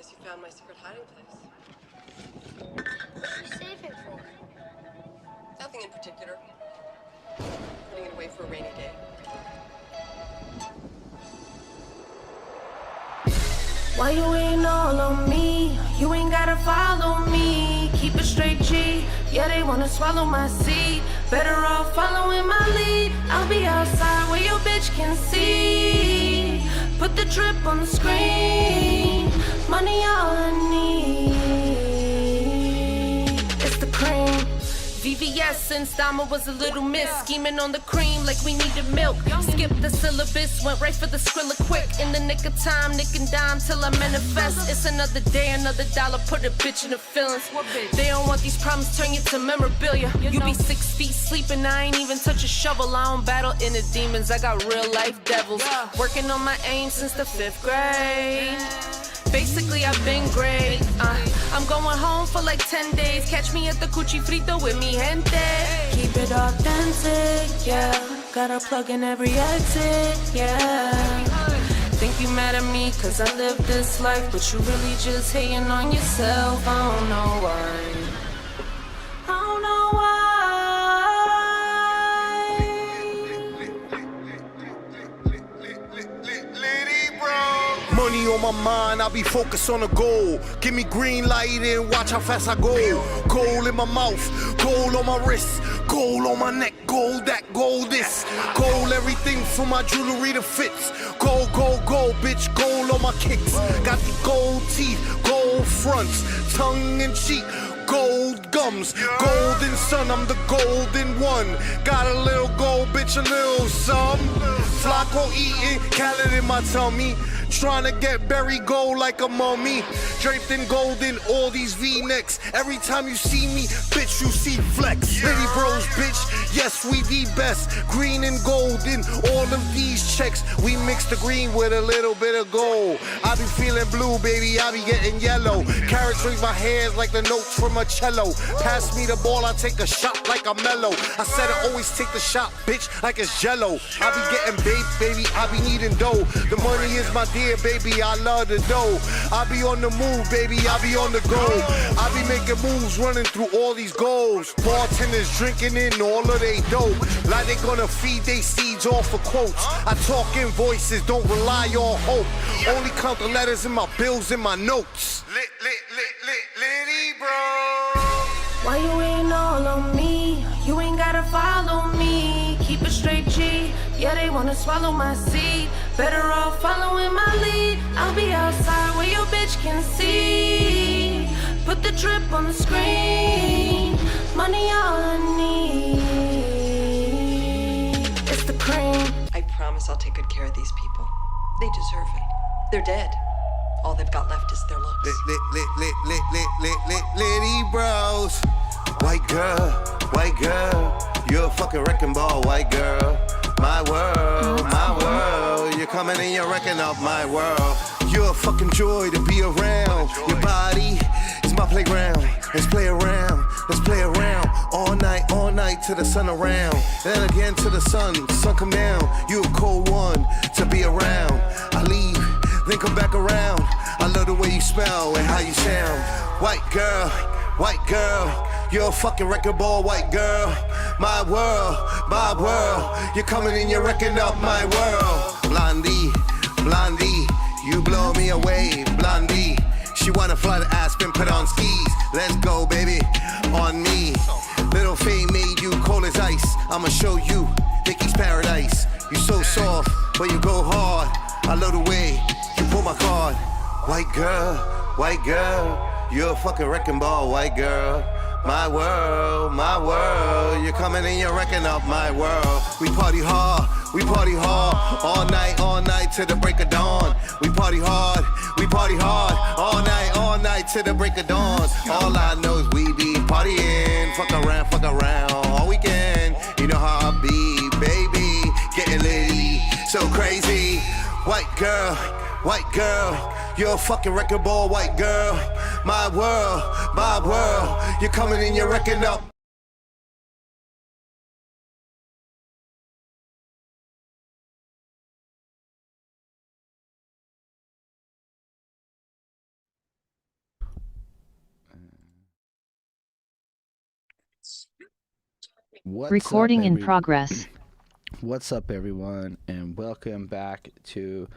Guess you found my secret hiding place. What are you saving for? Nothing in particular. Putting it away for a rainy day. Why you ain't all on me? You ain't gotta follow me. Keep it straight, G. Yeah, they wanna swallow my seed. Better off following my lead. I'll be outside where your bitch can see. Put the drip on the screen. Money all I need. It's the cream. VVS since Dama was a little miss. Scheming on the cream like we needed milk. Skip the syllabus, went right for the skrilla quick. In the nick of time, nick and dime till I manifest. It's another day, another dollar, put a bitch in the feelings. They don't want these problems, turn you to memorabilia. You be 6 feet sleeping, I ain't even touch a shovel. I don't battle inner demons, I got real life devils. Working on my aim since the 5th grade. Basically, I've been great. I'm going home for like 10 days. Catch me at the Cuchi Frito with mi gente. Keep it authentic, yeah. Got a plug in every exit, yeah. Think you mad at me cause I live this life, but you really just hating on yourself. I don't know why. I don't know why. Money on my mind, I be focused on the goal. Give me green light and watch how fast I go. Gold in my mouth, gold on my wrist, gold on my neck, gold that, gold this. Gold everything from my jewelry to fits. Gold, gold, gold, bitch, gold on my kicks. Got the gold teeth, gold fronts, tongue and cheek. Gold gums, golden sun, I'm the golden one. Got a little gold, bitch, a little some. Flacco eating, Khaled in my tummy. Trying to get buried gold like a mummy. Draped in golden, all these V-necks. Every time you see me, bitch, you see flex. Lady bros, bitch, yes, we the best. Green and golden, all of these checks. We mix the green with a little bit of gold. I be feeling blue, baby, I be getting yellow. Carrots ring my hands like the notes from a cello. Pass me the ball, I take a shot like a mellow. I said I always take the shot, bitch, like it's jello. I be getting baby, I be needing dough. The money is my dear, baby, I love the dough. I be on the move, baby, I be on the go. I be making moves, running through all these goals. Bartenders drinking in all of they dope. Like they gonna feed they seeds off of quotes. I talk in voices, don't rely on hope. Only count the letters in my bills and my notes. Litty bro. Why you ain't all on me? You ain't gotta follow me. Keep it straight, G. Yeah, they wanna swallow my seed. Better off following my lead. I'll be outside where your bitch can see. Put the drip on the screen. Money all I need. It's the cream. I promise I'll take good care of these people. They deserve it. They're dead. All they've got left is their looks. Litty bros. White girl, you're a fucking wrecking ball, white girl. My world, you're coming and you're wrecking up my world. You're a fucking joy to be around. Your body is my playground. Let's play around, all night till the sun around. Then again till the sun come down. You a cold one to be around. I leave, then come back around. I love the way you smell and how you sound. White girl, you're a fucking wrecking ball, white girl. My world, you're coming and you're wrecking up my world. Blondie, you blow me away, Blondie. She wanna fly to Aspen, put on skis. Let's go, baby, on me. Little Faye made you cold as ice. I'ma show you Mickey's paradise. You so soft, but you go hard. I love the way you pull my card. White girl, you're a fucking wrecking ball, white girl. My world, you're coming and you're wrecking up my world. We party hard, all night till the break of dawn. We party hard, all night till the break of dawn. All I know is we be partying, fuck around, all weekend. You know how I be, baby, getting litty, so crazy. White girl, you're a fucking wrecking ball, white girl. My world, you're coming and you're wrecking up. What's up, Recording in progress. What's up, everyone, and welcome back to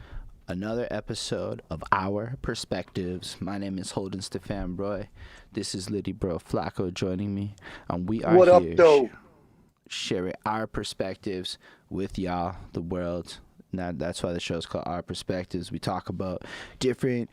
another episode of Our Perspectives. My name is Holden Stefan Roy. This is Liddy Bro Flacco joining me, and we are What up, here though? sharing our perspectives with y'all, the world. Now, that's why the show's called Our Perspectives. We talk about different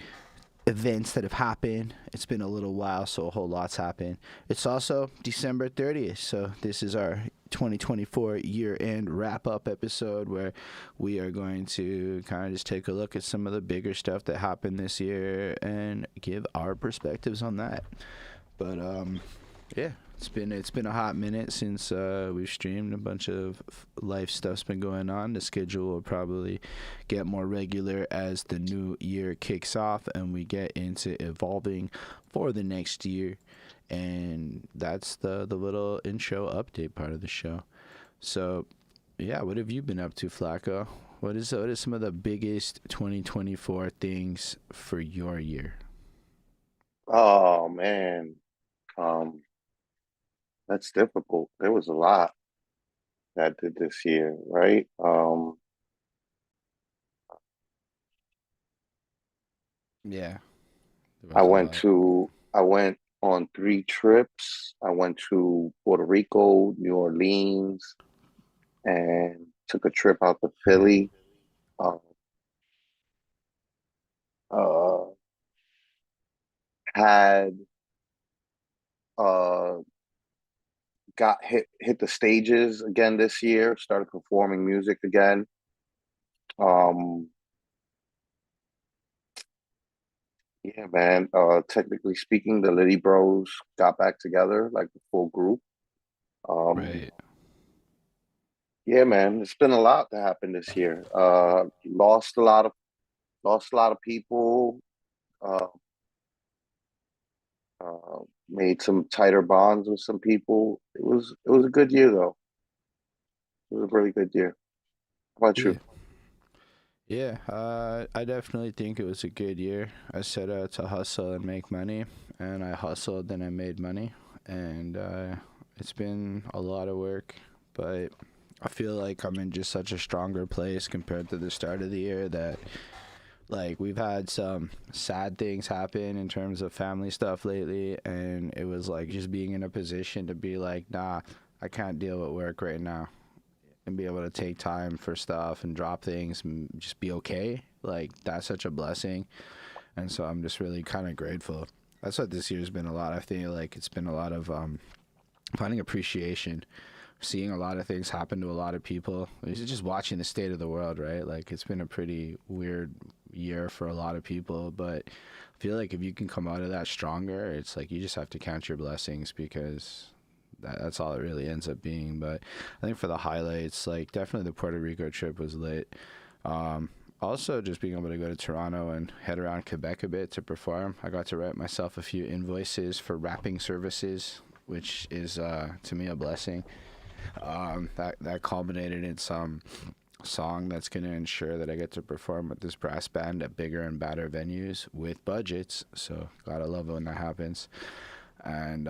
events that have happened. It's been a little while, so a whole lot's happened. It's also December 30th, so this is our 2024 year-end wrap-up episode where we are going to kind of just take a look at some of the bigger stuff that happened this year and give our perspectives on that. But yeah, it's been a hot minute since we've streamed. A bunch of life stuff's been going on. The schedule will probably get more regular as the new year kicks off and we get into evolving for the next year. And that's the little intro update part of the show. So yeah, what have you been up to, Flacco? What is some of the biggest 2024 things for your year? Oh man, um, that's difficult. There was a lot that did this year, right? Yeah, there I was a went lot. I went on 3 trips. I went to Puerto Rico, New Orleans, and took a trip out to Philly. Uh, uh, had uh, got hit the stages again this year. Started performing music again. Um, yeah, man. Technically speaking, the Liddy Bros got back together, like the full group. Um, Right. yeah, man. It's been a lot that happened this year. Lost a lot of people. Uh, Made some tighter bonds with some people. It was a good year though. It was a really good year. How about Yeah. you? Yeah, I definitely think it was a good year. I set out to hustle and make money, and I hustled and I made money, and it's been a lot of work, but I feel like I'm in just such a stronger place compared to the start of the year that like we've had some sad things happen in terms of family stuff lately, and it was like just being in a position to be like, nah, I can't deal with work right now and be able to take time for stuff and drop things and just be okay. Like that's such a blessing. And so I'm just really kind of grateful. That's what this year's been a lot. I feel like it's been a lot of finding appreciation, seeing a lot of things happen to a lot of people. It's just watching the state of the world, right? Like it's been a pretty weird year for a lot of people, but I feel like if you can come out of that stronger, it's like you just have to count your blessings because that's all it really ends up being. But I think for the highlights, like definitely the Puerto Rico trip was lit. Um, Also, just being able to go to Toronto and head around Quebec a bit to perform. I got to write myself a few invoices for rapping services, which is to me a blessing. That culminated in some song that's going to ensure that I get to perform with this brass band at bigger and badder venues with budgets. So gotta love it when that happens. And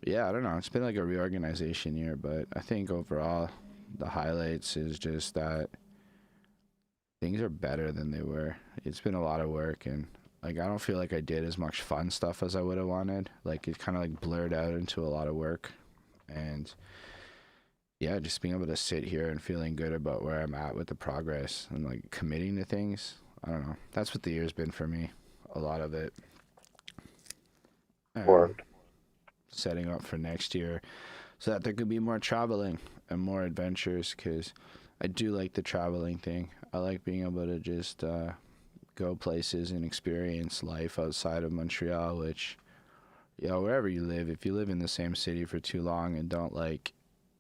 yeah, I don't know. It's been like a reorganization year, but I think overall the highlights is just that things are better than they were. It's been a lot of work and like I don't feel like I did as much fun stuff as I would have wanted. Like it kind of like blurred out into a lot of work and yeah, just being able to sit here and feeling good about where I'm at with the progress and like committing to things. I don't know. That's what the year's been for me. A lot of it. And Word. setting up for next year so that there could be more traveling and more adventures because I do like the traveling thing. I like being able to just go places and experience life outside of Montreal, which, you know, wherever you live, if you live in the same city for too long and don't like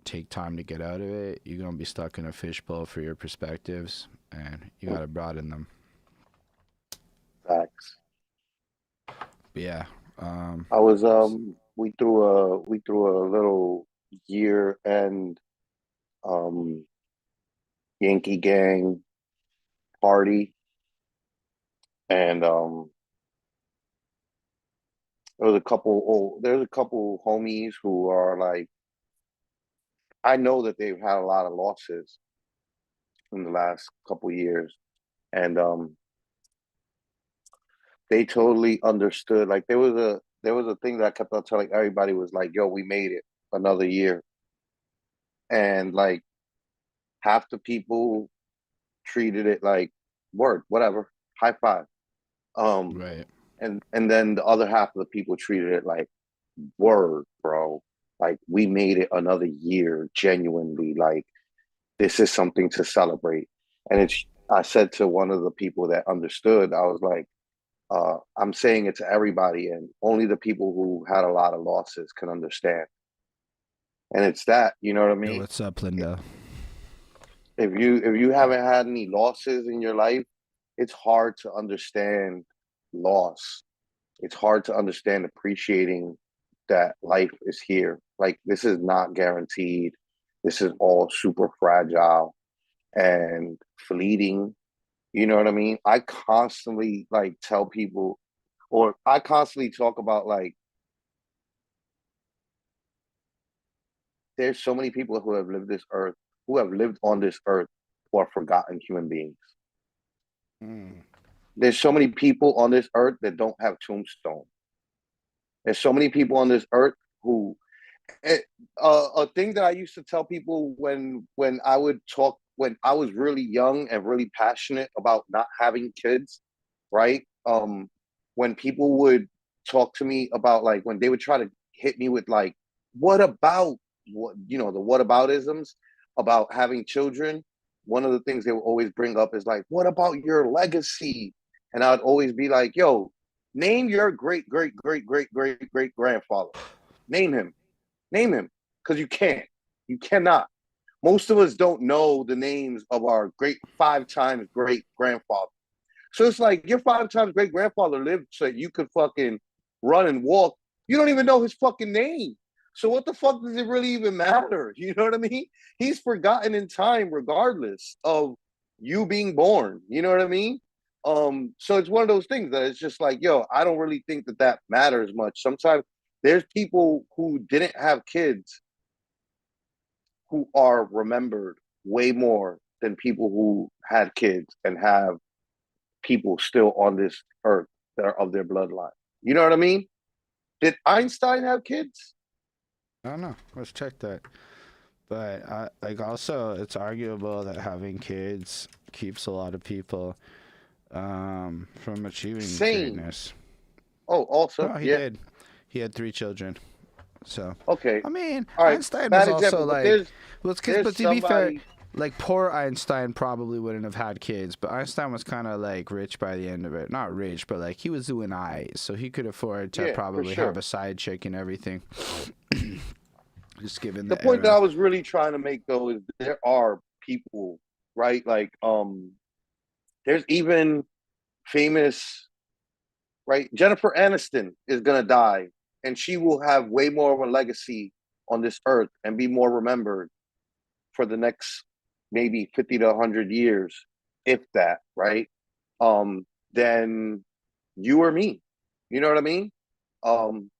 take time to get out of it, you're going to be stuck in a fishbowl for your perspectives and you got to broaden them. Facts. But yeah. I was we threw a little year end um Yankee gang party and there's a couple homies who are like I know that they've had a lot of losses in the last couple years, and they totally understood. Like there was a thing that I kept on telling everybody was like, "Yo, we made it another year," and like half the people treated it like word, whatever, high five. Um, Right. and then the other half of the people treated it like word, bro. Like we made it another year, genuinely. Like this is something to celebrate. And it's I said to one of the people that understood, I was like, I'm saying it to everybody, and only the people who had a lot of losses can understand. And it's that, you know what I Yo, mean? what's up, Linda? If you haven't had any losses in your life, it's hard to understand loss. It's hard to understand appreciating that life is here. Like this is not guaranteed. This is all super fragile and fleeting. You know what I mean? I constantly like tell people, or I constantly talk about like there's so many people who have lived this earth, who have lived on this earth, who are forgotten human beings. Mm. There's so many people on this earth that don't have tombstone. There's so many people on this earth who it, a thing that I used to tell people when I would talk when I was really young and really passionate about not having kids, right? When people would talk to me about like when they would try to hit me with like, what about what you know the whataboutisms about having children? One of the things they would always bring up is like, what about your legacy? And I'd always be like, yo, name your great great great great great great grandfather. Name him. Name him, because you can't. You cannot. Most of us don't know the names of our great 5 times great grandfather. So it's like your 5 times great grandfather lived so that you could fucking run and walk. You don't even know his fucking name. So what the fuck does it really even matter? You know what I mean? He's forgotten in time regardless of you being born. You know what I mean? So it's one of those things that it's just like, yo, I don't really think that that matters much. Sometimes there's people who didn't have kids who are remembered way more than people who had kids and have people still on this earth that are of their bloodline. You know what I mean? Did Einstein have kids? I don't know. Let's check that. But like also, it's arguable that having kids keeps a lot of people from achieving Same. greatness. Oh, also, No, he yeah. did. He had 3 children. So, Okay. I mean, All right. Einstein was Bad also example, but like, well, there's but to be fair, somebody. like poor Einstein probably wouldn't have had kids, but Einstein was kind of like rich by the end of it. Not rich, but like he was doing eyes, so he could afford to Yeah, for probably have sure. a side chick and everything. Just given The the point that I era. was really trying to make though is there are people, right? Like, there's even famous, right? Jennifer Aniston is gonna die, and she will have way more of a legacy on this earth and be more remembered for the next maybe 50 to 100 years, if that, right? Than you or me. You know what I mean? Um,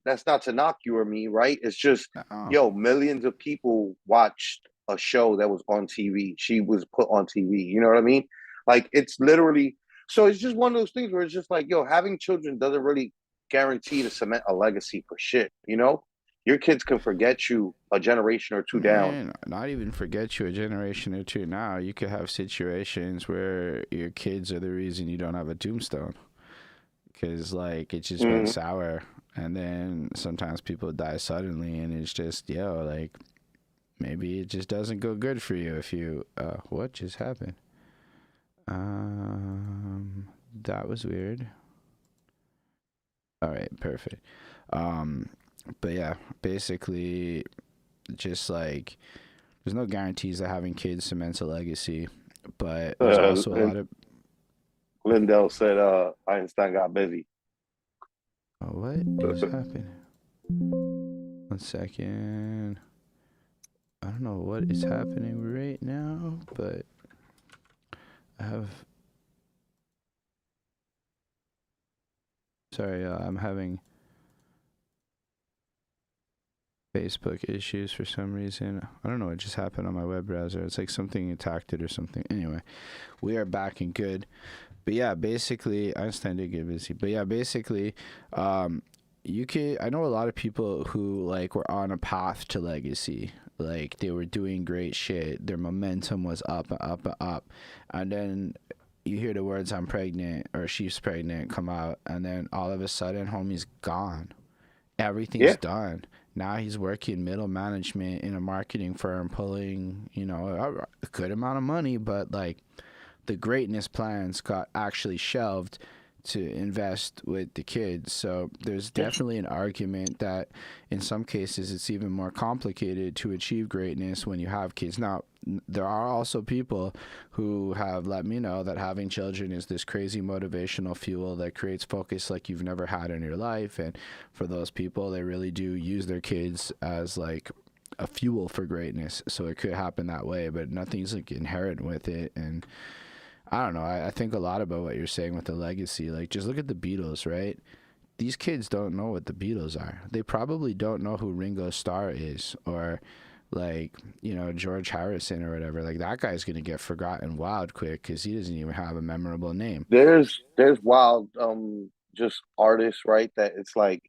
that's not to knock you or me, right? It's just, Oh, yo, millions of people watched a show that was on TV. She was put on TV. You know what I mean? Like it's literally so it's just one of those things where it's just like, yo, having children doesn't really guarantee to cement a legacy for shit, you know? Your kids can forget you a generation or two down. man, not even forget you a generation or two now. You could have situations where your kids are the reason you don't have a tombstone. Because, like, it just went Mm-hmm. sour. And then sometimes people die suddenly, and it's just, yo, like, maybe it just doesn't go good for you if you, what just happened? That was weird. All right, perfect. Um, but yeah, basically, just like, there's no guarantees that having kids cements a legacy, but there's also a And lot of, Lindell said Einstein got busy. oh, what is happening? 1 second. I don't know what is happening right now, but I have. Sorry, I'm having. Facebook issues for some reason. I don't know what just happened on my web browser. It's like something attacked it or something. Anyway, we are back and good. But yeah, basically, Einstein did get busy. But yeah, basically, you could. I know a lot of people who like were on a path to legacy. Like they were doing great shit. Their momentum was up and up and up, and then you hear the words "I'm pregnant" or "She's pregnant" come out, and then all of a sudden, homie's gone. Everything's done. Now he's working middle management in a marketing firm, pulling, you know, a good amount of money, but like the greatness plans got actually shelved to invest with the kids. So there's definitely an argument that in some cases it's even more complicated to achieve greatness when you have kids. Now, there are also people who have let me know that having children is this crazy motivational fuel that creates focus like you've never had in your life. And for those people, they really do use their kids as like a fuel for greatness. So it could happen that way, but nothing's like inherent with it. And I don't know. I think a lot about what you're saying with the legacy. Like, just look at the Beatles, right? These kids don't know what the Beatles are. They probably don't know who Ringo Starr is, or like, you know, George Harrison or whatever. Like, that guy's gonna get forgotten wild quick because he doesn't even have a memorable name. There's wild just artists, right? That it's like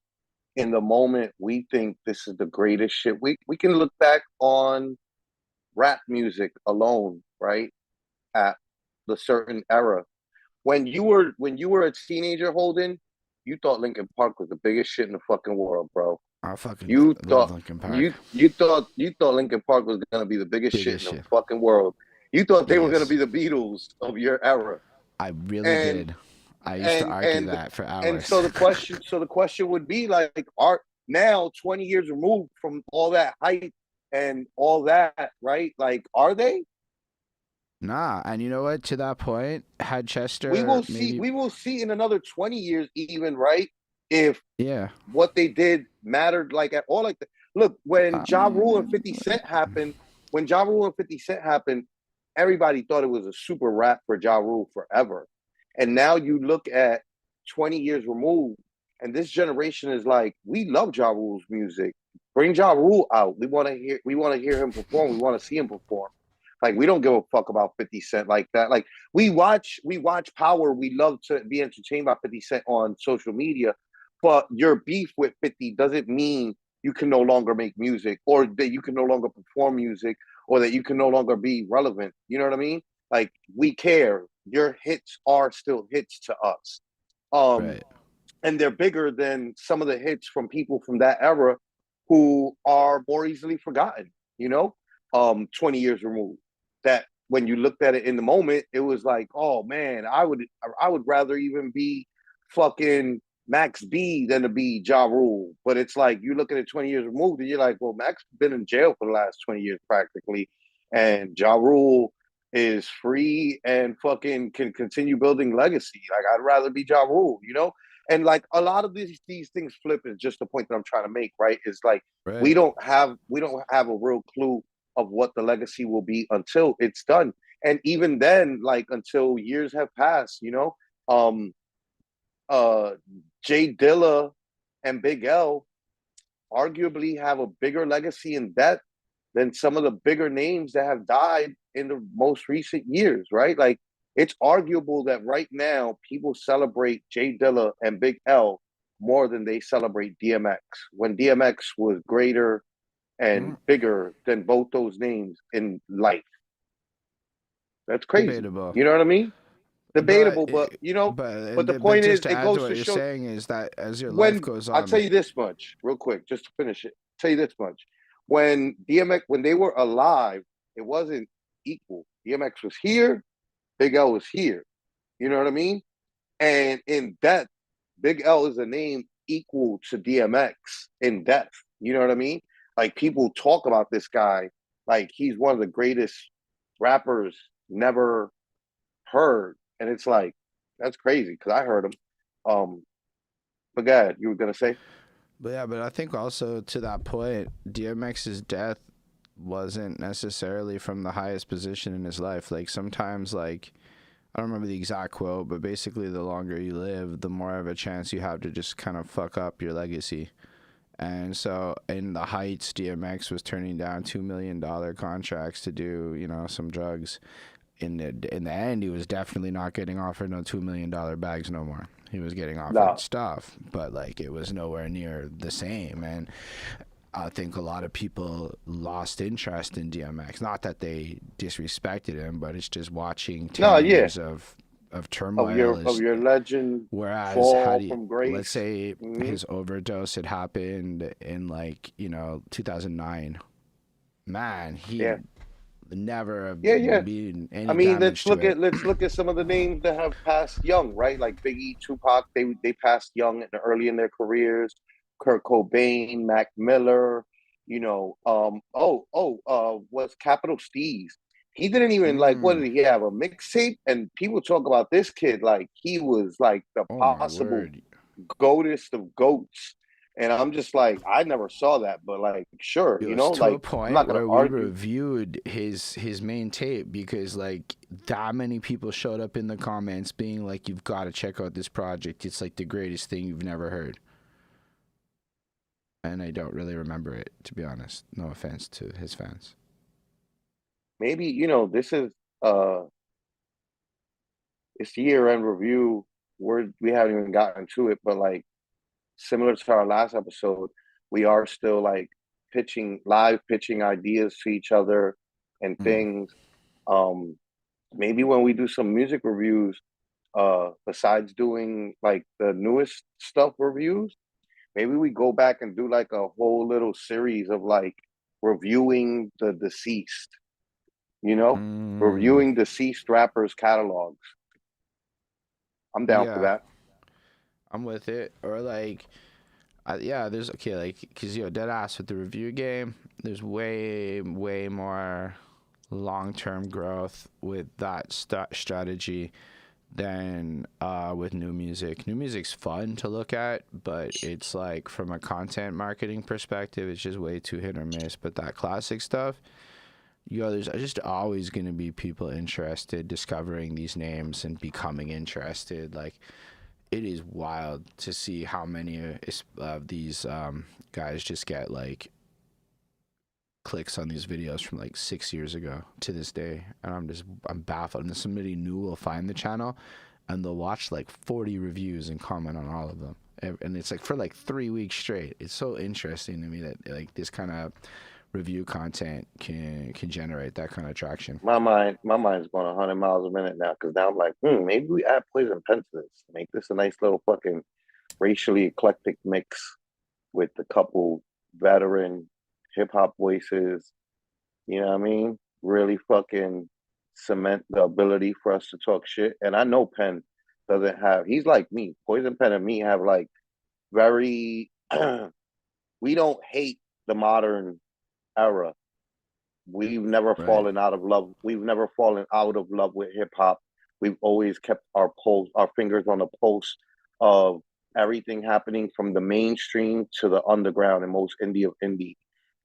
in the moment we think this is the greatest shit. We can look back on rap music alone, right? At the certain era. When you were a teenager, Holden, you thought Linkin Park was the biggest shit in the fucking world, bro. I fucking You love thought Linkin Park. you thought Linkin Park was gonna be the biggest shit in the fucking world. You thought they were gonna be the Beatles of your era. I really did. I used to argue that for hours. And so the question would be like, are now 20 years removed from all that hype and all that, right? Like, are they? Nah, and you know what? To that point, had Chester, We will see in another 20 years, even, right? If what they did mattered like at all. Like look, when Ja Rule and 50 Cent happened, everybody thought it was a super rap for Ja Rule forever. And now you look at 20 years removed, and this generation is like, we love Ja Rule's music. Bring Ja Rule out. We want to hear him perform. We want to see him perform. Like, we don't give a fuck about 50 Cent like that. Like, we watch Power. We love to be entertained by 50 Cent on social media. But your beef with 50 doesn't mean you can no longer make music, or that you can no longer perform music, or that you can no longer be relevant. You know what I mean? Like, we care. Your hits are still hits to us. Right. And they're bigger than some of the hits from people from that era who are more easily forgotten, you know, 20 years removed. That when you looked at it in the moment, it was like, oh man, I would rather even be fucking Max B than to be Ja Rule. But it's like, you look at it 20 years removed and you're like, well, Max been in jail for the last 20 years practically. And Ja Rule is free and fucking can continue building legacy. Like, I'd rather be Ja Rule, you know? And like, a lot of these things flip is just the point that I'm trying to make, right? Is like, we don't have a real clue of what the legacy will be until it's done. And even then, like, until years have passed, you know, Jay Dilla and Big L arguably have a bigger legacy in death than some of the bigger names that have died in the most recent years, right? Like, it's arguable that right now people celebrate Jay Dilla and Big L more than they celebrate DMX, when DMX was greater and bigger than both those names in life. That's crazy. Debatable. You know what I mean? Debatable, but you know, but the point is, it goes to show. Saying is that as your life goes on, I'll tell you this much, real quick, just to finish it. I'll tell you this much: when they were alive, it wasn't equal. DMX was here, Big L was here. You know what I mean? And in death, Big L is a name equal to DMX in death. You know what I mean? Like, people talk about this guy like he's one of the greatest rappers never heard. And it's like, that's crazy, because I heard him. But go ahead, you were gonna say? But yeah, but I think also to that point, DMX's death wasn't necessarily from the highest position in his life. Like, sometimes, like, I don't remember the exact quote, but basically the longer you live, the more of a chance you have to just kind of fuck up your legacy. And so in the heights, DMX was turning down $2 million contracts to do, you know, some drugs. In the end, he was definitely not getting offered no $2 million bags no more. He was getting offered No. stuff, but like it was nowhere near the same. And I think a lot of people lost interest in DMX. Not that they disrespected him, but it's just watching 10 No, yeah. years of turmoil Of is. your legend Whereas, how fall do you, from grace. let's say Mhm. his overdose had happened in like, 2009. Man, he Yeah. never Yeah, yeah. been I any mean, damage to it. let's look at some of the names that have passed young, right? Like Biggie, Tupac, they passed young and early in their careers. Kurt Cobain, Mac Miller, what's Capital Steez. He didn't even like, what Mm, did he have? A mixtape? And people talk about this kid like he was like the oh my possible word. goatest of goats. And I'm just like, I never saw that, but like, sure, It was to a like I'm not point gonna where we argue. reviewed his main tape because like that many people showed up in the comments being like, "You've got to check out this project. It's like the greatest thing you've never heard." And I don't really remember it, to be honest. No offense to his fans. Maybe, this is uh it's year-end review. We haven't even gotten to it, but like similar to our last episode, we are still like live pitching ideas to each other and Mm. things. Um, Maybe when we do some music reviews, besides doing like the newest stuff reviews, maybe we go back and do like a whole little series of like reviewing the deceased, Mm. reviewing deceased rappers' catalogs. I'm down for Yeah, that. I'm with it. Or like, yeah, there's okay, like, cause dead ass with the review game. There's way more long-term growth with that strategy than with new music. New music's fun to look at, but it's like from a content marketing perspective, it's just way too hit or miss. But that classic stuff, there's just always going to be people interested discovering these names and becoming interested. Like, it is wild to see how many of these guys just get like clicks on these videos from like 6 years ago to this day, and I'm baffled. And somebody new will find the channel and they'll watch like 40 reviews and comment on all of them, and it's like for like 3 weeks straight. It's so interesting to me that like this kind of review content can generate that kind of traction. My mind's going 100 miles a minute now because now I'm like, maybe we add Poison Pen to this, make this a nice little fucking racially eclectic mix with a couple veteran hip hop voices. You know what I mean? Really fucking cement the ability for us to talk shit. And I know Penn doesn't have. He's like me. Poison Pen and me have like very. We don't hate the modern era. We've never Right. fallen out of love. We've never fallen out of love with hip hop. We've always kept our fingers on the pulse of everything happening from the mainstream to the underground and most indie of indie.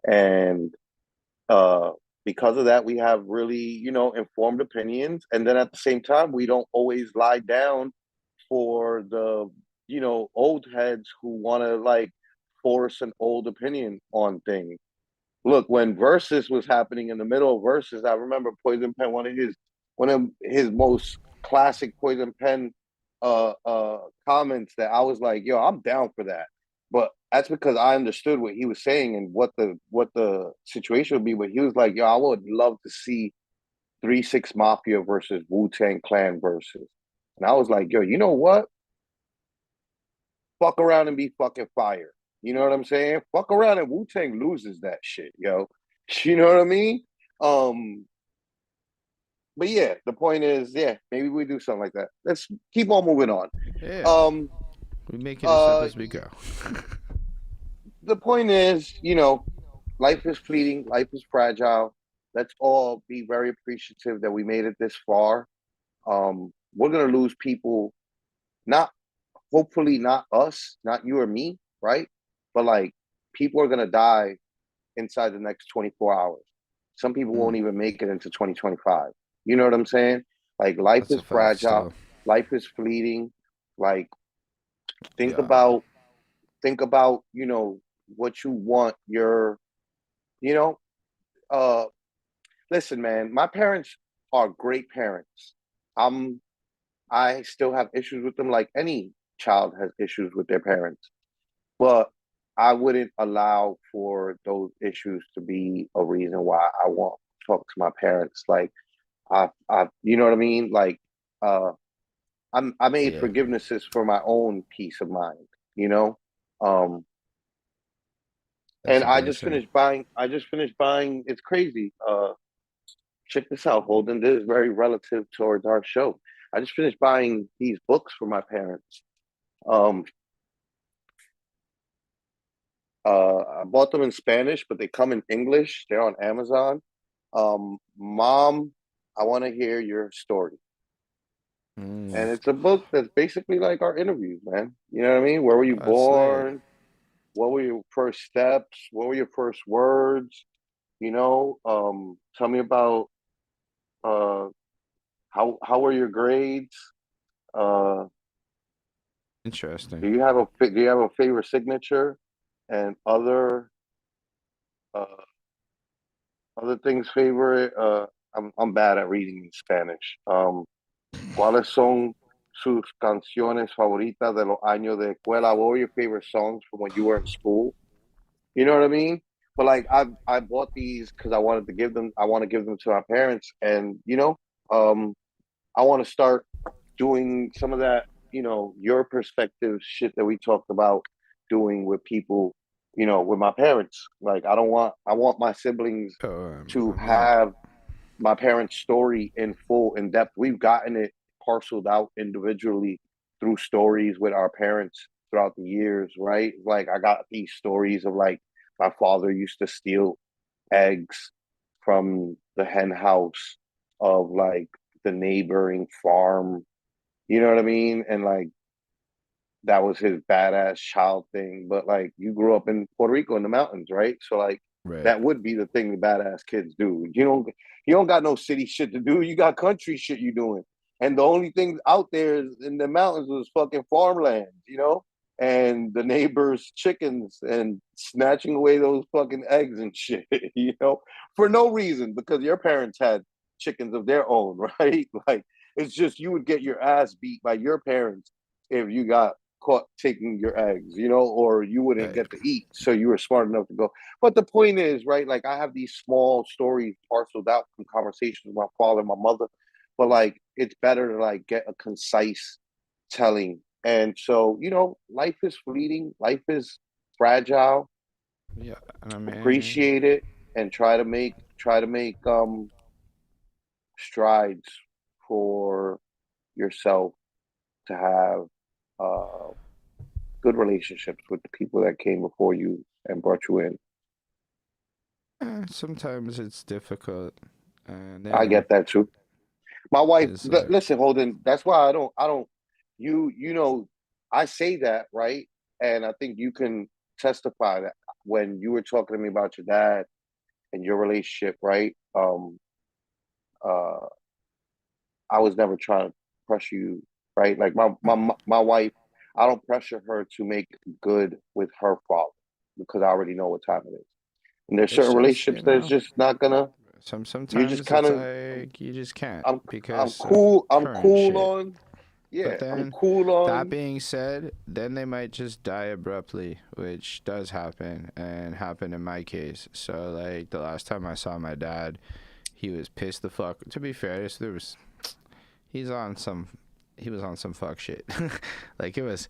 And uh, because of that, we have really, informed opinions. And then at the same time, we don't always lie down for the, old heads who want to like force an old opinion on things. Look, when Versus was happening in the middle of Versus, I remember Poison Pen, one of his most classic Poison Pen comments that I was like, yo, I'm down for that. But that's because I understood what he was saying and what the situation would be. But he was like, yo, I would love to see 3 6 Mafia versus Wu-Tang Clan versus. And I was like, yo, you know what? Fuck around and be fucking fire. You know what I'm saying? Fuck around and Wu-Tang loses that shit, yo. You know what I mean? Um, but yeah, the point is, yeah, maybe we do something like that. Let's keep on moving on. Yeah, Um, we making this up uh, as we go. the point is, life is fleeting, life is fragile. Let's all be very appreciative that we made it this far. We're gonna lose people, not hopefully not us, not you or me, right? But like people are gonna die inside the next 24 hours. Some people won't Mm, even make it into 2025. You know what I'm saying? Like life that's is a fact fragile, still. life is fleeting. Like think Yeah. about think about, what you want your, you know, listen, man, my parents are great parents. I'm I still have issues with them like any child has issues with their parents. But I wouldn't allow for those issues to be a reason why I won't talk to my parents. Like you know what I mean? Like, uh, I made Yeah, forgivenesses for my own peace of mind. You know, um, that's and a blessing. I just finished buying. It's crazy. Check this out, Holden. This is very relative towards our show. I just finished buying these books for my parents. Um, I bought them in Spanish, but they come in English. They're on Amazon. Mom, I want to hear your story. Mm, And it's a book that's basically like our interviews, man. You know what I mean? Where were you that's lit. born? What were your first steps? What were your first words? You know, tell me about uh how were your grades? Uh, Interesting. do you have a favorite signature and uh other things favorite? I'm bad at reading in Spanish. ¿Cuáles son sus canciones favoritas de los años de escuela? What were your favorite songs from when you were in school? You know what I mean? But like I bought these because I wanted to give them. I want to give them to my parents, and um, I want to start doing some of that. Your perspective shit that we talked about doing with people. With my parents. Like I want my siblings Oh, to I mean, have my parents' story in full, in depth. We've gotten it parceled out individually through stories with our parents throughout the years, right? Like I got these stories of like my father used to steal eggs from the hen house of like the neighboring farm. You know what I mean? And like that was his badass child thing. But like you grew up in Puerto Rico in the mountains, right? So like right. that would be the thing the badass kids do. You don't got no city shit to do. You got country shit you doing. And the only thing out there in the mountains was fucking farmland, and the neighbors' chickens and snatching away those fucking eggs and shit, for no reason because your parents had chickens of their own, right? Like it's just you would get your ass beat by your parents if you got caught taking your eggs, or you wouldn't Right. get to eat. So you were smart enough to go. But the point is, right? Like I have these small stories parceled out from conversations with my father and my mother, but like it's better to like get a concise telling. And so, life is fleeting, life is fragile. Yeah, and I mean, Appreciate it and try to make strides for yourself to have uh good relationships with the people that came before you and brought you in. sometimes it's difficult, and I get that too. My wife, it's like, listen, Holden, that's why I don't, I say that, right? And I think you can testify that when you were talking to me about your dad and your relationship, right? Uh, I was never trying to pressure you, right? Like my wife, I don't pressure her to make good with her father because I already know what time it is. And there's it's certain just, relationships that's just not gonna. You're just sometimes kind it's of. like you just can't I'm because of cool. I'm current cool shit. on. But Yeah, I'm then, cool that on. being said, then they might just die abruptly, which does happen and happened in my case. So like the last time I saw my dad, he was pissed the fuck. To be fair, there was he's on some he was on some fuck shit. Like it was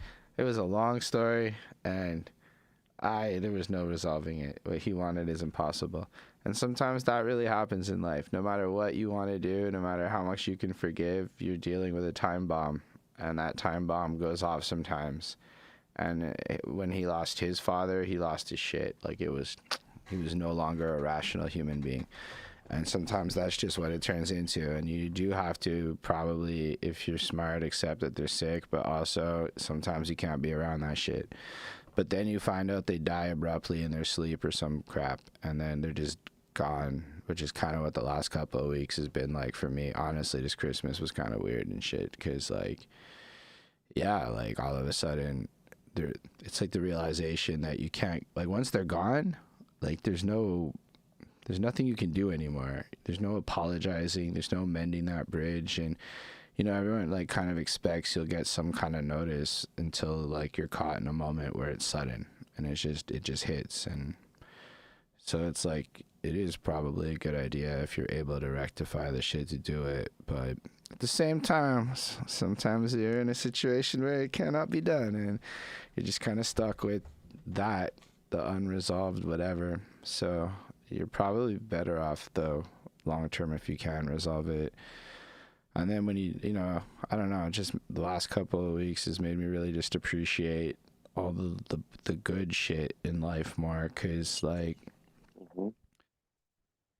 a long story, and there was no resolving it. What he wanted is impossible. And sometimes that really happens in life. No matter what you want to do, no matter how much you can forgive, you're dealing with a time bomb, and that time bomb goes off sometimes. And when he lost his father, he lost his shit. Like he was no longer a rational human being. And sometimes that's just what it turns into. And you do have to probably, if you're smart, accept that they're sick, but also sometimes you can't be around that shit. But then you find out they die abruptly in their sleep or some crap, and then they're just gone, which is kind of what the last couple of weeks has been like for me. Honestly, this Christmas was kind of weird and shit, because, like, yeah, like all of a sudden it's like the realization that you can't, like, once they're gone, like there's nothing you can do anymore. There's no apologizing, there's no mending that bridge. And you know, everyone like kind of expects you'll get some kind of notice until like you're caught in a moment where it's sudden and it just hits. And so it's like, it is probably a good idea if you're able to rectify the shit to do it. But at the same time, sometimes you're in a situation where it cannot be done and you're just kind of stuck with that, the unresolved whatever. So you're probably better off though long term if you can resolve it. And then when you know, I don't know, just the last couple of weeks has made me really just appreciate all the good shit in life more, because like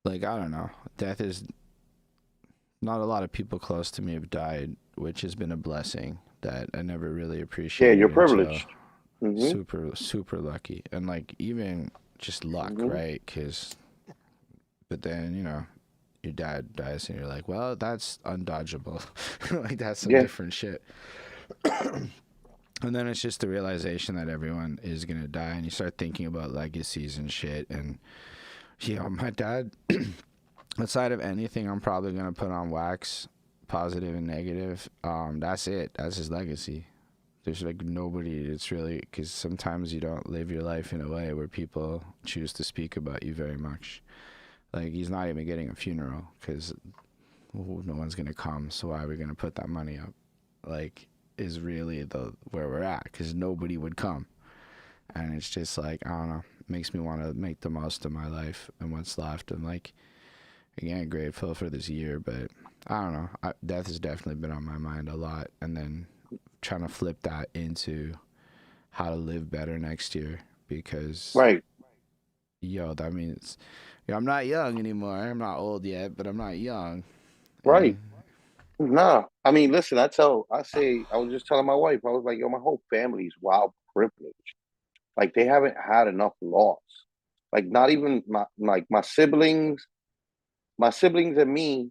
I don't know, death is, not a lot of people close to me have died, which has been a blessing that I never really appreciated. Yeah, you're privileged. Super lucky. And like even just luck, right? But then, you know, your dad dies and you're like, well, that's undodgeable. Like that's some different shit. And then it's just the realization that everyone is gonna die, and you start thinking about legacies and shit. And you know, my dad, outside of anything I'm probably gonna put on wax, positive and negative, that's it. That's his legacy. There's like nobody. It's really, because sometimes you don't live your life in a way where people choose to speak about you very much. Like he's not even getting a funeral because no one's gonna come. So why are we gonna put that money up? Like, is really where we're at, because nobody would come. And it's just like, I don't know, makes me want to make the most of my life and what's left. I'm like, again, grateful for this year, but I don't know, death has definitely been on my mind a lot. And then trying to flip that into how to live better next year, because that means, I'm not young anymore. I'm not old yet, but I'm not young. Right. Nah, I mean, listen, I was just telling my wife, I was like, yo, my whole family's wild privileged. Like, they haven't had enough loss. Like, not even my siblings and me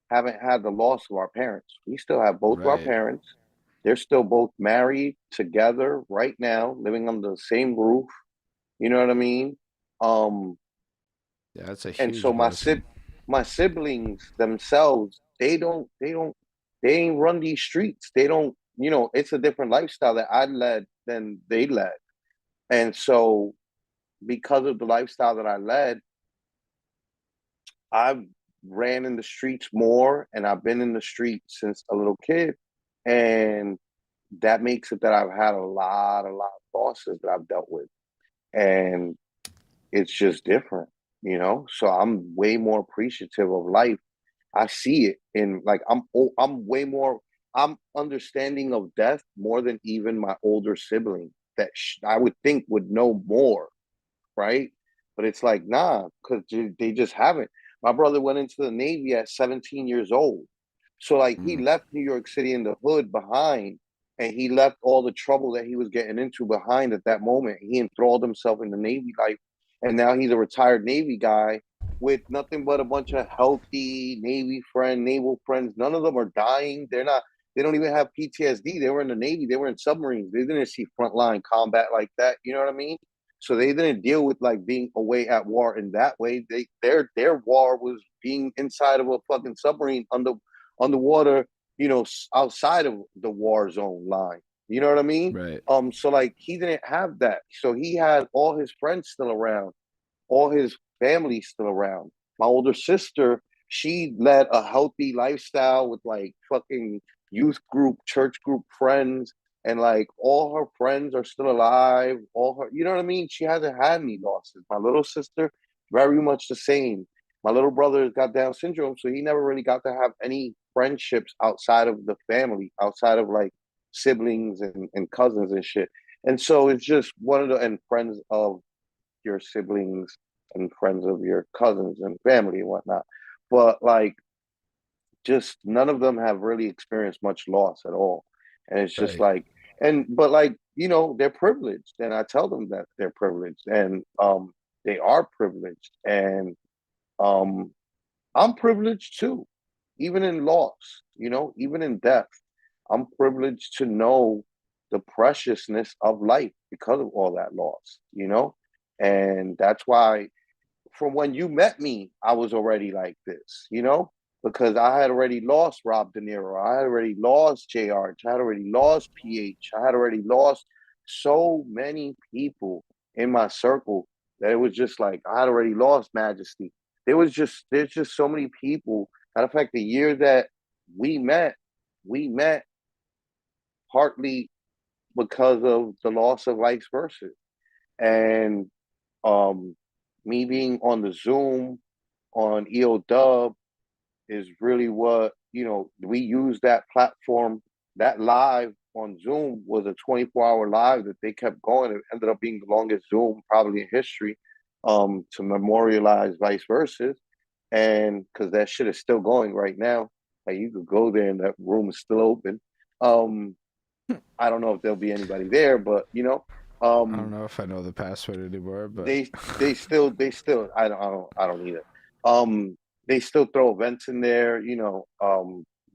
haven't had the loss of our parents. We still have both of our parents. They're still both married together right now, living under the same roof. You know what I mean? Yeah, that's a huge and so blessing. My siblings themselves, they ain't run these streets. They don't, it's a different lifestyle that I led than they led. And so because of the lifestyle that I led, I've ran in the streets more, and I've been in the streets since a little kid. And that makes it that I've had a lot of losses that I've dealt with. And it's just different, So I'm way more appreciative of life. I see it in, like, I'm way more, I'm understanding of death more than even my older sibling that I would think would know more, right? But it's like, nah, because they just haven't. My brother went into the Navy at 17 years old. So like he left New York City in the hood behind, and he left all the trouble that he was getting into behind at that moment. He enthralled himself in the Navy life, and now he's a retired Navy guy with nothing but a bunch of healthy naval friends. None of them are dying. They don't even have PTSD. They were in the Navy. They were in submarines. They didn't see frontline combat like that. You know what I mean? So they didn't deal with like being away at war in that way. Their war was being inside of a fucking submarine underwater, outside of the war zone line. You know what I mean? Right. So like he didn't have that. So he had all his friends still around, all his family still around. My older sister, she led a healthy lifestyle with like fucking youth group, church group friends, and like all her friends are still alive. You know what I mean? She hasn't had any losses. My little sister, very much the same. My little brother got Down syndrome, so he never really got to have any friendships outside of the family, outside of like siblings and cousins and shit. And so it's just and friends of your siblings and friends of your cousins and family and whatnot. But like, just none of them have really experienced much loss at all. And it's just like, but like, they're privileged. And I tell them that they're privileged, and they are privileged. And I'm privileged too, even in loss, even in death. I'm privileged to know the preciousness of life because of all that loss, you know? And that's why from when you met me, I was already like this, you know? Because I had already lost Rob De Niro. I had already lost JR. I had already lost PH. I had already lost so many people in my circle that it was just like I had already lost Majesty. There's just so many people. Matter of fact, the year that we met partly because of the loss of Vice Versa. And um me being on the Zoom on EO Dub is really what, you know, we use that platform. That live on Zoom was a 24-hour live that they kept going. It ended up being the longest Zoom probably in history, to memorialize Vice Versa. And because that shit is still going right now. Like you could go there and that room is still open. Um, I don't know if there'll be anybody there, but you know, I don't know if I know the password anymore, but they still I don't need it. Um, they still throw events in there, you know,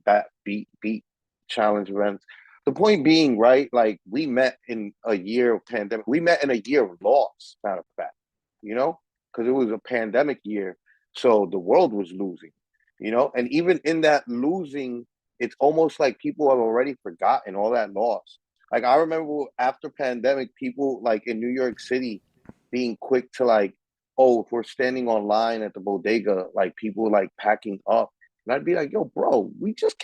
that beat challenge events. The point being, right? Like we met in a year of pandemic. We met in a year of loss, matter of fact, you know, because it was a pandemic year, so the world was losing, you know, and even in that losing, it's almost like people have already forgotten all that loss. Like I remember after pandemic, people like in New York City being quick to like, oh, if we're standing online at the bodega, like people like packing up. And I'd be like, yo, bro, we just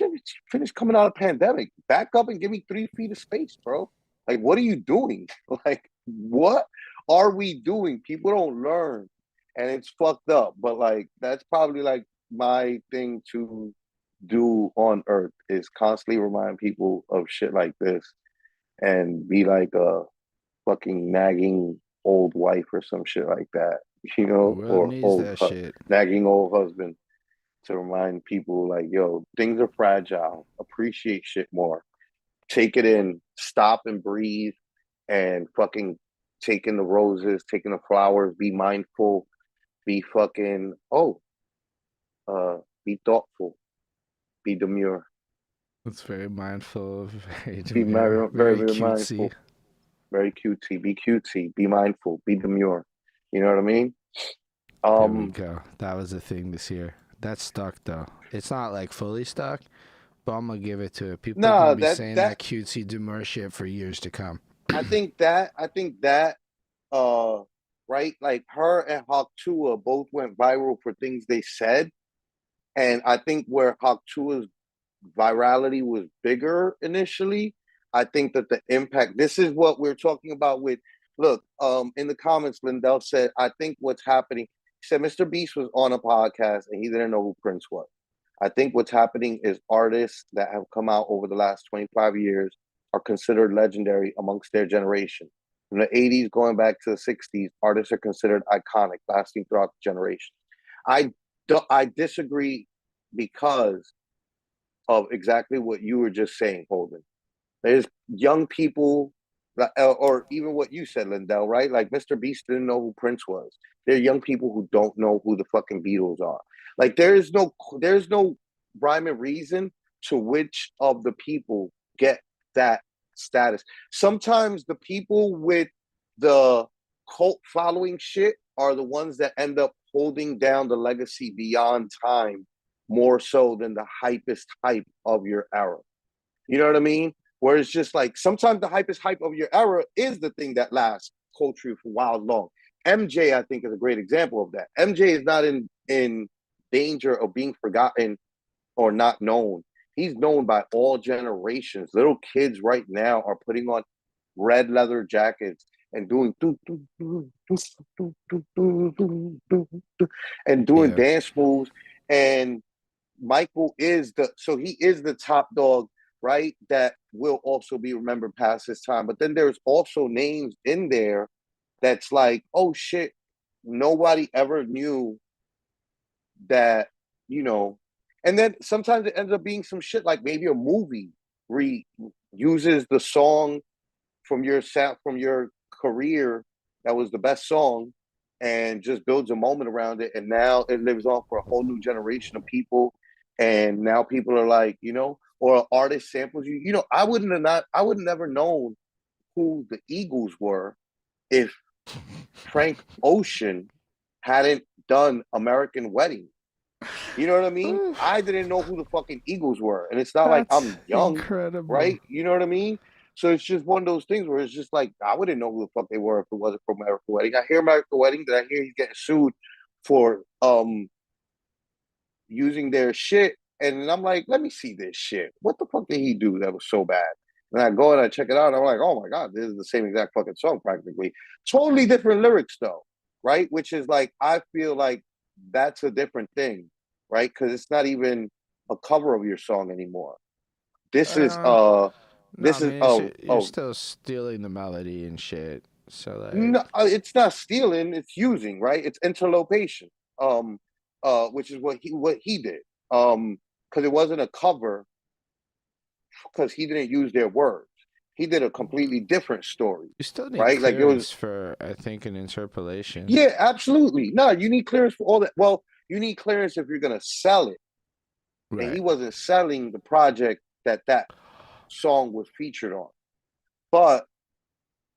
finished coming out of pandemic. Back up and give me 3 feet of space, bro. Like, what are you doing? Like, what are we doing? People don't learn. And it's fucked up. But like that's probably like my thing to do on earth is constantly remind people of shit like this and be like a fucking nagging old wife or some shit like that, you the know, world or needs that shit. nagging old husband to remind people like, yo, things are fragile. Appreciate shit more. Take it in. Stop and breathe, and fucking take in the roses, take in the flowers. Be mindful. Be fucking be thoughtful. Be demure. It's very mindful, very Be demure, very very very cutesy. mindful. Very cutesy. Be cutesy. Be mindful. Be demure. You know what I mean? There we Um, go. That was the thing this year. That's stuck though. It's not like fully stuck, but I'm gonna give it to it. People are gonna nah, be saying that that cutesy demure shit for years to come. I think that uh right, like her and Hawk Tua both went viral for things they said. And I think where Hawk Tua's virality was bigger initially, I think that the impact, this is what we're talking about with, look, in the comments, Lindell said, I think what's happening, he said Mr. Beast was on a podcast and he didn't know who Prince was. I think what's happening is artists that have come out over the last 25 years are considered legendary amongst their generation. From the 80s going back to the 60s, artists are considered iconic, lasting throughout the generation. I I disagree because of exactly what you were just saying, Holden. There's young people, or even what you said, Lindell, right? Like Mr. Beast didn't know who Prince was. There are young people who don't know who the fucking Beatles are. Like there's no rhyme and reason to which of the people get that status. Sometimes the people with the cult following shit are the ones that end up holding down the legacy beyond time more so than the hypest hype of your era. You know what I mean? Where it's just like sometimes the hypest hype of your era is the thing that lasts culturally for wild long. MJ, I think, is a great example of that. MJ is not in danger of being forgotten or not known. He's known by all generations. Little kids right now are putting on red leather jackets and doing and doing Yeah. dance moves. And Michael is he is the top dog, right? That will also be remembered past his time. But then there's also names in there that's like, oh shit, nobody ever knew that, you know. And then sometimes it ends up being some shit like maybe a movie uses the song from your career that was the best song and just builds a moment around it, and now it lives on for a whole new generation of people. And now people are like, you know, or an artist samples you, you know, I would never known who the Eagles were if Frank Ocean hadn't done American Wedding. You know what I mean? I didn't know who the fucking Eagles were. And it's not like That's I'm young, incredible. right? You know what I mean? So it's just one of those things where it's just like, I wouldn't know who the fuck they were if it wasn't for American Wedding. I hear American Wedding, that I hear he's getting sued for using their shit. And I'm like, let me see this shit. What the fuck did he do that was so bad? And I go and I check it out. And I'm like, oh my God, this is the same exact fucking song practically. Totally different lyrics though, right? Which is like, I feel like that's a different thing, right? Because it's not even a cover of your song anymore. This is No, I this is mean you're still stealing the melody and shit. So like, no, it's not stealing, it's using, right? It's interlopation. Which is what he did. Because it wasn't a cover, because he didn't use their words. He did a completely different story, you still need right? Like it was, clearance for, I think, an interpolation. yeah, absolutely. No, you need clearance for all that. Well, you need clearance if you're gonna sell it. And Right. he wasn't selling the project that song was featured on. But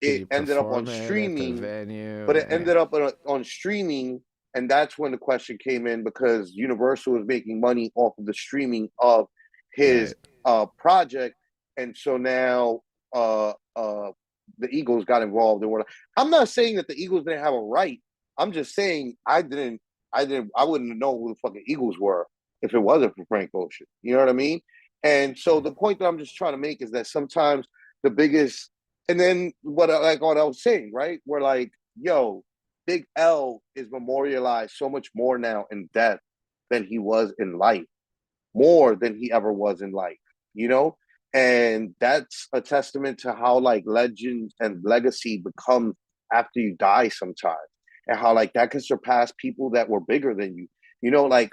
Did it he ended up on perform it at the streaming. venue? But it ended up on streaming, and that's when the question came in, because Universal was making money off of the streaming of his Right. project, and so now the Eagles got involved in what. I'm not saying that the Eagles didn't have a right. I'm just saying I wouldn't know who the fucking Eagles were if it wasn't for Frank Ocean. You know what I mean? And so the point that I'm just trying to make is that sometimes the biggest, and then what I was saying, right? We're like, yo, Big L is memorialized so much more now in death than he was in life, more than he ever was in life, you know? And that's a testament to how like legend and legacy becomes after you die sometimes. And how like that can surpass people that were bigger than you. You know, like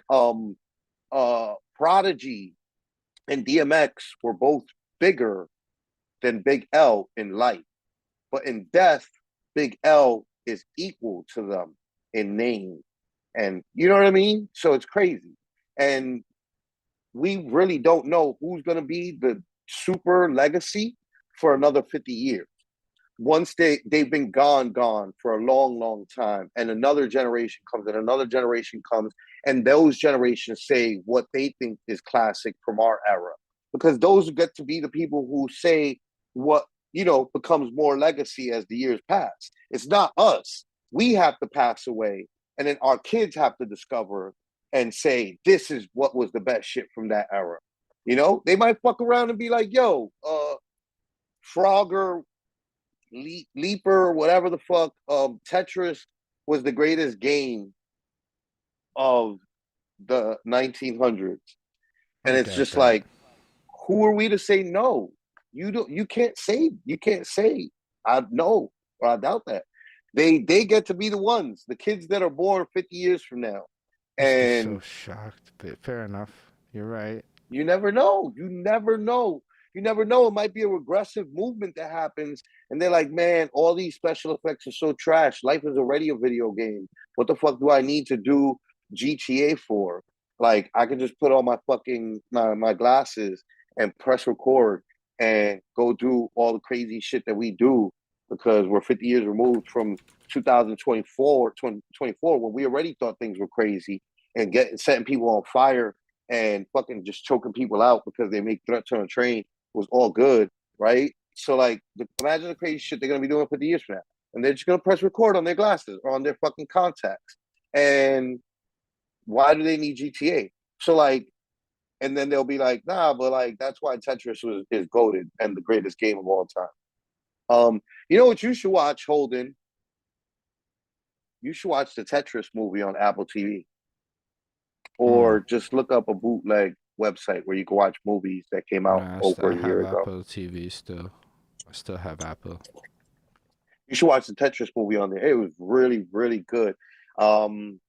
Prodigy and DMX were both bigger than Big L in life. But in death, Big L is equal to them in name. And you know what I mean? So it's crazy. And we really don't know who's going to be the super legacy for another 50 years. Once they've been gone for a long time, and another generation comes and another generation comes, and those generations say what they think is classic from our era, because those get to be the people who say what, you know, becomes more legacy as the years pass. It's not us. We have to pass away, and then our kids have to discover and say this is what was the best shit from that era. You know, they might fuck around and be like, yo, Frogger, Leaper, whatever the fuck, Tetris was the greatest game of the 1900s. And I it's get just that. like, who are we to say no? You can't say I know, or I doubt that. They get to be the ones, the kids that are born 50 years from now. Just be so And shocked, but fair enough. You're right. you never know. You never know. You never know. It might be a regressive movement that happens, and they're like, "Man, all these special effects are so trash. Life is already a video game. What the fuck do I need to do GTA for? Like, I can just put on my fucking my glasses and press record and go do all the crazy shit that we do, because we're 50 years removed from 2024 when we already thought things were crazy and setting people on fire and fucking just choking people out because they make threats on a train was all good, right? So like, imagine the crazy shit they're gonna be doing 50 years from now, and they're just gonna press record on their glasses or on their fucking contacts. And why do they need GTA? So like, and then they'll be like, nah, but like that's why Tetris is goated and the greatest game of all time. You know what you should watch, Holden? You should watch the Tetris movie on Apple TV, Hmm. or just look up a bootleg website where you can watch movies that came out Nah, over I a year have ago. Apple TV still. I still have Apple. You should watch the Tetris movie on there. It was really, really good. Um,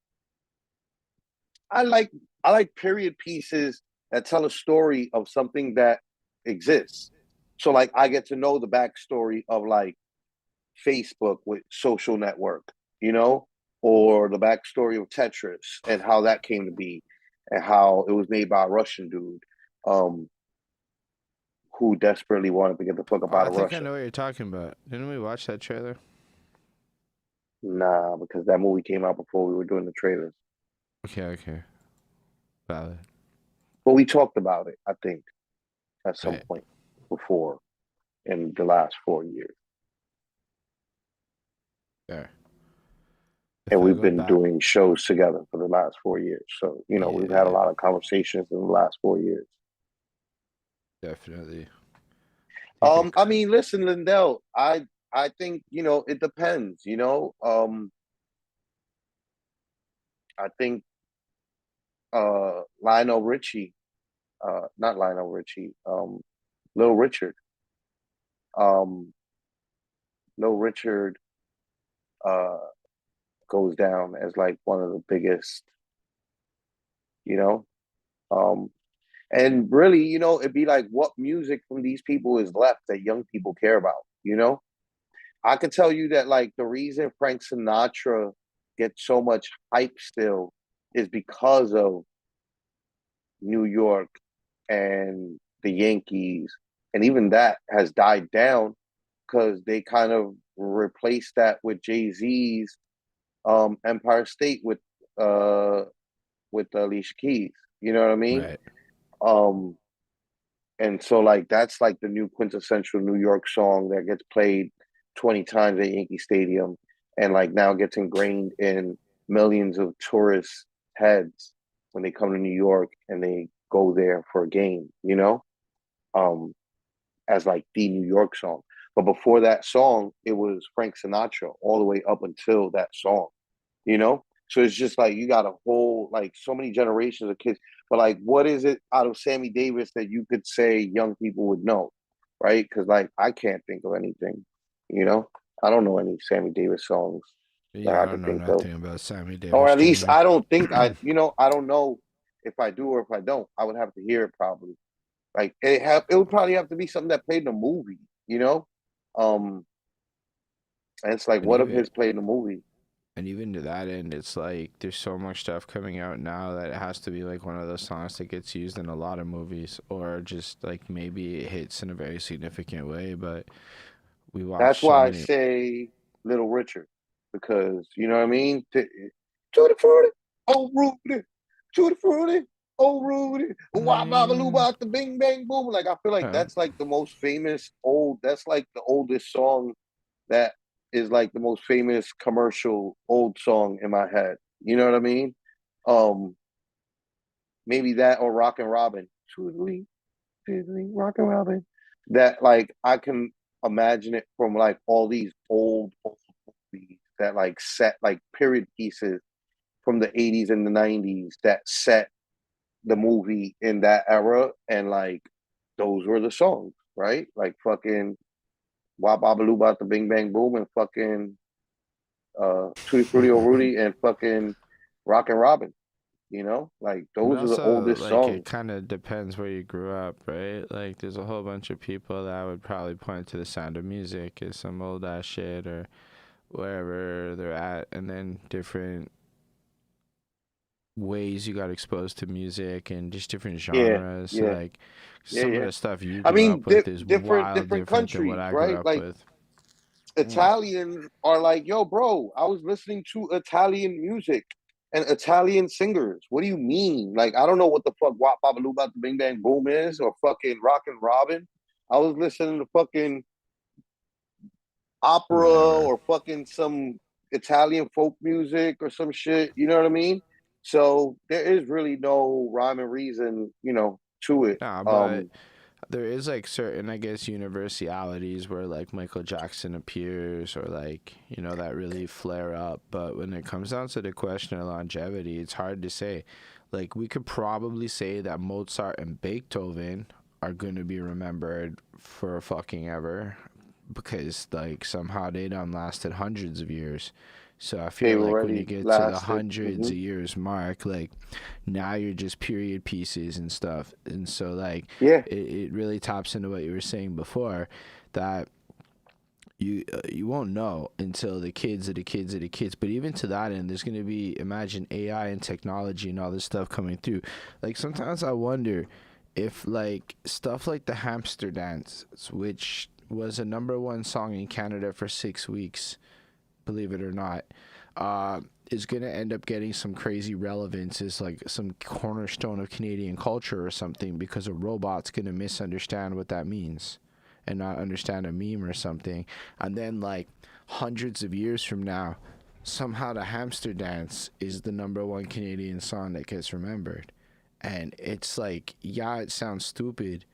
I like I like period pieces that tell a story of something that exists. So like I get to know the backstory of like Facebook with social network, you know, or the backstory of Tetris and how that came to be, and how it was made by a Russian dude, um, who desperately wanted to get the fuck up Oh, out I of think I Russia. know what you're talking about. Didn't we watch that trailer? Nah, because that movie came out before we were doing the trailers. Okay. Valid. But we talked about it, I think, at some Right. point before in the last 4 years. There. And we've been doing shows together for the last 4 years. So, we've had a lot of conversations in the last 4 years. Definitely. I mean, listen, Lindell, I think, it depends, I think Lionel Richie, not Lionel Richie, Little Richard. Little Richard goes down as like one of the biggest, you know. And really, it'd be like what music from these people is left that young people care about. I could tell you that like the reason Frank Sinatra gets so much hype still is because of New York and the Yankees, and even that has died down because they kind of replaced that with Jay-Z's Empire State with Alicia Keys. You know what I mean? Right. And so like that's like the new quintessential New York song that gets played 20 times at Yankee Stadium and like now gets ingrained in millions of tourists' heads when they come to New York and they go there for a game, as like the New York song. But before that song, it was Frank Sinatra all the way up until that song, So it's just like you got a whole, like so many generations of kids. But like, what is it out of Sammy Davis that you could say young people would know, right? Because like, I can't think of anything, I don't know any Sammy Davis songs that Yeah, I I don't could know think of. nothing about Sammy Or Davis at least Jr. I don't think I don't know if I do or if I don't. I would have to hear it probably. Like it would probably have to be something that played in a movie, Um, and it's like, And what of even his played in a movie? and even to that end, it's like there's so much stuff coming out now that it has to be like one of those songs that gets used in a lot of movies, or just like maybe it hits in a very significant way. But we That's watch so why I many. say Little Richard, because you know what I mean. Tutti frutti, oh Rudy, tutti frutti, oh Rudy, wah babaloo about the bing bang boom. Like I feel like that's like the most famous old. That's like the oldest song that is like the most famous commercial old song in my head. You know what I mean? Um, Maybe that or Rockin' Robin. Twiddly, fiddly, Rockin' Robin. That like I can imagine it from like all these old movies that like set like period pieces from the 80s and the 90s that set the movie in that era, and like those were the songs, right? Like fucking Wop Babaloo About the Bing Bang Boom and fucking Tutti Frutti O Rudy and fucking Rockin' Robin. Like And those are the also, oldest like, it songs. kind of depends where you grew up, right? Like, there's a whole bunch of people that would probably point to the Sound of Music as some old ass shit, or wherever they're at, and then different ways you got exposed to music and just different Yeah, genres. So, yeah, like, yeah, some of yeah. the stuff you I grew mean, up with is wild different different than what countries, I grew right? up Like with. Italians are like, yo, bro, I was listening to Italian music and Italian singers. What do you mean? Like, I don't know what the fuck Wop Babaloo About the Bing Bang Boom is or fucking Rockin' Robin. I was listening to fucking opera Whatever. or fucking some Italian folk music or some shit. You know what I mean? So there is really no rhyme and reason, to it. Nah, but there is like certain, I guess, universalities where like Michael Jackson appears, or like, that really flare up. But when it comes down to the question of longevity, it's hard to say. Like, we could probably say that Mozart and Beethoven are going to be remembered for fucking ever, because like somehow they done lasted hundreds of years. So I feel They've like when you already get to the lasted. hundreds of years mark, like now you're just period pieces and stuff. And so like Yeah. it really taps into what you were saying before, that you won't know until the kids of the kids of the kids. But even to that end, there's going to be, imagine AI and technology and all this stuff coming through. Like sometimes I wonder if like stuff like the hamster dance, which was a #1 song in Canada for 6 weeks, believe it or not, is gonna end up getting some crazy relevance as like some cornerstone of Canadian culture or something, because a robot's gonna misunderstand what that means and not understand a meme or something, and then like hundreds of years from now, somehow the hamster dance is the #1 Canadian song that gets remembered. And it's like, yeah, it sounds stupid,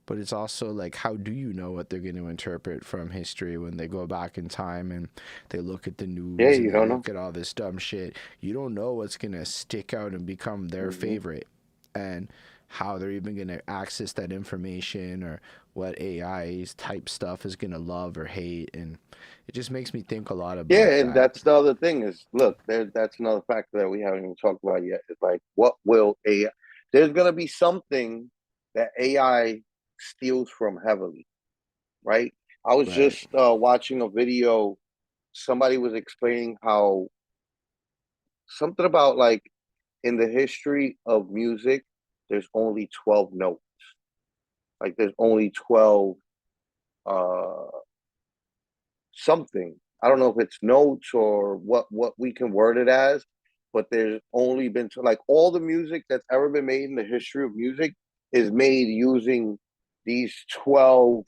but it's also like, how do you know what they're going to interpret from history when they go back in time and they look at the Yeah, news and you they don't know. look at all this dumb shit? You don't know what's going to stick out and become their Hmm. favorite, and how they're even going to access that information, or what AI's type stuff is going to love or hate. And it just makes me think a lot about Yeah, and that. that's the other thing is, look, that's another factor that we haven't even talked about yet. It's like, what will AI? There's gonna be something that AI steals from heavily, right? I was Right. just watching a video. Somebody was explaining how something about like in the history of music, there's only 12 notes. Like there's only 12 uh something. I don't know if it's notes or what we can word it as, but there's only been to, like all the music that's ever been made in the history of music is made using these 12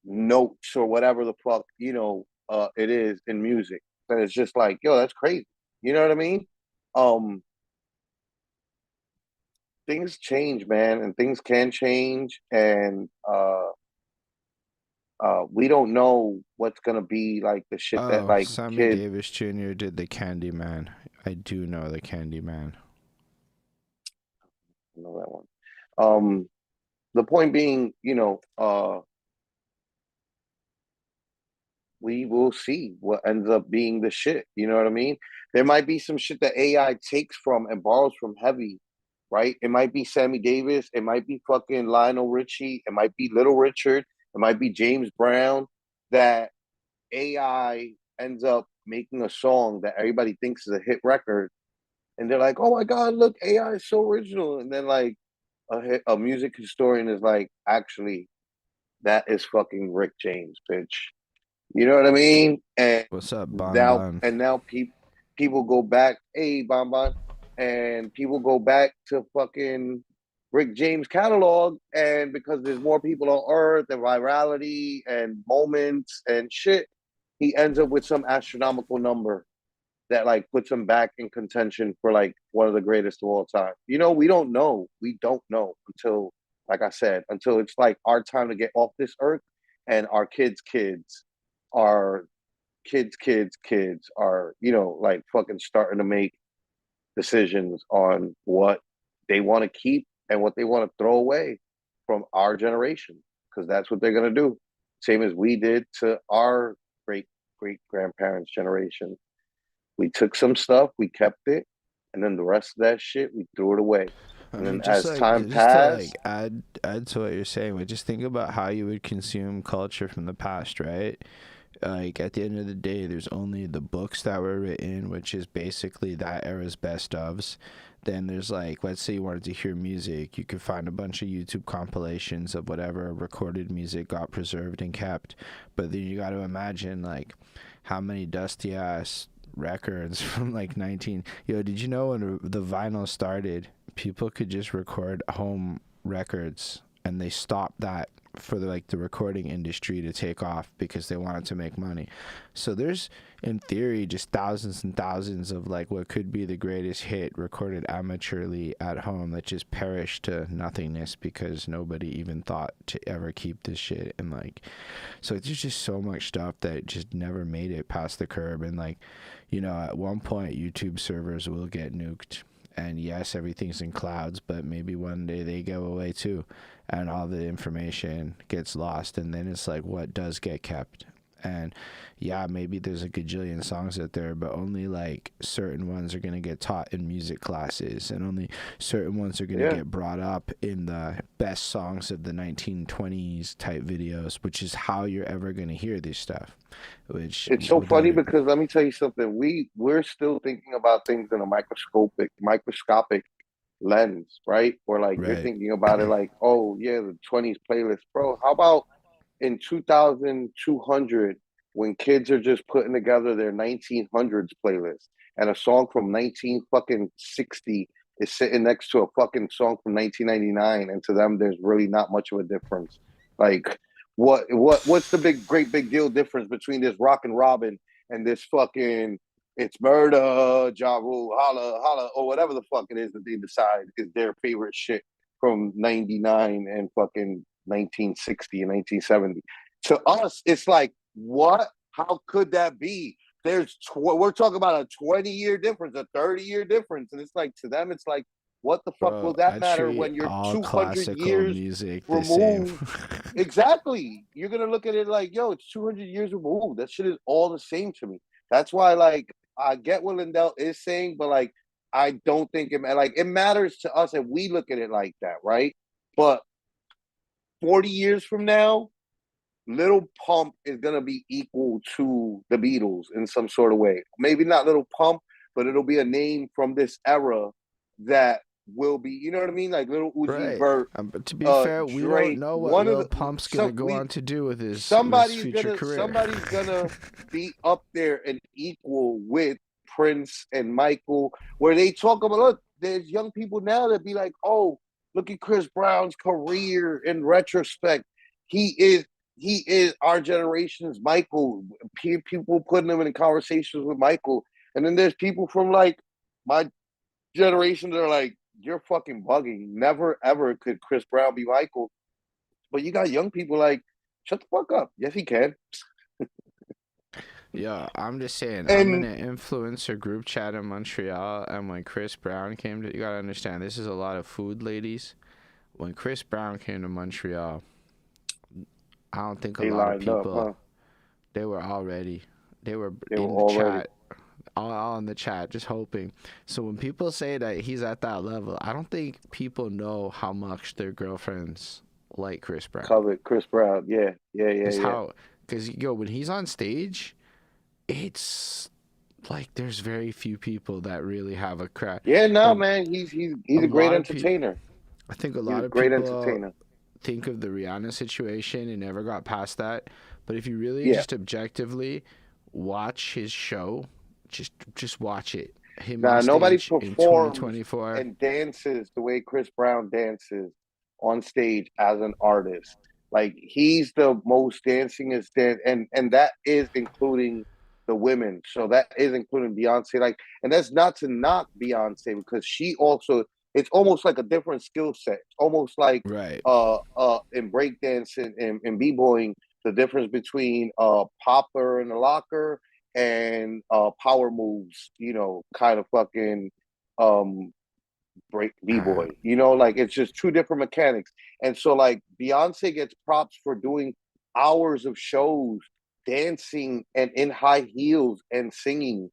notes or whatever the fuck, it is in music. And it's just like, yo, that's crazy. You know what I mean? Um Things change, man, and things can change, and we don't know what's gonna be like the shit that Oh, like Sammy kids Davis Jr. did the Candyman. I do know the Candyman. know that one. The point being, we will see what ends up being the shit. You know what I mean? There might be some shit that AI takes from and borrows from heavy, right? It might be Sammy Davis, it might be fucking Lionel Richie, it might be Little Richard, it might be James Brown, that AI ends up making a song that everybody thinks is a hit record, and they're like, "Oh my god, look, AI is so original," and then like a music historian is like, "Actually, that is fucking Rick James, bitch." You know what I mean? And What's up, Bon now, Bon? people go back, hey, Bamba, and people go back to fucking Rick James catalog, and because there's more people on Earth and virality and moments and shit, he ends up with some astronomical number that like puts him back in contention for like one of the greatest of all time. We don't know. We don't know until, like I said, until it's like our time to get off this earth, and our kids, our kids are, like fucking starting to make decisions on what they want to keep and what they want to throw away from our generation, because that's what they're gonna do. Same as we did to our great grandparents' generation. We took some stuff, we kept it, and then the rest of that shit we threw it away. I And then mean, just as like time just to like passed, add to what you're saying, but just think about how you would consume culture from the past, right? Like at the end of the day, there's only the books that were written, which is basically that era's best ofs. Then there's like, let's say you wanted to hear music, you could find a bunch of YouTube compilations of whatever recorded music got preserved and kept. But then you got to imagine like how many dusty ass records from like 19. Yo, did you know when the vinyl started, people could just record home records, and they stopped that for the recording industry to take off because they wanted to make money. So there's in theory just thousands and thousands of like what could be the greatest hit recorded amateurly at home that just perished to nothingness because nobody even thought to ever keep this shit. And like, so there's just so much stuff that just never made it past the curb. And like, at one point YouTube servers will get nuked, and yes, everything's in clouds, but maybe one day they go away too, and all the information gets lost. And then it's like, what does get kept? And yeah, maybe there's a gajillion songs out there, but only like certain ones are going to get taught in music classes, and only certain ones are going to yeah. get brought up in the best songs of the 1920s type videos, which is how you're ever going to hear this stuff, which It's so without funny it. because let me tell you something. We're still thinking about things in a microscopic lens, right? Or like you're Right. thinking about it like, oh yeah, the 20s playlist, bro. How about in 2200 when kids are just putting together their 1900s playlist and a song from 19 fucking 60 is sitting next to a fucking song from 1999, and to them there's really not much of a difference. Like what's the great big deal difference between this Rock and Robin and this fucking it's murder, Ja Rule, holla, holla, or whatever the fuck it is that they decide is their favorite shit from 99 and fucking 1960 and 1970. To us, it's like, what? How could that be? We're talking about a 20-year difference, a 30-year difference. And it's like, to them, it's like, what the fuck Bro, will that I matter treat when you're all 200 classical years music the same. removed? Exactly. You're going to look at it like, yo, it's 200 years removed. That shit is all the same to me. That's why, like, I get what Lindell is saying, but, like, I don't think it matters to us if we look at it like that, right? But 40 years from now, Little Pump is going to be equal to the Beatles in some sort of way. Maybe not Little Pump, but it'll be a name from this era that will be, you know what I mean? Like Little Uzi Right. Vert, But to be fair, we don't Drake. know what One of Lil the Pump's gonna some go we on to do with his future career. somebody's gonna be up there and equal with Prince and Michael, where they talk about, look, there's young people now that be like, oh, look at Chris Brown's career in retrospect. He is our generation's Michael. People putting him in conversations with Michael, and then there's people from like my generation that are like, you're fucking bugging. Never ever could Chris Brown be Michael. But you got young people like, shut the fuck up. Yes, he can. Yeah, I'm just saying, I'm in And an influencer group chat in Montreal, and when Chris Brown came to, you gotta understand, this is a lot of food ladies. When Chris Brown came to Montreal, I don't think a they lot of lined up, people, huh? they were already, they were They were in the already. chat, all in the chat, just hoping. So when people say that he's at that level, I don't think people know how much their girlfriends like Chris Brown. Covered Chris Brown. Yeah, yeah, yeah, Just yeah. because, yo, when he's on stage, it's like there's very few people that really have a crack. Yeah, no, Like man. a He's a great lot of people, entertainer. I think a He's lot a of great people entertainer. think of the Rihanna situation and never got past that. But if you really Yeah. just objectively watch his show, just watch it. Him Now on nobody stage in performs 2024. and dances the way Chris Brown dances on stage as an artist. Like he's the most dancingest and that is including the women. So that is including Beyonce. Like, and that's not to knock Beyonce because she also, it's almost like a different skill set. It's almost like Right. in breakdancing and b-boying, the difference between popper and a locker and power moves, you know, kind of fucking um break b-boy. You know, like it's just two different mechanics. And so like Beyonce gets props for doing hours of shows dancing and in high heels and singing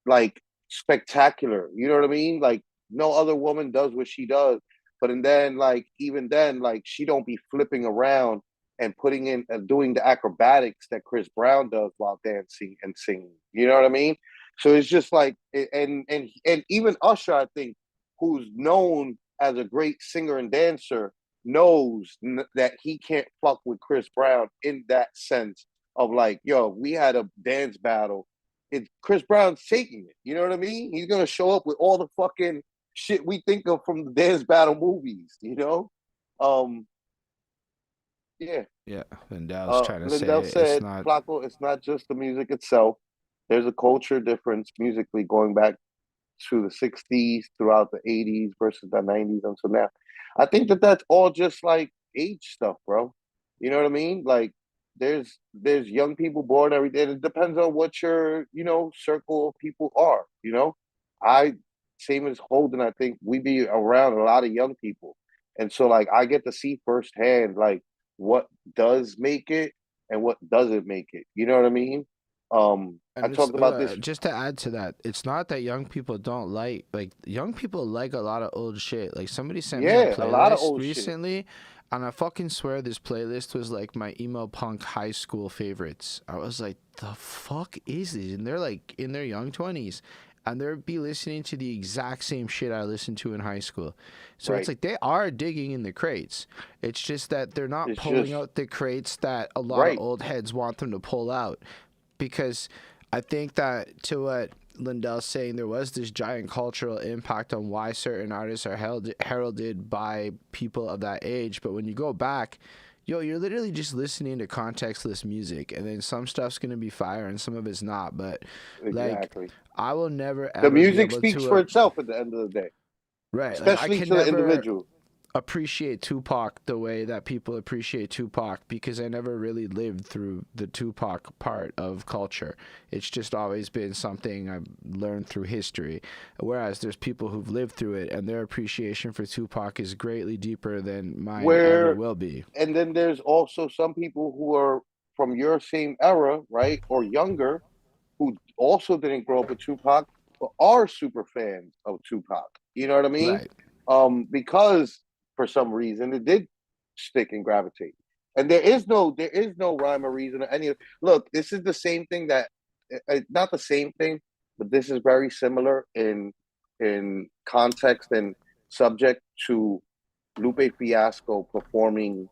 like spectacular. You know what I mean? Like no other woman does what she does. But and then like even then like she don't be flipping around and putting in doing the acrobatics that Chris Brown does while dancing and singing. You know what I mean? So it's just like and even Usher, I think, who's known as a great singer and dancer, knows that he can't fuck with Chris Brown in that sense of like, yo, we had a dance battle. Chris Brown's taking it. You know what I mean? He's gonna show up with all the fucking shit we think of from the dance battle movies. You know? Yeah. Yeah. Lindell's trying to say Lindell it's said, not. Flacco, it's not just the music itself. There's a culture difference musically going back to the 60s, throughout the 80s versus the 90s until now. I think that that's all just like age stuff, bro. You know what I mean? Like there's young people born every day. It depends on what your, you know, circle of people are, you know? I same as Holden, I think we be around a lot of young people. And so like I get to see firsthand like what does make it and what doesn't make it. You know what I mean? I And it's talked about this. just to add to that, it's not that young people don't like young people like a lot of old shit. Like somebody sent me a Yeah, a lot of playlist old shit. recently, and I fucking swear this playlist was like my emo punk high school favorites. I was like, the fuck is this? And they're like in their young 20s, and they'll be listening to the exact same shit I listened to in high school. So Right. it's like they are digging in the crates. It's just that they're not It's pulling just out the crates that a lot of right. old heads want them to pull out. Because I think that, to what Lindell's saying, there was this giant cultural impact on why certain artists are heralded by people of that age. But when you go back, you're literally just listening to contextless music, and then some stuff's gonna be fire and some of it's not. But like, Exactly. I will never The ever be music able speaks to for itself at the end of the day, right. Like, I especially can to the never individual. appreciate Tupac the way that people appreciate Tupac, because I never really lived through the Tupac part of culture. It's just always been something I've learned through history. Whereas there's people who've lived through it, and their appreciation for Tupac is greatly deeper than mine ever Where will be. and then there's also some people who are from your same era, right, or younger, who also didn't grow up with Tupac, but are super fans of Tupac. You know what I mean? Right. Because for some reason it did stick and gravitate. And there is no rhyme or reason or any. Look, this is the same thing that, not the same thing, but this is very similar in context and subject to Lupe Fiasco performing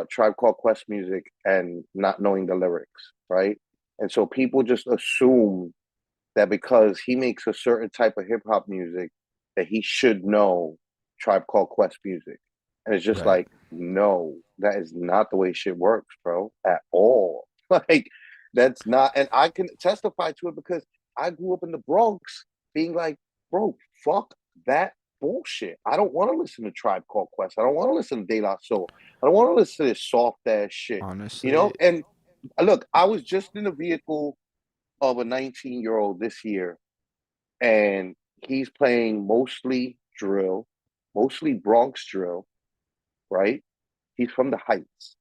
Tribe Called Quest music and not knowing the lyrics, right? And so people just assume that because he makes a certain type of hip hop music, that he should know Tribe Called Quest music. And it's just Right. like, no, that is not the way shit works, bro, at all. Like, that's not, and I can testify to it because I grew up in the Bronx being like, bro, fuck that bullshit. I don't want to listen to Tribe Called Quest. I don't want to listen to De La Soul. I don't want to listen to this soft ass shit, you Honestly, know? And look, I was just in a vehicle of a 19-year-old this year, and he's playing mostly drill, mostly Bronx drill, right? He's from the Heights.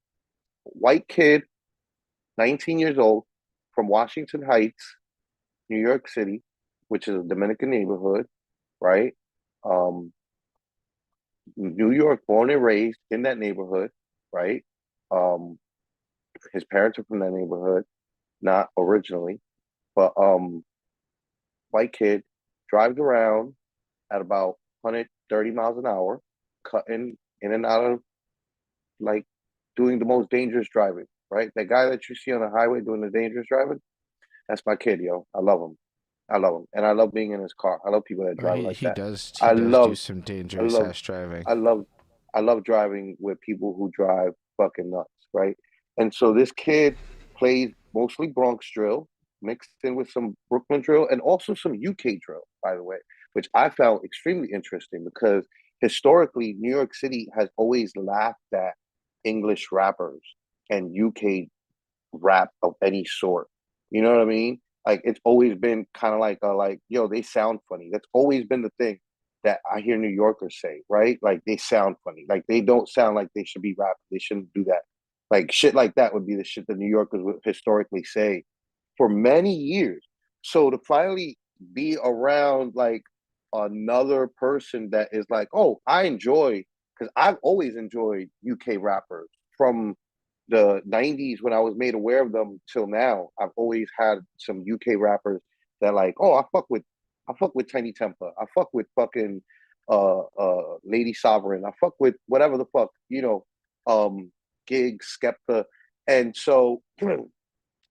White kid, 19 years old, from Washington Heights, New York City, which is a Dominican neighborhood, right? Um, New York, born and raised in that neighborhood, right? Um, his parents are from that neighborhood, not originally, but white kid drives around at about 130 miles an hour, cutting in and out of, like, doing the most dangerous driving, right? That guy that you see on the highway doing the dangerous driving, that's my kid, yo. I love him. I love him. And I love being in his car. I love people that drive he like he that. does he I does do love, some I dangerous love, ass driving. I love, I love driving with people who drive fucking nuts, right? And so this kid plays mostly Bronx drill, mixed in with some Brooklyn drill and also some UK drill, by the way, which I found extremely interesting because historically New York City has always laughed at English rappers and UK rap of any sort. You know what I mean? Like, it's always been kind of like yo, they sound funny. That's always been the thing that I hear New Yorkers say, right? Like, they sound funny. Like, they don't sound like they should be rapping. They shouldn't do that. Like, shit like that would be the shit that New Yorkers would historically say for many years. So to finally be around like another person that is like, oh, I enjoy, because I've always enjoyed UK rappers from the 90s when I was made aware of them till now. I've always had some UK rappers that, like, oh, I fuck with Tiny Temper. I fuck with fucking Lady Sovereign. I fuck with whatever the fuck, Gig, Skepta. And so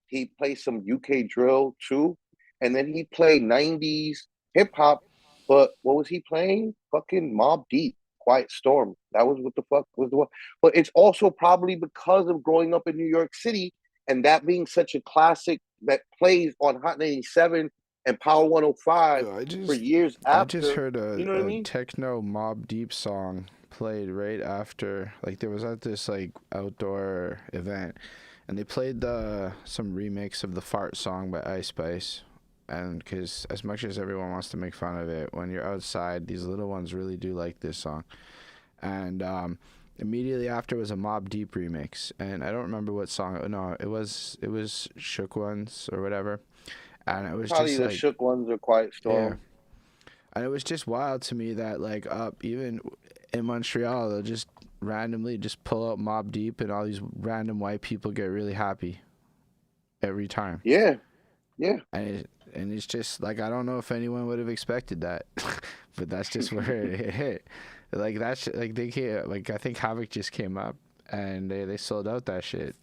he plays some UK drill too. And then he played 90s hip hop. But what was he playing? Fucking Mob Deep, Quiet Storm. That was what the fuck was the one. But it's also probably because of growing up in New York City and that being such a classic that plays on Hot 97 and Power 105 Yo, for years I just after. heard You know what I a mean? techno Mob Deep song played right after, like, there was at this like outdoor event, and they played some remix of the Fart song by Ice Spice. And because as much as everyone wants to make fun of it, when you're outside, these little ones really do like this song. And immediately after was a Mob Deep remix, and I don't remember what song. No, it was Shook Ones or whatever, and it was Probably just the like, Shook Ones or Quiet yeah. Storm. And it was just wild to me that, like, up even in Montreal, they'll just randomly just pull out Mob Deep, and all these random white people get really happy every time. Yeah. Yeah. And it's just like I don't know if anyone would have expected that, but that's just where it hit. Like that's like they can't like I think Havoc just came up and they sold out that shit.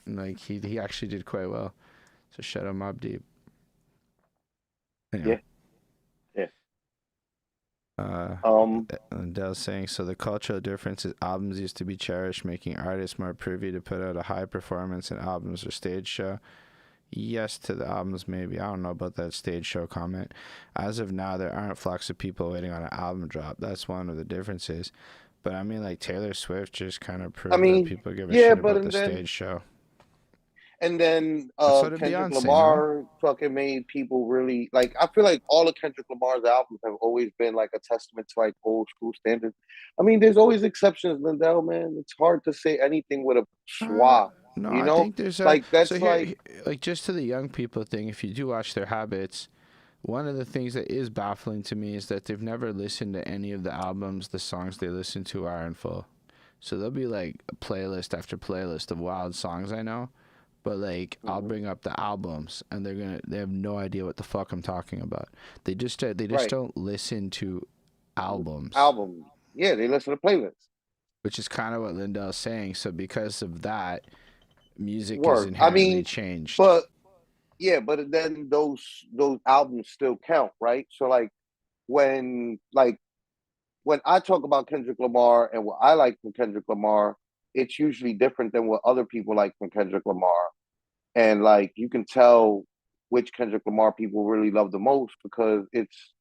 And like he actually did quite well. So shut him up deep. Anyway. Yeah. Yeah. Uh, Um. and Dell's saying so the cultural difference is albums used to be cherished, making artists more privy to put out a high performance in albums or stage show. Yes to the albums, maybe. I don't know about that stage show comment. As of now, there aren't flocks of people waiting on an album drop. That's one of the differences. But I mean, like Taylor Swift just kind of I proved that mean, people give a yeah, shit but about the stage show. and then And so did Kendrick Beyonce, no? Lamar fucking made people really like. I feel like all of Kendrick Lamar's albums have always been like a testament to like old school standards. I mean, there's always exceptions, Lindell. Man, it's hard to say anything with a Uh, schwa. no, You I know, think there's a like so that's here, like like just to the young people thing. If you do watch their habits, one of the things that is baffling to me is that they've never listened to any of the albums. The songs they listen to are in full, so there'll be like a playlist after playlist of wild songs I know, but like I'll bring up the albums and they have no idea what the fuck I'm talking about. They just right don't listen to albums, album. Yeah, they listen to playlists. which is kind of what Lindell's saying. So because of that, music is Word. I inherently mean, changed. but yeah, but then those albums still count, right? So like when I talk about Kendrick Lamar and what I like from Kendrick Lamar, it's usually different than what other people like from Kendrick Lamar. And like you can tell which Kendrick Lamar people really love the most because it's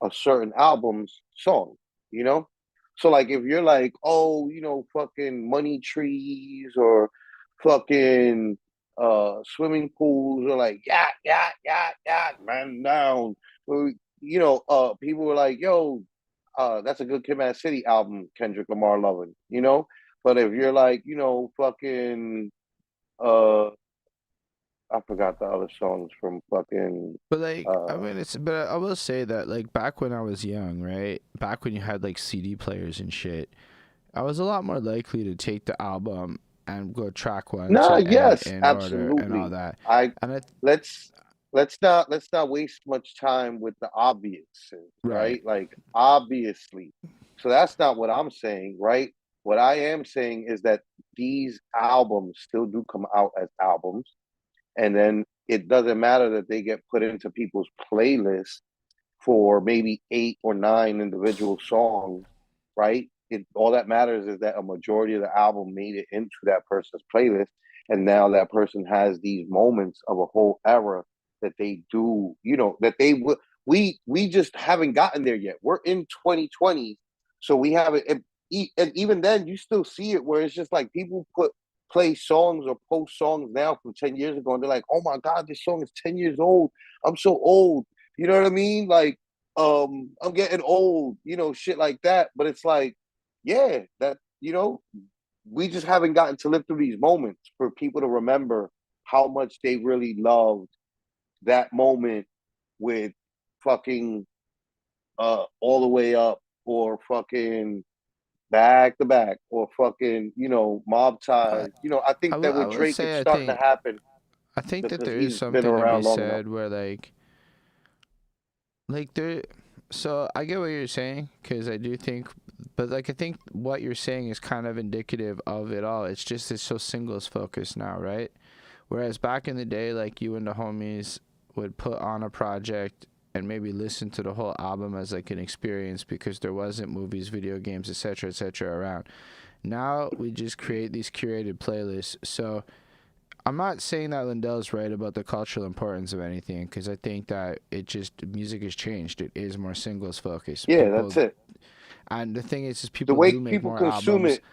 a certain album's song, you know? So like if you're like, oh, fucking money trees or fucking swimming pools or like yeah, man down. Or, people were like, yo, that's a good Kid Mad City album, Kendrick Lamar loving. But if you're like, fucking uh I forgot the other songs from fucking But like, I uh mean, but I will say that like back when I was young, right? Back when you had like CD players and shit, I was a lot more likely to take the album and go track one nah, to end yes, in order and all absolutely. that. I And I let's let's not waste much time with the obvious, right, right? Like obviously. So that's not what I'm saying, right? What I am saying is that these albums still do come out as albums, and then it doesn't matter that they get put into people's playlists for maybe 8 or 9 individual songs, right? All that matters is that a majority of the album made it into that person's playlist, and now that person has these moments of a whole era that they do, that they would. We just haven't gotten there yet. We're in 2020, so we haven't. And even then, you still see it where it's just like people play songs or post songs now from 10 years ago, and they're like, "Oh my god, this song is 10 years old. I'm so old." You know what I mean? Like, I'm getting old, shit like that. But it's like, yeah, we just haven't gotten to live through these moments for people to remember how much they really loved that moment with fucking all the way up or fucking back to back or fucking, mob I, ties. I think that I with will Drake it's say starting to happen I think that because there is he's been something to be around long enough. said where like there. So I get what you're saying because I do think, but like I think what you're saying is kind of indicative of it all. It's just it's so singles focused now, right? Whereas back in the day, like you and the homies would put on a project and maybe listen to the whole album as like an experience because there wasn't movies, video games, etc., around. Now we just create these curated playlists. So I'm not saying that Lindell's right about the cultural importance of anything because I think that music has changed. It is more singles focused. Yeah, People, that's it. and the thing is The people way do make people more consume albums, it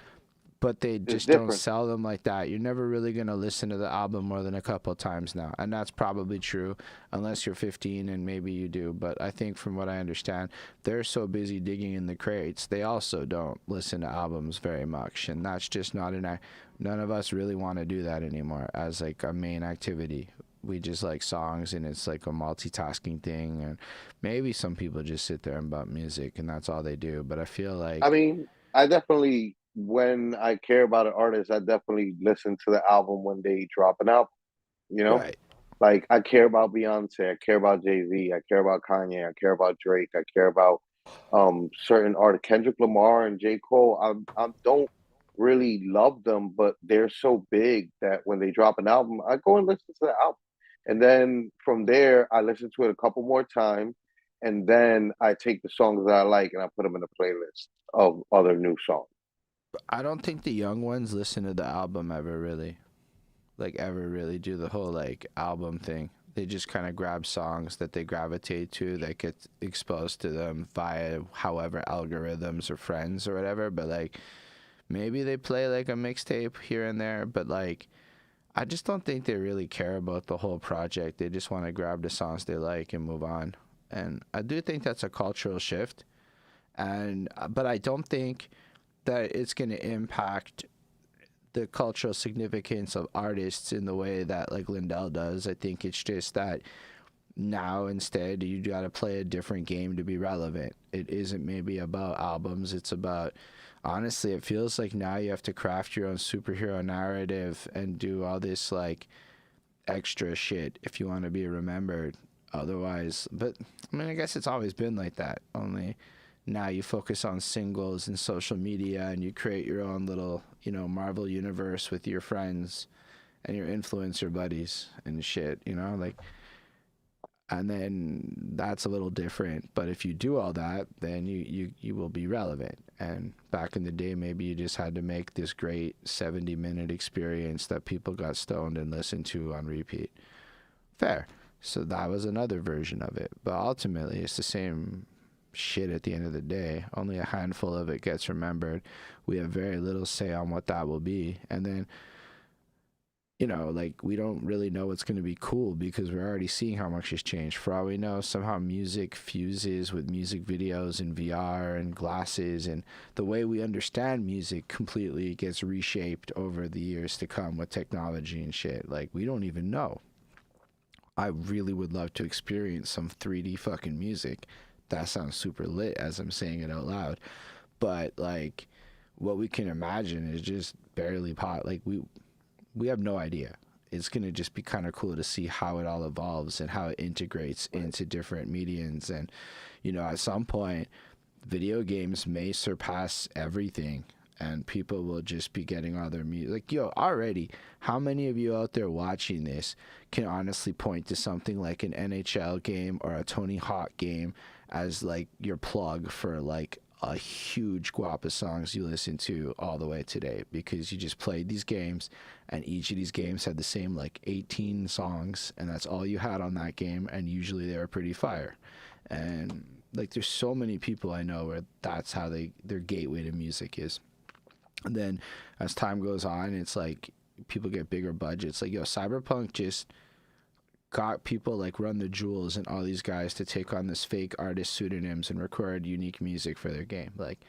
but they is just don't different. sell them like that. You're never really going to listen to the album more than a couple times now. And that's probably true unless you're 15 and maybe you do. But I think from what I understand, they're so busy digging in the crates, they also don't listen to albums very much. And that's just not none of us really want to do that anymore as like a main activity. We just like songs and it's like a multitasking thing. And maybe some people just sit there and bump music and that's all they do. But I feel I like, mean, I definitely, when I care about an artist, I definitely listen to the album when they drop an album, you know? right. Like I care about Beyonce, I care about Jay-Z, I care about Kanye, I care about Drake, I care about certain artists, Kendrick Lamar and J. Cole. I don't really love them, but they're so big that when they drop an album, I go and listen to the album. And then from there, I listen to it a couple more times, and then I take the songs that I like and I put them in a playlist of other new songs. I don't think the young ones listen to the album ever really. Like ever really do the whole like album thing. They just kind of grab songs that they gravitate to that get exposed to them via however algorithms or friends or whatever. But like maybe they play like a mixtape here and there. But like I just don't think they really care about the whole project. They just want to grab the songs they like and move on. And I do think that's a cultural shift. And but I don't think that it's going to impact the cultural significance of artists in the way that like Lindell does. I think it's just that now instead you got to play a different game to be relevant. It isn't maybe about albums. It's about, honestly, it feels like now you have to craft your own superhero narrative and do all this like extra shit if you want to be remembered. Otherwise, but I mean, I guess it's always been like that. Only now you focus on singles and social media and you create your own little, Marvel universe with your friends and your influencer buddies and shit, like, and then that's a little different. But if you do all that, then you will be relevant. And back in the day, maybe you just had to make this great 70-minute experience that people got stoned and listened to on repeat. Fair. So that was another version of it. But ultimately, it's the same shit at the end of the day. Only a handful of it gets remembered. We have very little say on what that will be. And then, like, we don't really know what's going to be cool because we're already seeing how much has changed. For all we know, somehow music fuses with music videos and VR and glasses, and the way we understand music completely gets reshaped over the years to come with technology and shit. Like, we don't even know. I really would love to experience some 3D fucking music. That sounds super lit as I'm saying it out loud. But like what we can imagine is just barely pot. Like we have no idea. It's going to just be kind of cool to see how it all evolves and how it integrates into different mediums. And, at some point, video games may surpass everything and people will just be getting all their music. Like, already, how many of you out there watching this can honestly point to something like an NHL game or a Tony Hawk game as like your plug for like a huge guap of songs you listen to all the way today, because you just played these games and each of these games had the same like 18 songs and that's all you had on that game, and usually they were pretty fire. And like there's so many people I know where that's how their gateway to music is. And then as time goes on, it's like people get bigger budgets. Like, Cyberpunk just got people like Run the Jewels and all these guys to take on this fake artist pseudonyms and record unique music for their game. Like,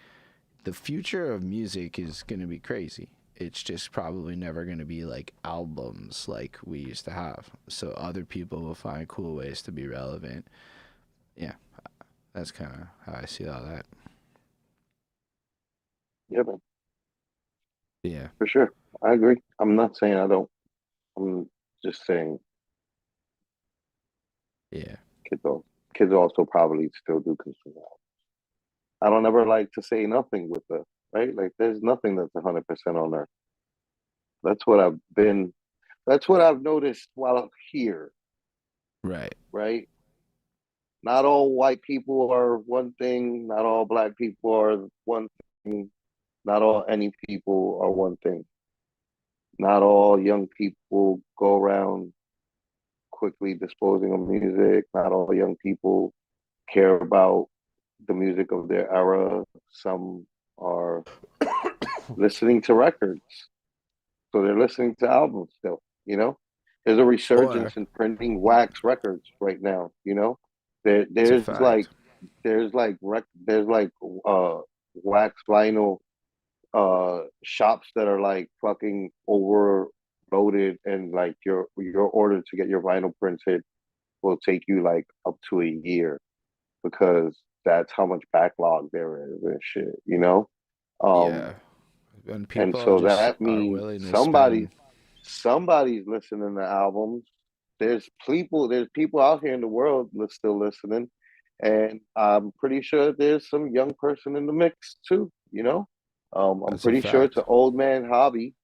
the future of music is going to be crazy. It's just probably never going to be like albums like we used to have. So other people will find cool ways to be relevant. Yeah, that's kind of how I see all that. Yeah, man. Yeah. For sure. I agree. I'm not saying I don't. I'm just saying Yeah. kids also probably still do consume albums. I don't ever like to say nothing with the right. Like there's nothing that's 100% on earth. That's what I've been. That's what I've noticed while I'm here. Right. Right. Not all white people are one thing. Not all black people are one thing. Not all any people are one thing. Not all young people go around quickly disposing of music. Not all young people care about the music of their era. Some are listening to records. So they're listening to albums still, There's a resurgence in printing wax records right now, There's like wax vinyl shops that are like fucking overloaded, and like your order to get your vinyl printed will take you like up to a year because that's how much backlog there is and shit, Yeah. And people and so just that are means willing to spend. somebody's listening to albums, there's people out here in the world that's still listening, and I'm pretty sure there's some young person in the mix too. I'm That's a pretty sure it's fact. an old man hobby,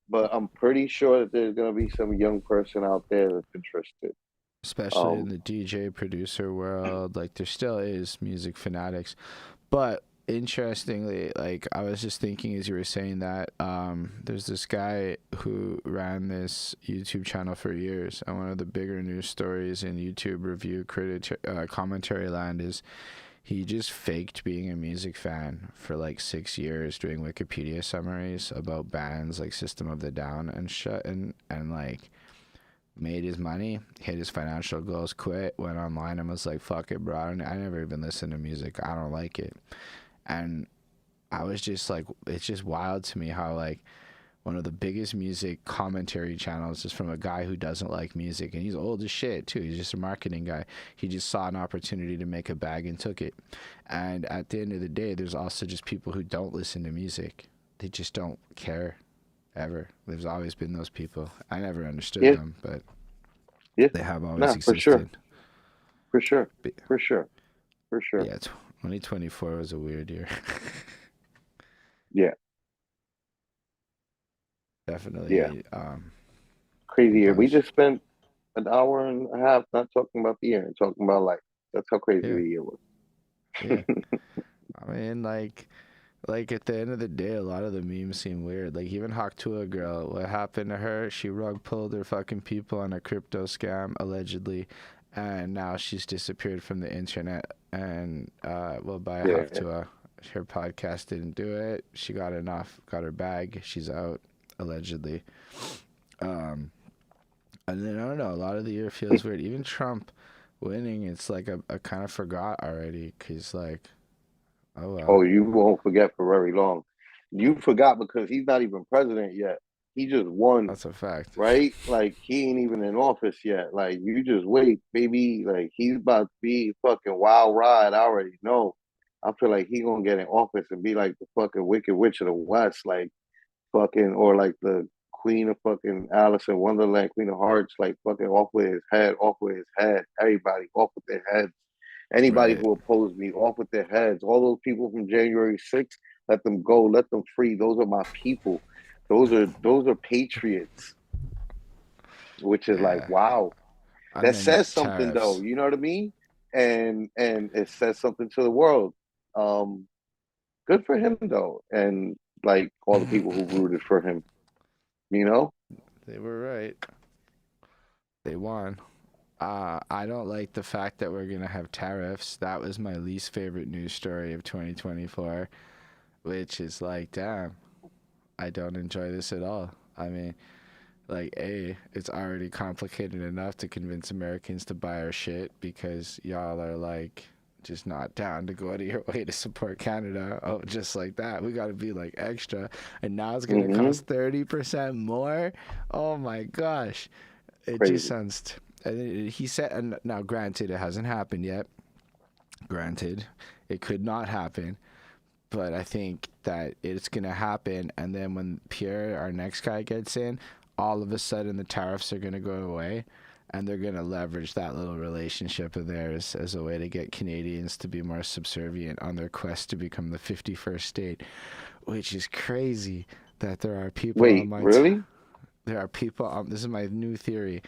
but I'm pretty sure that there's gonna be some young person out there that's interested. Especially in Um, the DJ producer world, like there still is music fanatics. But interestingly, like I was just thinking as you were saying that, there's this guy who ran this YouTube channel for years, and one of the bigger news stories in YouTube review commentary land is he just faked being a music fan for like 6 years, doing Wikipedia summaries about bands like System of the Down and shit, and like made his money, hit his financial goals, quit, went online and was like, fuck it, bro. I never even listen to music. I don't like it. And I was just like, it's just wild to me how like one of the biggest music commentary channels is from a guy who doesn't like music, and he's old as shit too. He's just a marketing guy. He just saw an opportunity to make a bag and took it. And at the end of the day, there's also just people who don't listen to music. They just don't care ever. There's always been those people. I never understood yeah, them, but yeah, they have always nah, for sure, existed. for sure, But, for sure, for sure. yeah, 2024 was a weird year. Yeah, yeah, Definitely a crazy year. We bunch. just spent an hour and a half not talking about the year and talking about life. That's how crazy Yeah, the year was. yeah. I mean, like at the end of the day, a lot of the memes seem weird. Like even Hawk Tuah girl, what happened to her? She rug pulled her fucking people on a crypto scam allegedly, and now she's disappeared from the internet. And well, by Yeah, Hawk Tuah, her podcast didn't do it. She got enough, got her bag. She's out allegedly. Um, and then I don't know. A lot of the year feels weird. Even Trump winning, it's like I kind of forgot already. Cause like, oh well, oh, you won't forget for very long. You forgot because he's not even president yet. He just won, that's a fact. right? Like he ain't even in office yet. Like you just wait, baby. Like he's about to be fucking wild ride. I already know. I feel like he gonna get in office and be like the fucking Wicked Witch of the West, like fucking, or like the Queen of fucking Alice in Wonderland, Queen of Hearts, like fucking off with his head, off with his head. Everybody off with their heads. Anybody Right. who opposed me, off with their heads. All those people from January 6th, let them go, let them free. Those are my people. Those are patriots, which is like, Yeah. wow. And That then says something though, tariffs. you know what I mean? And it says something to the world. Um, Good for him though. And like all the people who rooted for him, you know? They were right. They won. I don't like the fact that we're gonna have tariffs. That was my least favorite news story of 2024, which is like, damn, I don't enjoy this at all. I mean, like, it's already complicated enough to convince Americans to buy our shit because y'all are like just not down to go out of your way to support Canada. Oh, just like that. We got to be like extra. And now it's going to Mm-hmm. cost 30% more. Oh my gosh. It just Crazy. sounds. He said, and now granted, it hasn't happened yet. Granted, it could not happen. But I think that it's going to happen. And then when Pierre, our next guy, gets in, all of a sudden the tariffs are going to go away. And they're going to leverage that little relationship of theirs as a way to get Canadians to be more subservient on their quest to become the 51st state, which is crazy that there are people on Wait, my really? there are people on, this is my new theory,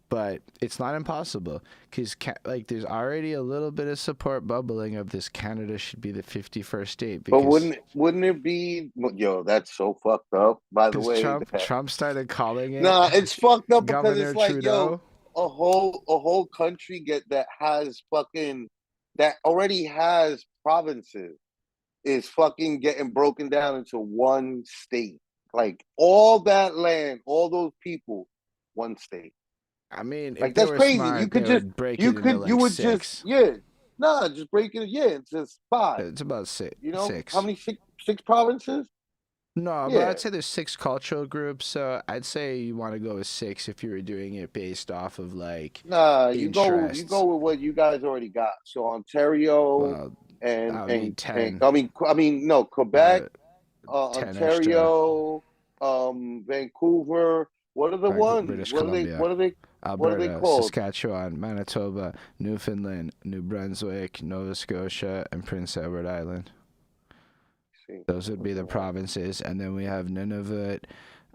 but it's not impossible because like there's already a little bit of support bubbling of this Canada should be the 51st state But because wouldn't it be, yo, that's so fucked up, by the way, that Trump started calling it nah, it's fucked up because Governor it's like, yo, Trudeau. a whole country get that has fucking that already has provinces is fucking getting broken down into one state. Like all that land, all those people, one state. I mean, if Like they that's were crazy. You smart, could they just would break it into you like would just six. yeah. Nah, just break it. Yeah, it's just five. It's about six. You know how Six. many six provinces? No, but Yeah. I'd say there's six cultural groups. So I'd say you want to go with six if you were doing it based off of like Nah, you go interests. with what you guys already got. So Ontario Well, and that would be and and 10. I mean no, Quebec, Uh, 10-ish to Ontario, Vancouver. What are the ones? British Columbia. What are they? What are they Alberta, called? Saskatchewan, Manitoba, Newfoundland, New Brunswick, Nova Scotia, and Prince Edward Island. See, Those would be the provinces, and then we have Nunavut,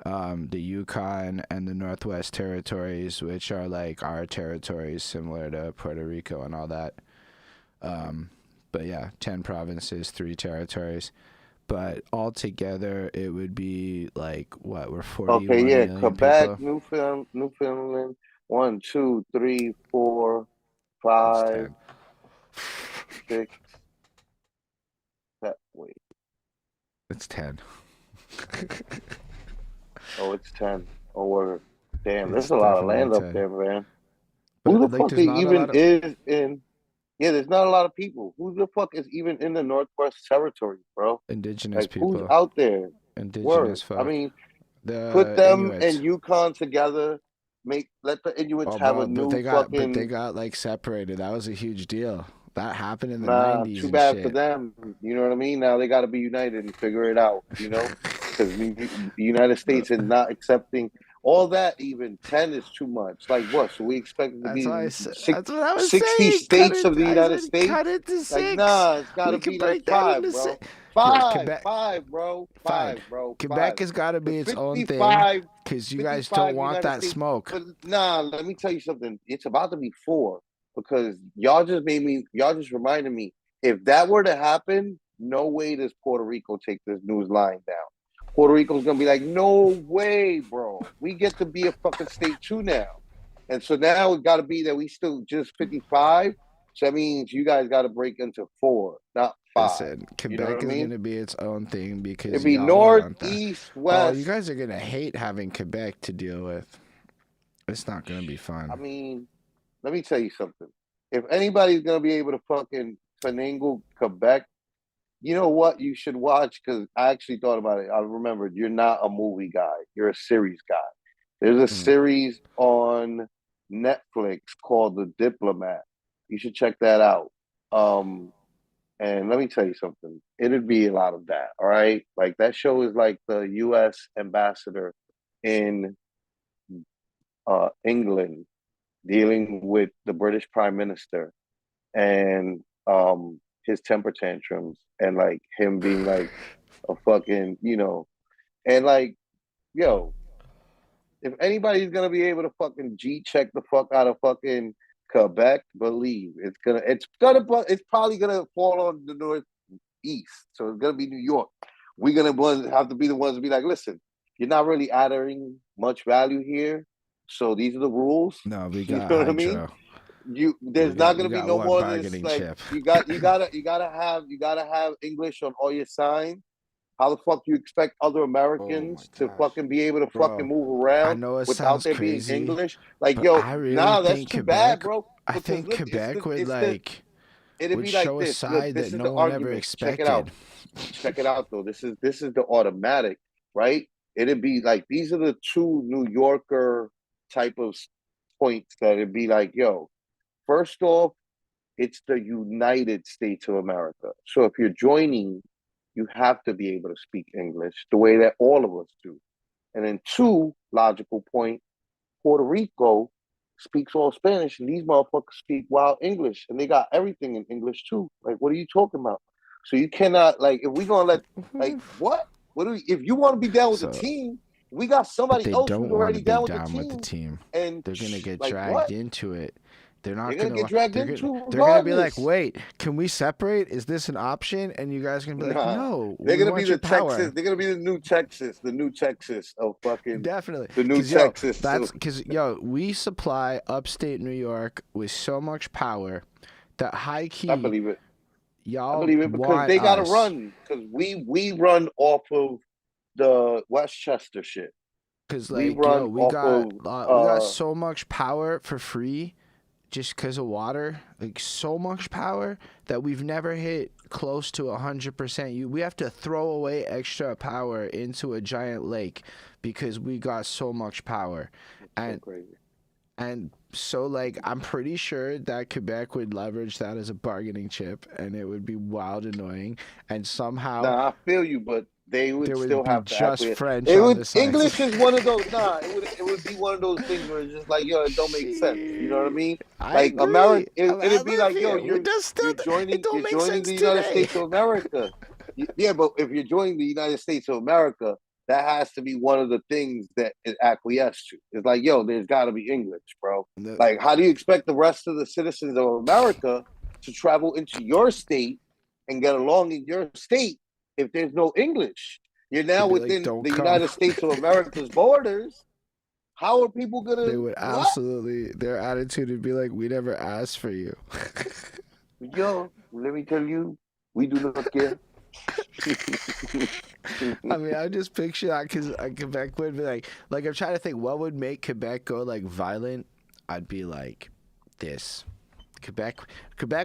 the Yukon, and the Northwest Territories, which are like our territories, similar to Puerto Rico and all that. But yeah, 10 provinces, 3 territories. But altogether, it would be like what? We're 41 okay, yeah, million Quebec, people. Newfoundland. 1, 2, 3, 4, That's 5, 10. 6. Wait, It's 10. oh, it's 10. Oh, word. Damn, It's there's a lot of definitely land up 10. there, man. Who But the like, fuck there's not a even lot of is in? Yeah, there's not a lot of people. Who the fuck is even in the Northwest Territory, bro? indigenous Like, who's people. out there? Word. Indigenous I folk. mean, put The them Inuits. and Yukon together. Let the Inuits Oh, have a bro, but new they fucking. got like separated. That was a huge deal. That happened in the Nah, 90s too and bad for shit. them. You know what I mean? Now they got to be united and figure it out. You know, because the United States is not accepting all that. Even 10 is too much. Like what? So we expect it to That's why be I said. That's what I was 60 saying. Cut states it. of the I United said cut States? it to Like 6. nah, it's got to We could be like break that 5, into bro. 6. Yo, Five, Quebec. 5, bro. Fine. 5, bro. Quebec 5. has got to be Because its own thing 55, because you guys don't 55 want United that States. smoke. But nah, let me tell you something. It's about to be 4 because y'all just reminded me. If that were to happen, no way does Puerto Rico take this news line down. Puerto Rico's gonna be like, no way, bro. We get to be a fucking state too now. And so now it gotta be that we still just 55. So that means you guys gotta break into 4, not 5. Listen, You know what I Quebec is mean? gonna be its own thing because It'd be y'all north, want that. east, Oh, you west. guys are gonna hate having Quebec to deal with. It's not gonna be fun. I mean, let me tell you something. If anybody's gonna be able to fucking finagle Quebec, you know what you should watch? Because I actually thought about it. I remembered you're not a movie guy, you're a series guy. There's a series on Netflix called The Diplomat. You should check that out. And let me tell you something. It'd be a lot of that. All right. Like that show is like the US ambassador in England dealing with the British Prime Minister and his temper tantrums and like him being like a fucking, and like, yo, if anybody's gonna be able to fucking G check the fuck out of fucking Quebec, believe it's probably gonna fall on the northeast. So it's gonna be New York. We're gonna have to be the ones to be like, listen, you're not really adding much value here. So these are the rules. No, we You got know what I mean? hydro. There's not gonna be no one more than this. bargaining Like chip. you gotta have English on all your signs. How the fuck do you expect other Oh my Americans to gosh, fucking be able to fucking bro! move I around know it without sounds there being crazy, English? Like, but yo, I really nah, that's think too bad, Quebec. bro. I Because think look, Quebec would it'd would be like show a this. Look, side this that is no the one ever argument. Check it out. expected. Check it out though. This is the automatic, right? It'd be like these are the two New Yorker type of points that it'd be like, yo, first off, it's the United States of America. So if you're joining, you have to be able to speak English the way that all of us do. And then 2, logical point, Puerto Rico speaks all Spanish, and these motherfuckers speak wild English, and they got everything in English too. Like, what are you talking about? So you cannot like if we gonna let like what? What do we, if you want to be down with the So, team? We got but somebody they else who's don't want to already be down with the down with the team, team. and They're gonna get like dragged what? into it. They're They're not gonna gonna. get dragged into They're gonna be like, regardless. wait, can we separate? Is this an option? And you guys are gonna be like, Nah, no, they're we gonna be want the your power. Texas. They're gonna be the new Texas of fucking Definitely, the new because yo, Texas. that's because yo, we supply upstate New York with so much power that high I key believe it. I y'all believe it because want they gotta us. run because we run off of the Westchester shit. Cause We like yo, run off of we got so much power for free, just cause of water. Like so much power that we've never hit close to 100%. We have to throw away extra power into a giant lake because we got so much power, so and crazy. and so like I'm pretty sure that Quebec would leverage that as a bargaining chip, and it would be wild annoying, and somehow Nah, I feel you, but they would There would still be have to just acquiesce. French It on would the signs. English is one of those. Nah, it would be one of those things where it's just like, yo, it don't make sense. You know what I Shit. mean? I Like America, agree. I it'd be live like, yo, here. It does still. It you're don't make joining sense the United today. States of America. Yeah, but if you're joining the United States of America, that has to be one of the things that it acquiesced to. It's like, yo, there's got to be English, bro. Like, how do you expect the rest of the citizens of America to travel into your state and get along in your state if there's no English? You're now They'd be like, within don't the come. United States of America's borders. How are people They gonna would what? absolutely. Their attitude would be like, we never asked for you. Yo, let me tell you, we do not care. I mean, I just picture that because Quebec would be like I'm trying to think what would make Quebec go like violent. I'd be like, this. Quebec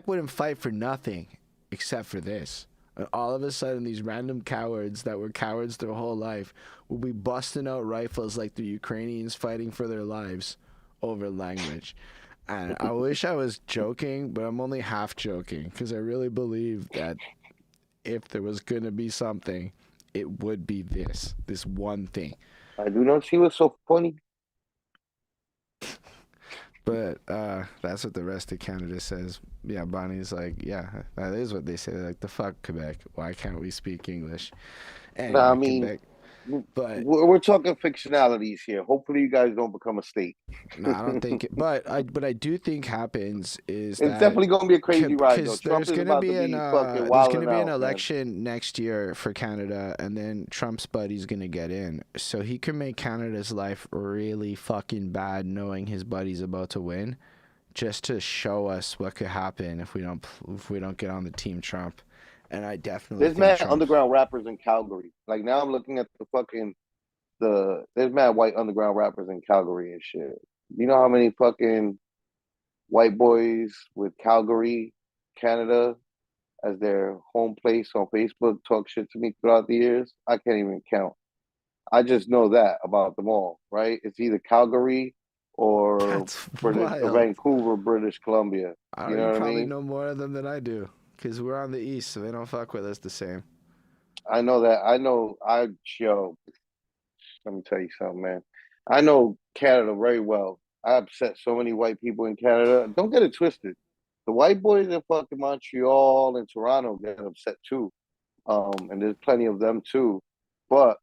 wouldn't fight for nothing except for this. And all of a sudden, these random cowards that were cowards their whole life will be busting out rifles like the Ukrainians fighting for their lives over language. And I wish I was joking, but I'm only half joking because I really believe that if there was going to be something, it would be this one thing. I do not see what's so funny. But that's what the rest of Canada says. Yeah, Bonnie's like, yeah, that is what they say. They're like, the fuck, Quebec. Why can't we speak English? Anyway, Nah, I mean, Quebec. But we're talking fictionalities here. Hopefully, you guys don't become a state. no, I don't think it. But I do think happens is It's that definitely gonna be a crazy ride, though. because Trump is about to be fucking there's gonna wilding be an out, election next year for Canada, and then Trump's buddy's gonna get in, so he can make Canada's life really fucking bad, knowing his buddy's about to win, just to show us what could happen if we don't get on the team Trump. And I definitely There's think mad Trump's, underground rappers in Calgary. Like now, I'm looking at there's mad white underground rappers in Calgary and shit. You know how many fucking white boys with Calgary, Canada, as their home place on Facebook talk shit to me throughout the years? I can't even count. I just know that about them all, right? It's either Calgary or that's wild. Vancouver, British Columbia. You know You what I probably mean? know more of them than I do, because we're on the east, so they don't fuck with us the same. I know that. Yo, let me tell you something, man. I know Canada very well. I upset so many white people in Canada. Don't get it twisted. The white boys in fucking Montreal and Toronto get upset too. And there's plenty of them too. But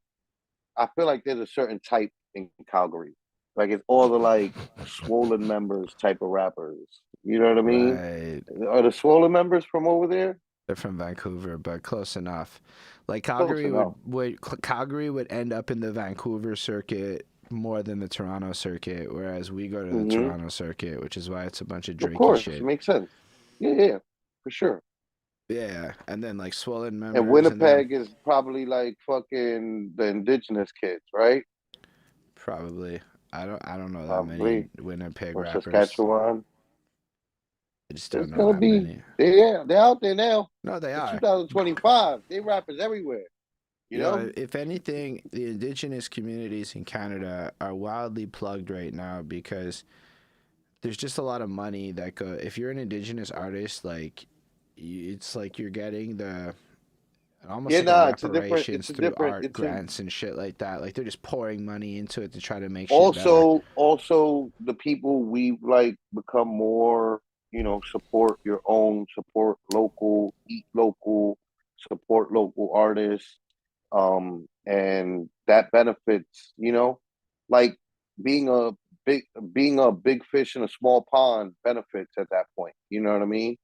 I feel like there's a certain type in Calgary. Like it's all the like swollen members type of rappers. You know what I mean? Right. Are the swollen members from over there? They're from Vancouver, but close enough. Like Close enough. Calgary would end up in the Vancouver circuit more than the Toronto circuit, whereas we go to the Mm-hmm. Toronto circuit, which is why it's a bunch of Of Drakey course, shit. it makes sense. Yeah, for sure. Yeah, and then like swollen members. And Winnipeg is probably like fucking the indigenous kids, right? Probably. I don't know that Probably. many Winnipeg Or rappers. Saskatchewan. I just There's don't know gonna that be many. they're out there now. No, they It's are. 2025. They rappers everywhere. You Yo, know? if anything, the indigenous communities in Canada are wildly plugged right now because there's just a lot of money that go. If you're an indigenous artist, like it's like you're getting the almost Yeah, like nah, reparations through art it's grants and shit like that. Like they're just pouring money into it to try to make shit better. also the people we like become more, support your own, support local, eat local, support local artists. And that benefits, like being a big fish in a small pond benefits at that point. You know what I mean?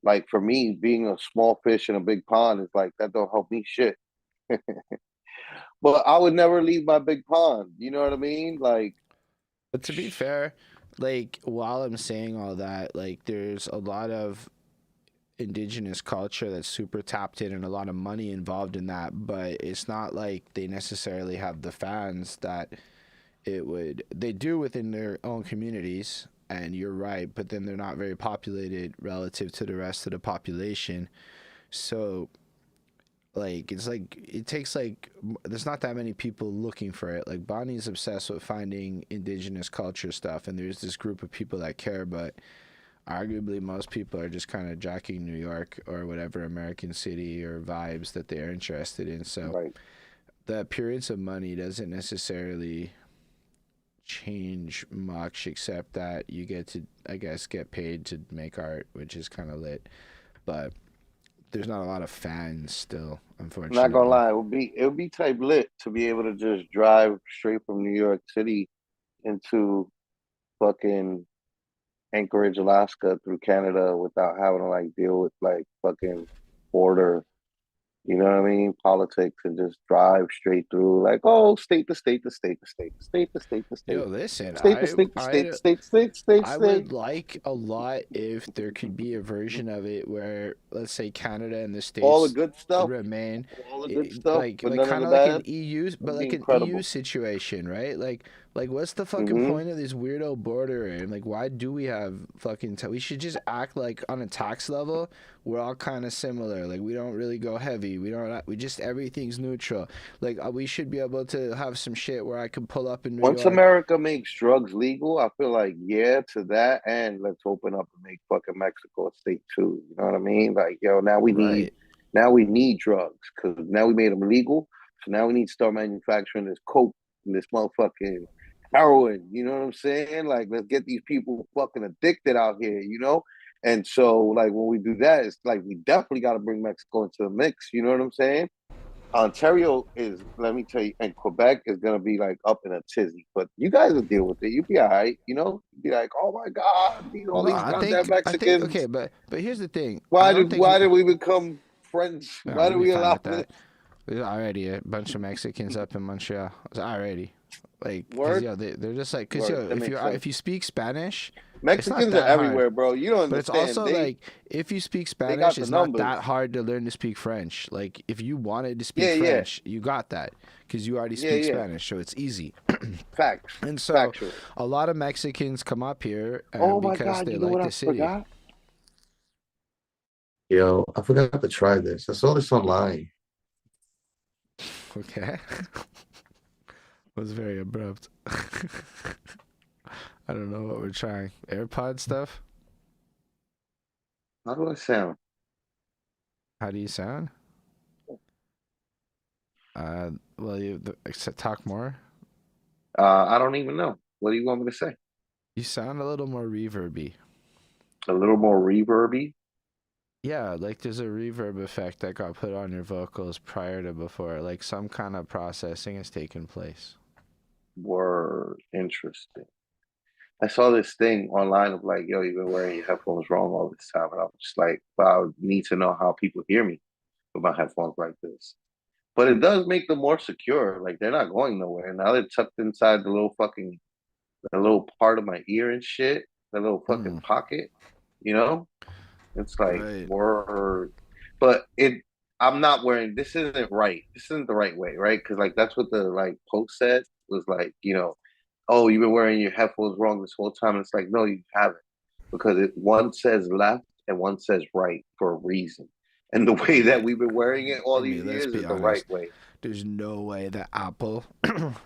Like for me, being a small fish in a big pond is like that don't help me shit. But I would never leave my big pond. You know what I mean? Like, But to be fair, like while I'm saying all that, like there's a lot of indigenous culture that's super tapped in and a lot of money involved in that, but it's not like they necessarily have the fans that they do within their own communities. And you're right, but then they're not very populated relative to the rest of the population. So like it takes like there's not that many people looking for it. Like Bonnie's obsessed with finding indigenous culture stuff, and there's this group of people that care, but arguably most people are just kind of jacking New York or whatever American city or vibes that they're interested in. So Right. the appearance of money doesn't necessarily change much, except that you get to, I guess, get paid to make art, which is kind of lit. But there's not a lot of fans still, I'm not gonna unfortunately. lie, it would be type lit to be able to just drive straight from New York City into fucking Anchorage, Alaska through Canada without having to like deal with like fucking border, you know what I mean? Politics, and just drive straight through like, oh, state to state to state to state to state to state to Yo, state. listen, State to state to state to state to state to state to I state. would like a lot if there could be a version of it where, let's say, Canada and the All the States good stuff, remain all the good stuff, but like none of kind the of like an bad. EU, but It'd be like an EU incredible. situation, right? Like what's the fucking Hmm. point of this weirdo border? And like, why do we have fucking? We should just act like on a tax level, we're all kind of similar. Like we don't really go heavy. We don't. We just everything's neutral. Like we should be able to have some shit where I can pull up in New Once York. America makes drugs legal, I feel like yeah to that, and let's open up and make fucking Mexico a state too. You know what I mean? Like yo, Right. now we need drugs because now we made them legal. So now we need to start manufacturing this coke and this motherfucking heroin. You know what I'm saying? Like let's get these people fucking addicted out here. You know. And so, like when we do that, it's like we definitely got to bring Mexico into the mix. You know what I'm saying? Ontario is, let me tell you, and Quebec is gonna be like up in a tizzy. But you guys will deal with it. You'll be all right. You know, you'll be like, oh my god, all No, these goddamn I think okay, Mexicans. but here's the thing. I Why don't did think why did we become friends? no, Why we'll did be we fine allow with this? that. There's already a bunch of Mexicans up in Montreal. It's already like cuz Word, yo they're just like cuz word. yo That makes sense. if you speak Spanish, it's not Mexicans are that hard. everywhere, bro. You don't But it's understand. also like if you speak They Spanish, got the it's not numbers. that hard to learn to speak French. Like if you wanted to speak Yeah, yeah, French, you got that cuz you already yeah, speak yeah. Spanish, so it's easy. Facts, And so factual. a lot of Mexicans come up here Oh my because god, they you know like what I the city. forgot? Yo, I forgot to try this. I saw this online. Okay. Was very abrupt. I don't know what we're trying. AirPod stuff? How do I sound? How do you sound? Well, talk more. I don't even know. What do you want me to say? You sound a little more reverby. A little more reverby. Yeah, like there's a reverb effect that got put on your vocals prior to before. Like some kind of processing has taken place. Word, interesting. I saw this thing online of like, yo, you've been wearing your headphones wrong all this time. And I was just like, wow, I need to know how people hear me with my headphones like this. But it does make them more secure. Like they're not going nowhere. Now they're tucked inside the little part of my ear and shit, the little fucking Hmm. pocket, you know? It's like, Right. word. But I'm not wearing, this isn't right. This isn't the right way, right? Because like that's what the like post said was like, oh, you've been wearing your headphones wrong this whole time. And it's like, no, you haven't, because one says left and one says right for a reason. And the way that we've been wearing it all I these mean, let's years be is the right honest. way. There's no way that Apple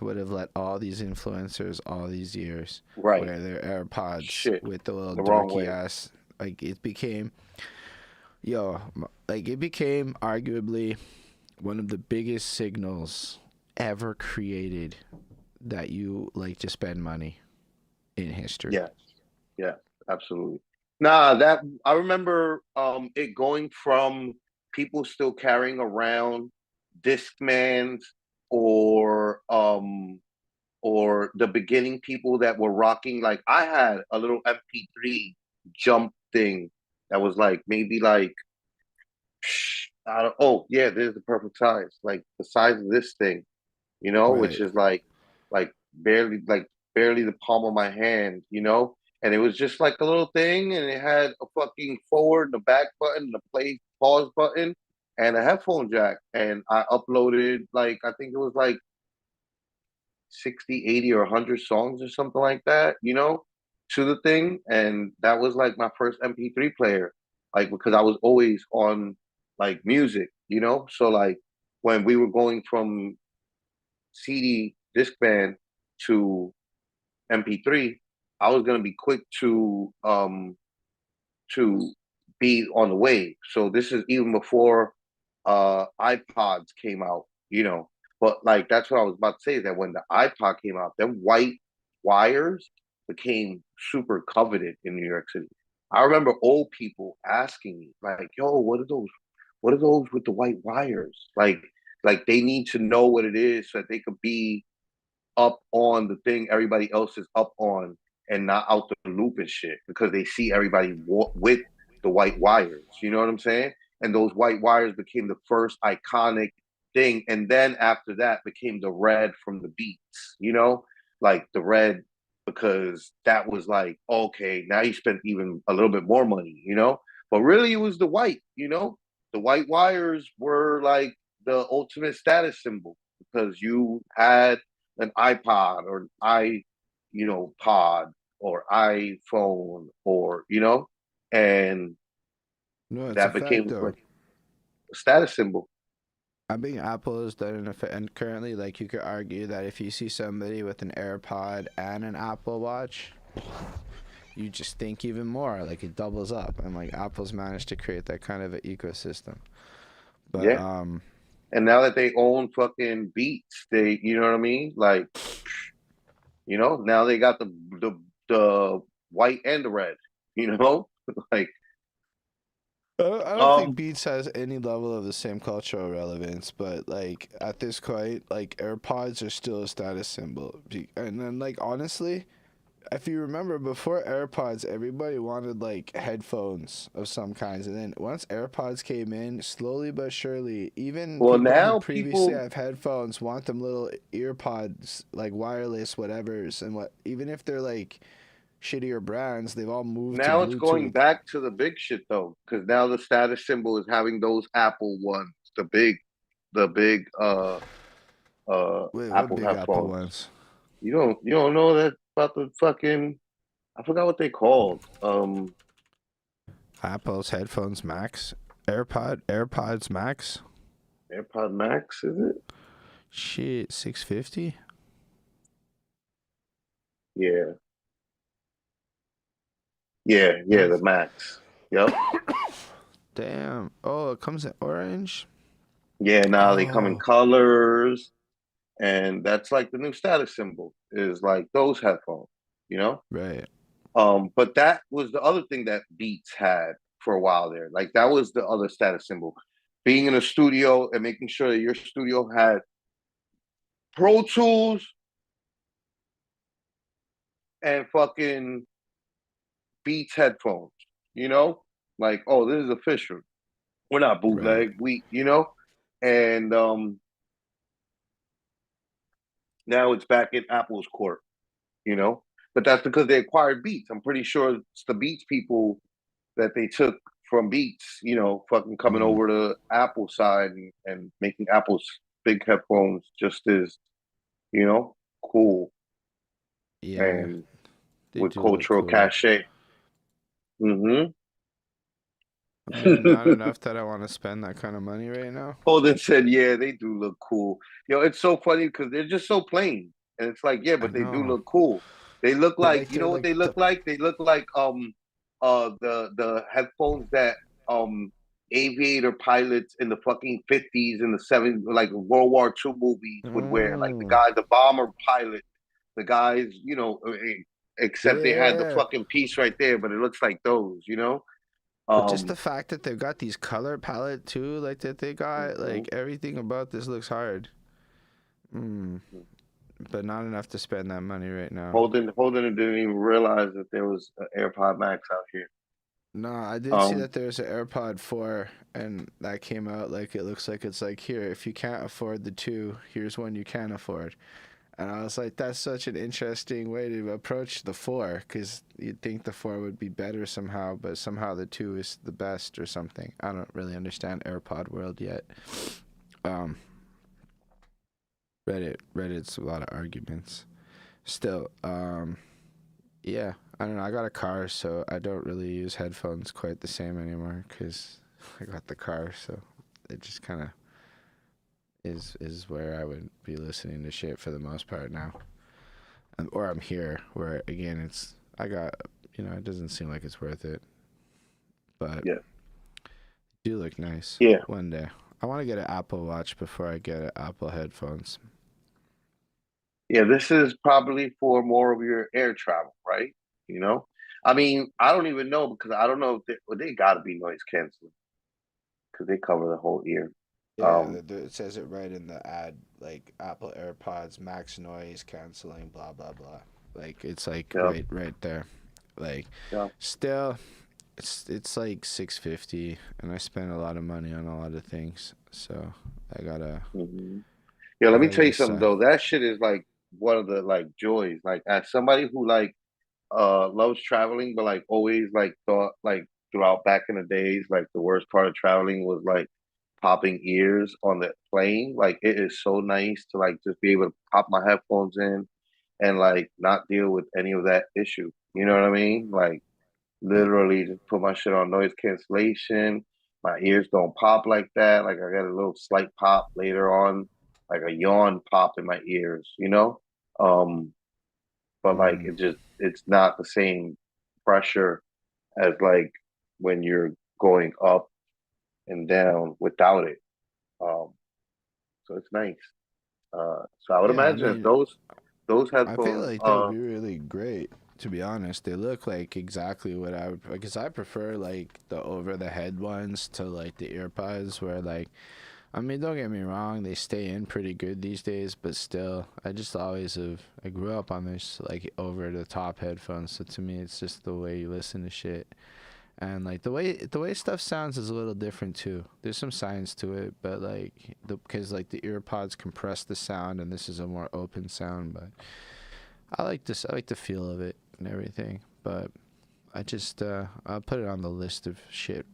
would have let all these influencers all these years Right. wear their AirPods Shit. with the little The wrong dorky way. ass. Like it became, like it became arguably one of the biggest signals ever created that you like to spend money in history. Yes. Yes, absolutely. Nah, that I remember it going from people still carrying around Discmans or the beginning people that were rocking, like I had a little MP3 jump thing that was like maybe like oh yeah, there's the perfect size. Like the size of this thing, which Right. is like barely the palm of my hand, and it was just like a little thing, and it had a fucking forward and a back button, the play pause button, and a headphone jack. And I uploaded like I think it was like 60, 80, or 100 songs or something like that, to the thing. And that was like my first MP3 player, like because I was always on like music, so like when we were going from CD Discman to MP3, I was gonna be quick to to be on the wave. So this is even before iPods came out, you know. But like that's what I was about to say, that when the iPod came out, them white wires became super coveted in New York City. I remember old people asking me, like, yo, what are those? What are those with the white wires? Like they need to know what it is so that they could be up on the thing everybody else is up on and not out the loop and shit because they see everybody with the white wires. You know what I'm saying? And those white wires became the first iconic thing. And then after that became the red from the beats, you know, like the red, because that was like, okay, now you spent even a little bit more money, you know? But really it was the white, you know? The white wires were like the ultimate status symbol because you had an iPod or an pod or iPhone or and No, it's a that fact became though. like a status symbol. I think Apple has done and currently, like, you could argue that if you see somebody with an AirPod and an Apple Watch, you just think even more, like it doubles up, and like Apple's managed to create that kind of an ecosystem. But Yeah. And now that they own fucking Beats, they, you know what I mean? Like, now they got the white and the red, like, I don't think Beats has any level of the same cultural relevance, but like at this point, like AirPods are still a status symbol. And then, like, honestly, if you remember, before AirPods, everybody wanted like headphones of some kinds, and then once AirPods came in, slowly but surely, even well, people who now previously people have headphones want them little earpods, like wireless whatevers, and what even if they're like shittier brands, they've all moved to now it's going Bluetooth. back to the big shit though, because now the status symbol is having those Apple ones, the big Wait, what Apple big Apple headphones. ones? You don't know that about the fucking, I forgot what they called. Apple's headphones Max, AirPods Max. AirPod Max, is it? Shit, 650. Yeah. Yeah, the Max. Yep. Damn. Oh, it comes in orange. Yeah, now they come in Oh, colors, and that's like the new status symbol is like those headphones, you know? right. But that was the other thing that Beats had for a while there. Like that was the other status symbol. Being in a studio and making sure that your studio had Pro Tools and fucking Beats headphones, you know? Like, oh, this is official. We're not Right. bootleg. And now it's back in Apple's court, you know? But that's because they acquired Beats. I'm pretty sure it's the Beats people that they took from Beats, fucking coming Mm, over to Apple side and making Apple's big headphones just as, cool yeah, and they with do look cultural cool. cachet. Mm-hmm. Not enough that I want to spend that kind of money right now. Holden said, "Yeah, they do look cool." It's so funny because they're just so plain, and it's like, yeah, I but they do know, look cool. They look but like, like you they're know what like they look like? They look like the headphones that aviator pilots in the fucking 50s and the 70s, like World War II movies would wear. Like mm, the bomber pilot, the guys, except they had the yeah. fucking piece right there, but it looks like those. But just the Um, fact that they've got these color palette too, like that they got, mhm. like everything about this looks hard. Mm, but not enough to spend that money right now. Holden didn't even realize that there was an AirPod Max out here. No, I did see Um, that there's an AirPod 4, and that came out like it looks like it's like, here, if you can't afford the 2, here's one you can afford. And I was like, that's such an interesting way to approach the 4, because you'd think the 4 would be better somehow, but somehow the 2 is the best or something. I don't really understand AirPod world yet. Um, Reddit's a lot of arguments. Still, yeah, I don't know. I got a car, so I don't really use headphones quite the same anymore because I got the car. So it just kind of is where I would be listening to shit for the most part now. Or I'm here, where again, I got, it doesn't seem like it's worth it. but Yeah. do look nice. Yeah. One day. I want to get an Apple Watch before I get an Apple headphones. Yeah, this is probably for more of your air travel, right? You know, I mean, I don't even know because I don't know if they got to be noise canceling because they cover the whole ear. Yeah, Um, it says it right in the ad, like Apple AirPods max noise canceling, blah blah blah. Like it's like yeah, right there. Like yeah. still, it's like 650, and I spend a lot of money on a lot of things, so I gotta Hmm. Yeah, I let me gotta tell you something decide. though. That shit is like one of the like joys. Like as somebody who like loves traveling, but like always like thought like throughout back in the days, like the worst part of traveling was like popping ears on the plane. Like it is so nice to like just be able to pop my headphones in and like not deal with any of that issue. You know what I mean? Like Right. literally just put my shit on noise cancellation. My ears don't pop like that. Like I got a little slight pop later on, like a yawn pop in my ears, you know? Um, but like Mm. it's not the same pressure as like when you're going up and down without it. Um, so it's nice. So I would Yeah, I imagine if mean, those I feel headphones, like they'll be really great. To be honest, they look like exactly what I would, because I prefer like the over the head ones to like the earpods where like, I mean, don't get me wrong, they stay in pretty good these days, but still, I just always have, I grew up on this like over the top headphones, so to me it's just the way you listen to shit. And like the way stuff sounds is a little different too. There's some science to it, but like because like the earpods compress the sound and this is a more open sound, but I like this. I like the feel of it and everything, but I just I'll put it on the list of shit.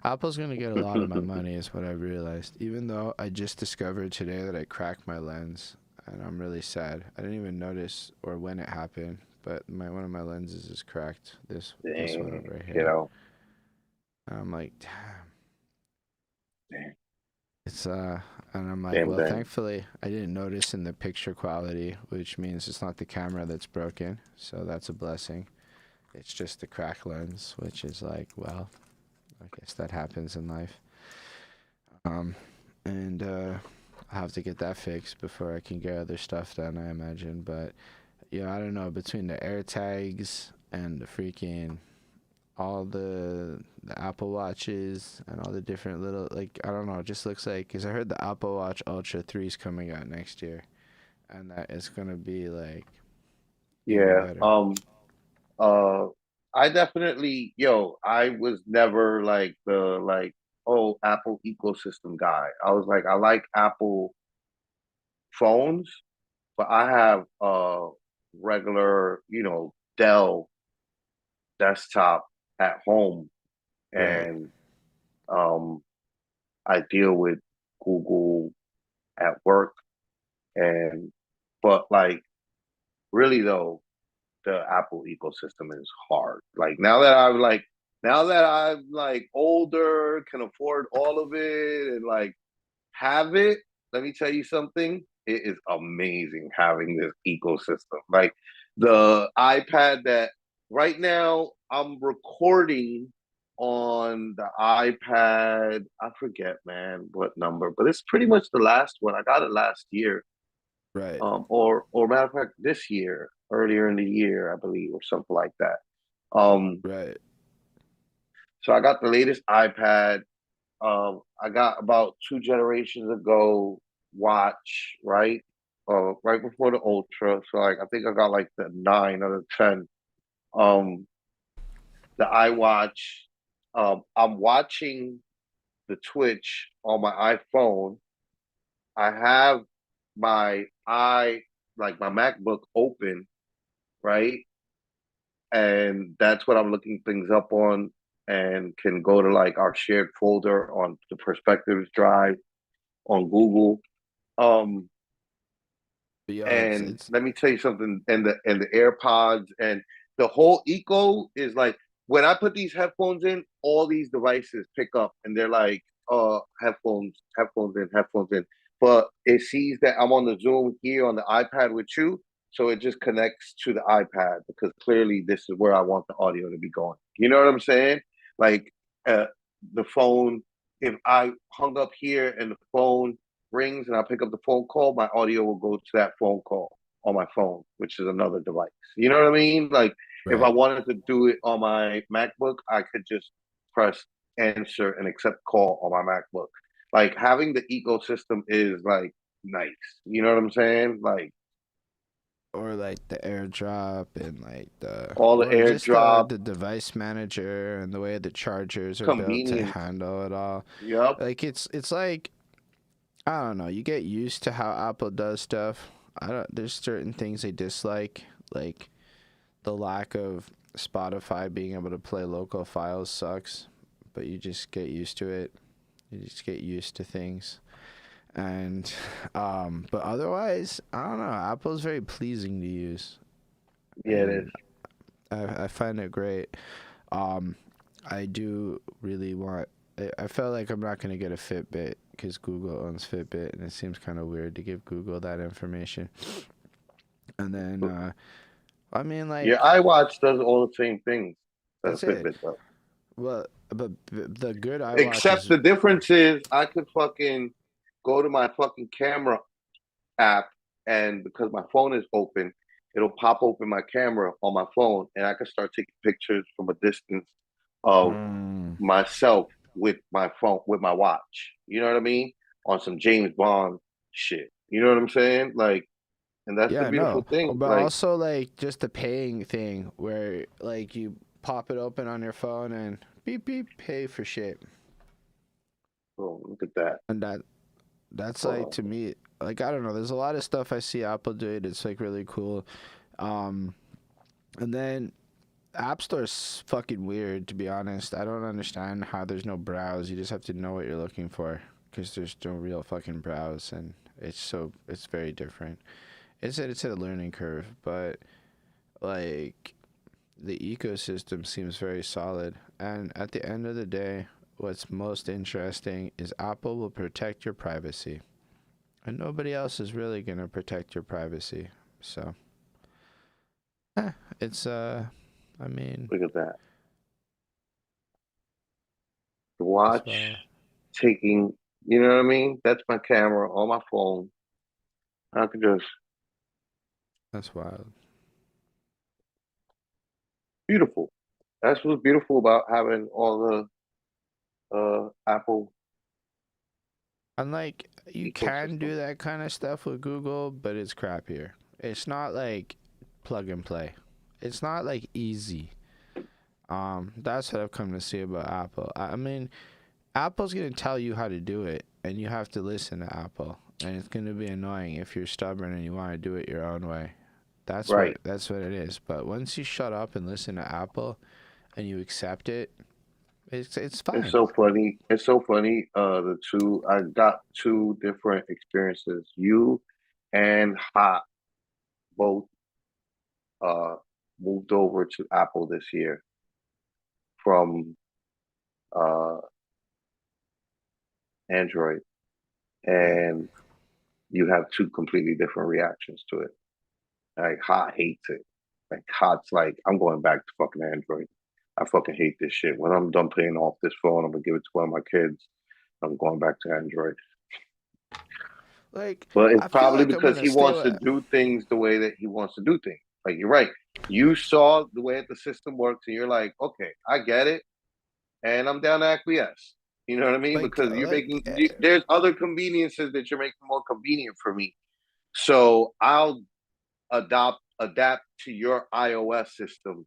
Apple's gonna get a lot of my money, is what I realized. Even though I just discovered today that I cracked my lens, and I'm really sad. I didn't even notice or when it happened, but one of my lenses is cracked. This one dang, over you here. know, I'm like, damn. dang, It's and I'm like, damn, well, dang. thankfully I didn't notice in the picture quality, which means it's not the camera that's broken, so that's a blessing. It's just the crack lens, which is like, well, I guess that happens in life. Um, and I'll have to get that fixed before I can get other stuff done, I imagine. But yeah, I don't know, between the air tags and the freaking all the Apple Watches and all the different little, like, I don't know, it just looks like, because I heard the Apple Watch Ultra 3 is coming out next year, and that it's gonna be like even Yeah. better. Uh, I definitely, yo, I was never like the like, oh, Apple ecosystem guy. I was like, I like Apple phones, but I have regular, Dell desktop at home, Right. and um I deal with Google at work, and but like really though, the Apple ecosystem is hard. Like now that I'm like older, can afford all of it and like have it, let me tell you something. It is amazing having this ecosystem. Like the iPad that right now I'm recording on the iPad. I forget, man, what number, but it's pretty much the last one. I got it last year. Right. Or matter of fact, this year, earlier in the year, I believe, or something like that. Um, Right. so I got the latest iPad. I got about two generations ago watch, right? Right before the Ultra. So like I think I got like the 9 or the 10. Um, the iWatch. I'm watching the Twitch on my iPhone. I have my like my MacBook open, right? And that's what I'm looking things up on, and can go to like our shared folder on the Perspectives drive on Google. Um, But yo, and it's let me tell you something, and the AirPods and the whole eco is like when I put these headphones in, all these devices pick up and they're like, headphones in. But it sees that I'm on the Zoom here on the iPad with you, so it just connects to the iPad because clearly this is where I want the audio to be going. You know what I'm saying? Like uh, the phone, if I hung up here and the phone rings and I pick up the phone call, my audio will go to that phone call on my phone, which is another device. You know what I mean? Like if I Right. wanted to do it on my MacBook, I could just press answer and accept call on my MacBook. Like having the ecosystem is like nice. You know what I'm saying? Like Or like the airdrop and like the all the or just the airdrop, the device manager and the way the chargers are built to convenience. handle it all. Yep. Like it's like I don't know, you get used to how Apple does stuff. I don't there's certain things I dislike, like the lack of Spotify being able to play local files sucks, but you just get used to it. You just get used to things. And but otherwise, I don't know, Apple's very pleasing to use. Yeah, it is. And I find it great. Um, I do really want. I felt like I'm not gonna get a Fitbit because Google owns Fitbit, and it seems kind of weird to give Google that information. And then, I mean, Your like iWatch does all the same things that a that's it. Fitbit does. Well, but the good iWatch Except is the difference is I could fucking go to my fucking camera app and because my phone is open, it'll pop open my camera on my phone and I can start taking pictures from a distance of mm, myself with my phone with my watch. You know what I mean? On some James Bond shit. You know what I'm saying? Like and that's the yeah, beautiful no, thing. but Like, also like just the paying thing where like you pop it open on your phone and beep beep pay for shit, oh, look at that. and that's Hold like on. to me like I don't know. There's a lot of stuff I see Apple doing. It's like really cool, um, and then App Store's fucking weird to be honest. I don't understand how there's no browse. You just have to know what you're looking for because there's no real fucking browse, and it's very different. It's a learning curve, but like the ecosystem seems very solid. And at the end of the day, what's most interesting is Apple will protect your privacy. And nobody else is really going to protect your privacy. So, it's, I mean, Look at that. The that's watch why, taking, you know what I mean? That's my camera on my phone. I could just that's wild. beautiful. That's what's beautiful about having all the Apple And like, you can ecosystem. do that kind of stuff with Google, but it's crappier. It's not like plug and play. It's not like easy. That's what I've come to see about Apple. I mean, Apple's gonna tell you how to do it, and you have to listen to Apple. And it's gonna be annoying if you're stubborn and you want to do it your own way. Right. That's what it is. But once you shut up and listen to Apple, and you accept it, it's It's fine. so funny. It's so funny. The two I got two different experiences. You and Hot both uh moved over to Apple this year from uh Android, Right. and you have two completely different reactions to it. Like Hot hates it. Like Hot's like, I'm going back to fucking Android. I fucking hate this shit. When I'm done paying off this phone, I'm gonna give it to one of my kids. I'm going back to Android. Like But it's I feel probably like I'm because gonna he stay wants to with. do things the way that he wants to do things. Like you're right. You saw the way that the system works, and you're like, okay, I get it, and I'm down to acquiesce. You know what I mean? Like Because you're like making there's other conveniences that you're making more convenient for me. So I'll adapt to your iOS system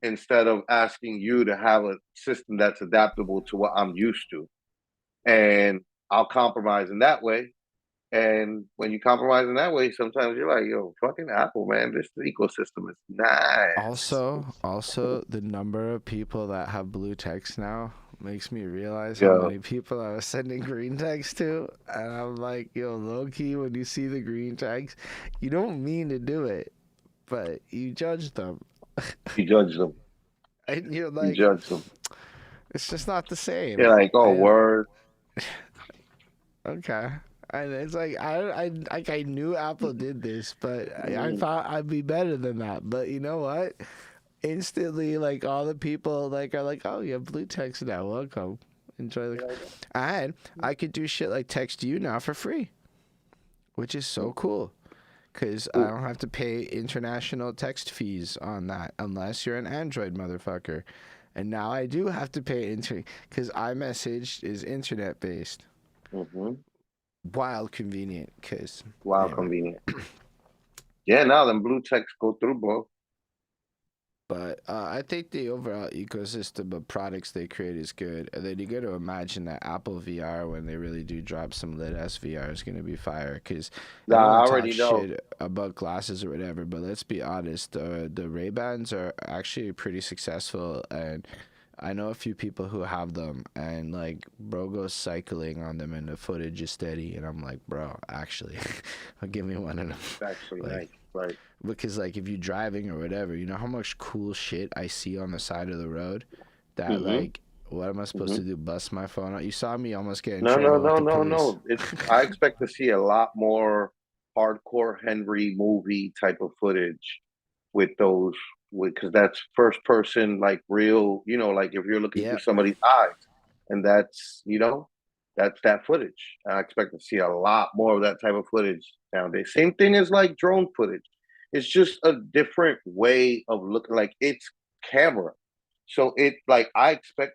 instead of asking you to have a system that's adaptable to what I'm used to. And I'll compromise in that way. And when you compromise in that way, sometimes you're like, yo, fucking Apple, man, this ecosystem is nice. also the number of people that have blue text now makes me realize how Yo, many people I was sending green text to, and I'm like, yo, low key, when you see the green text, you don't mean to do it, but you judge them, you judge them. and you're You like, judge them. it's just not the same. You're like, oh, And word. okay. And it's like I knew Apple did this, but I Mm. thought I'd be better than that. But you know what? instantly, like all the people like are like, oh, you have blue text now. Welcome, enjoy the. And I could do shit like text you now for free, which is so cool. Because I don't have to pay international text fees on that unless you're an Android motherfucker. And now I do have to pay internet because iMessage is internet based. Wild convenient. Because Wow, convenient. Yeah, now them blue texts go through, bro. But I think the overall ecosystem of products they create is good. And then you got to imagine that Apple VR, when they really do drop some lit ass VR, is going to be fire. Because Nah, I everyone already talks know. shit about glasses or whatever. But let's be honest, the Ray-Bans are actually pretty successful. And I know a few people who have them. And like, bro goes cycling on them and the footage is steady. And I'm like, bro, actually, give me one of them. It's actually Like, nice, right? because like if you're driving or whatever, you know how much cool shit I see on the side of the road that like what am I supposed to do, bust my phone out? You saw me almost get in No, no, trouble with no, the no, police. no. I expect to see a lot more hardcore Henry movie type of footage with those, because that's first person, like real, like if you're looking through Yep. somebody's eyes, and that's that footage. I expect to see a lot more of that type of footage nowadays. Same thing as like drone footage. It's just a different way of looking. Like it's camera, so it like I expect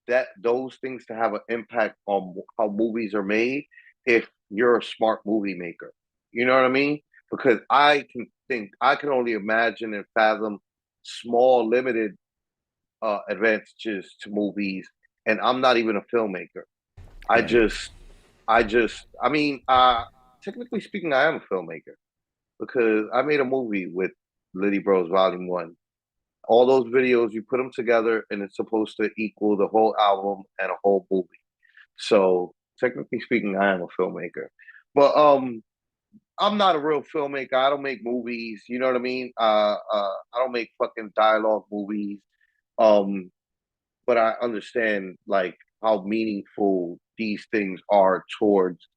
that those things to have an impact on how movies are made if you're a smart movie maker. You know what I mean? Because I can only imagine and fathom small, limited advantages to movies, and I'm not even a filmmaker. I Right. just, I mean, technically speaking, I am a filmmaker because I made a movie with Liddy Bros Volume One. All those videos, you put them together, and it's supposed to equal the whole album and a whole movie. So technically speaking, I am a filmmaker, but I'm not a real filmmaker. I don't make movies. You know what I mean? I don't make fucking dialogue movies. Um, but I understand like how meaningful these things are towards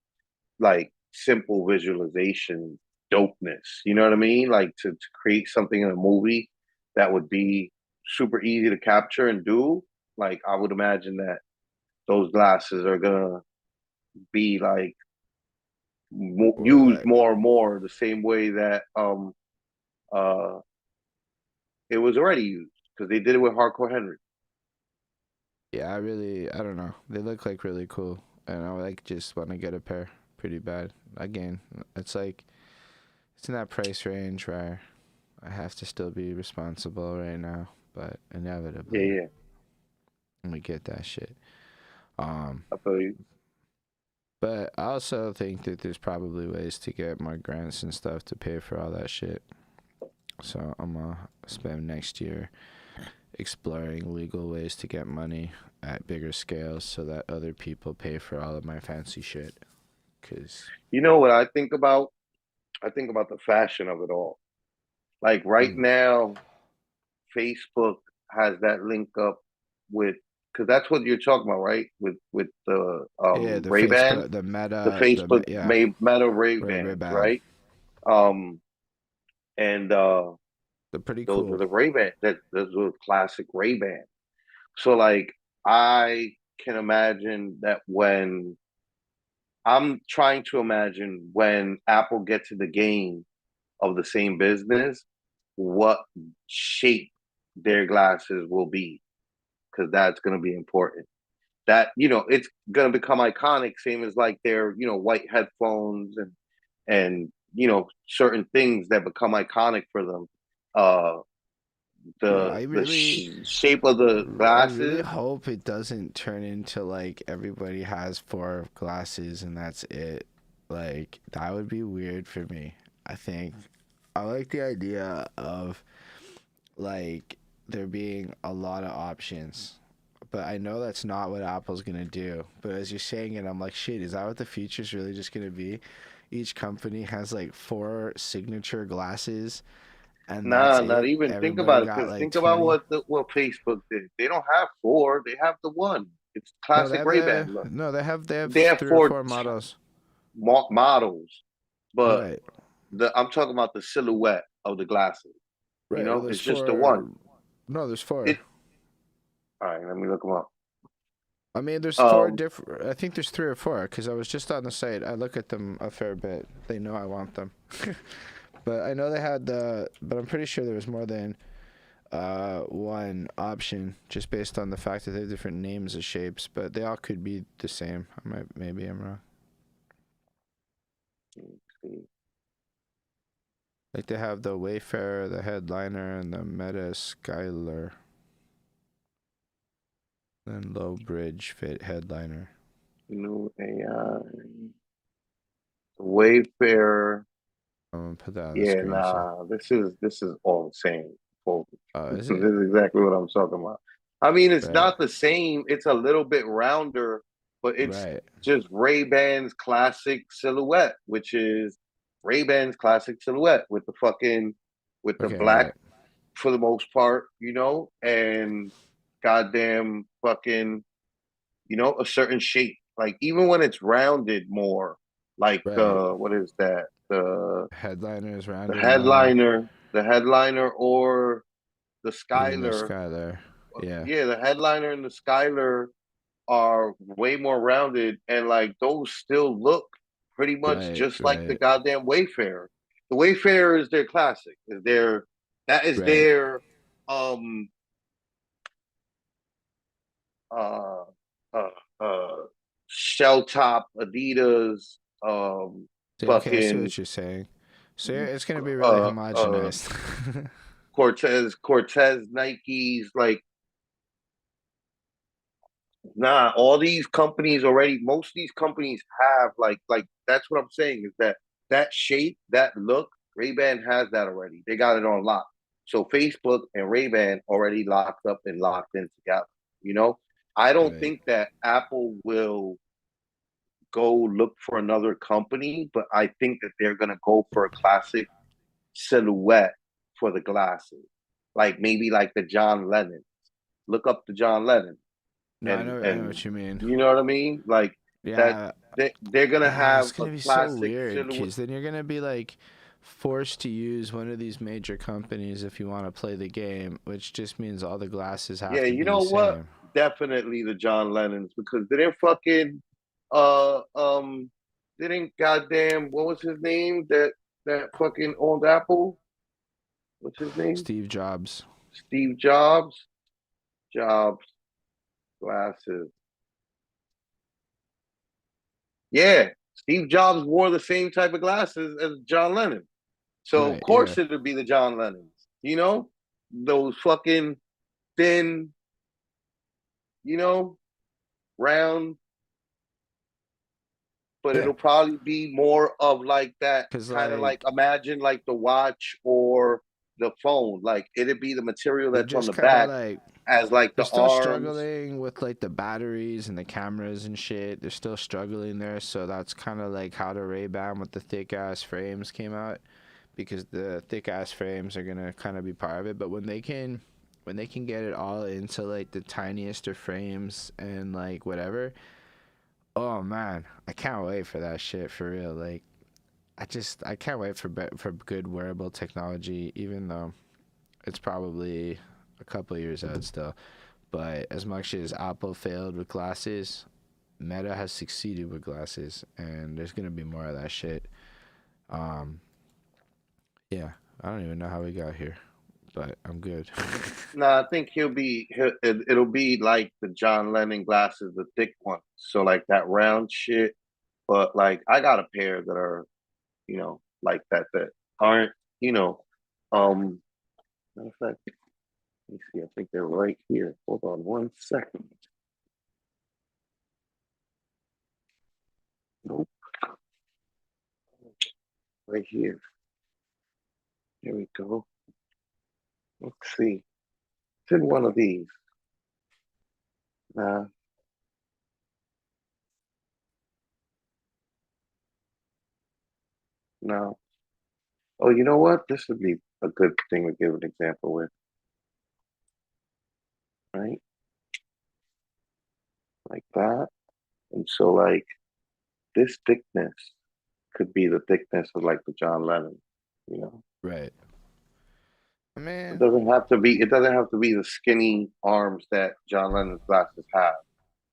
like simple visualization dopeness. You know what I mean? Like to create something in a movie that would be super easy to capture and do. Like I would imagine that those glasses are gonna be like used Right. more and more the same way that uh it was already used because they did it with Hardcore Henry. Yeah, I don't know. They look like really cool, and I like just want to get a pair pretty bad. Again, it's like it's in that price range where I have to still be responsible right now, but Yeah, inevitably yeah. I'm gonna get that shit. I feel you. But I also think that there's probably ways to get more grants and stuff to pay for all that shit. So I'm gonna spend next year exploring legal ways to get money at bigger scales so that other people pay for all of my fancy shit. Cause You know what I think about? I think about the fashion of it all. Like right mm, now, Facebook has that link up with, because that's what you're talking about, right? With the yeah, the Ray Ban, Facebook, the the Meta, Facebook yeah, made Meta Ray Ray Bans, Ban. right? Um, and They're pretty those are cool. the Ray Ban. Those were classic Ray Ban. So like I can imagine that when I'm trying to imagine when Apple gets to the game of the same business, what shape their glasses will be, because that's going to be important. That it's going to become iconic, same as like their white headphones and certain things that become iconic for them. Uh, Bro, the shape of the I really glasses. hope it doesn't turn into like everybody has four glasses and that's it. Like that would be weird for me. I think I like the idea of like there being a lot of options. But I know that's not what Apple's gonna do. But as you're saying it, I'm like, shit, is that what the future's really just gonna be? Each company has like four signature glasses and that's Nah, not it. even think Everybody about it. got Because like think about 20. what Facebook did. They don't have four. They have the one. It's classic Ray Ban. Look, They have they have three or four four models. models, but Right. I'm talking about the silhouette of the glasses. Right. Well, there's It's just the one. No, there's four. It. All right, let me look them up. I mean, there's four Um, different. I think there's 3 or 4 because I was just on the site. I look at them a fair bit. They know I want them, but I know they had the. But I'm pretty sure there was more than one option, just based on the fact that they have different names of shapes. But they all could be the same. Maybe I'm wrong. let's see. Like they have the Wayfarer, the Headliner, and the Meta Skyler. Then Low Bridge Fit Headliner. New AI. Wayfair. I'm gonna put that on the Yeah, screen. So. nah. This is all the same. Oh, This is is it? exactly what I'm talking about. I mean, it's Right. not the same. It's a little bit rounder, but it's Right. just Ray-Ban's classic silhouette, which is Ray-Ban's classic silhouette with the fucking with the Okay. black Right. for the most part, you know, and goddamn fucking, you know, a certain shape. Like even when it's rounded more, like Right. what is that? Headliner is The rounded more. headliner, the headliner or the Even the Skyler. Skyler. Yeah. Yeah, the headliner and the Skyler are way more rounded, and like those still look pretty much Right. just like the Right. goddamn Wayfarer. The Wayfarer is their classic. That is Right. their um uh uh uh shell top Adidas See, okay, I see fucking what you're saying. So yeah, it's gonna be really uh uh homogenized. Cortez Nikes, like nah, all these companies already, most of these companies have like that's what I'm saying is that that shape, that look, Ray-Ban has that already. They got it on lock. So Facebook and Ray-Ban already locked up and locked in together. You know, I don't Right. think that Apple will go look for another company, but I think that they're gonna go for a classic silhouette for the glasses, like maybe like the John Lennon. Look up the John Lennon No, I know and what you mean. you know what I mean? Like that Yeah. they're gonna It's have a gonna be so classic weird silhouette. because then you're gonna be like forced to use one of these major companies if you want to play the game, which just means all the glasses have Yeah, to you be the know what? same. Definitely the John Lennons because they didn't fucking uh um they didn't goddamn what was his name that fucking owned Apple? What's his name? Steve Jobs. Steve Jobs. Jobs glasses. Yeah, Steve Jobs wore the same type of glasses as John Lennon. So of Right. Yeah. course it would be the John Lennons. You know? Those fucking thin, you know, round, but Yeah. it'll probably be more of like that Cause kind of like like imagine like the watch or the phone. Like it'd be the material they're that's on just the kind of back like as like they're the still arms. struggling with like the batteries and the cameras and shit. They're still struggling there, so that's kind of like how the Ray-Ban with the thick ass frames came out, because the thick ass frames are gonna kind of be part of it. But when they can get it all into like the tiniest of frames and like whatever, oh man, I can't wait for that shit for real. Like I can't wait for good wearable technology, even though it's probably a couple of years out still. But as much as Apple failed with glasses, Meta has succeeded with glasses, and there's gonna be more of that shit. Um, yeah, I don't even know how we got here, but I'm good. No, I think it'll be like the John Lennon glasses, the thick ones. So like that round shit. But like I got a pair that are, you know, like that aren't, you know, matter of fact, let me see, I think they're right here. Hold on 1 second. Nope, right here. Here we go. Let's see. It's in one of these. Nah, no. Oh, you know what? This would be a good thing to give an example with, right? Like that. And so like this thickness could be the thickness of like the John Lennon, you know? Right. I It mean, doesn't have to be. It doesn't have to be the skinny arms that John Lennon's glasses have.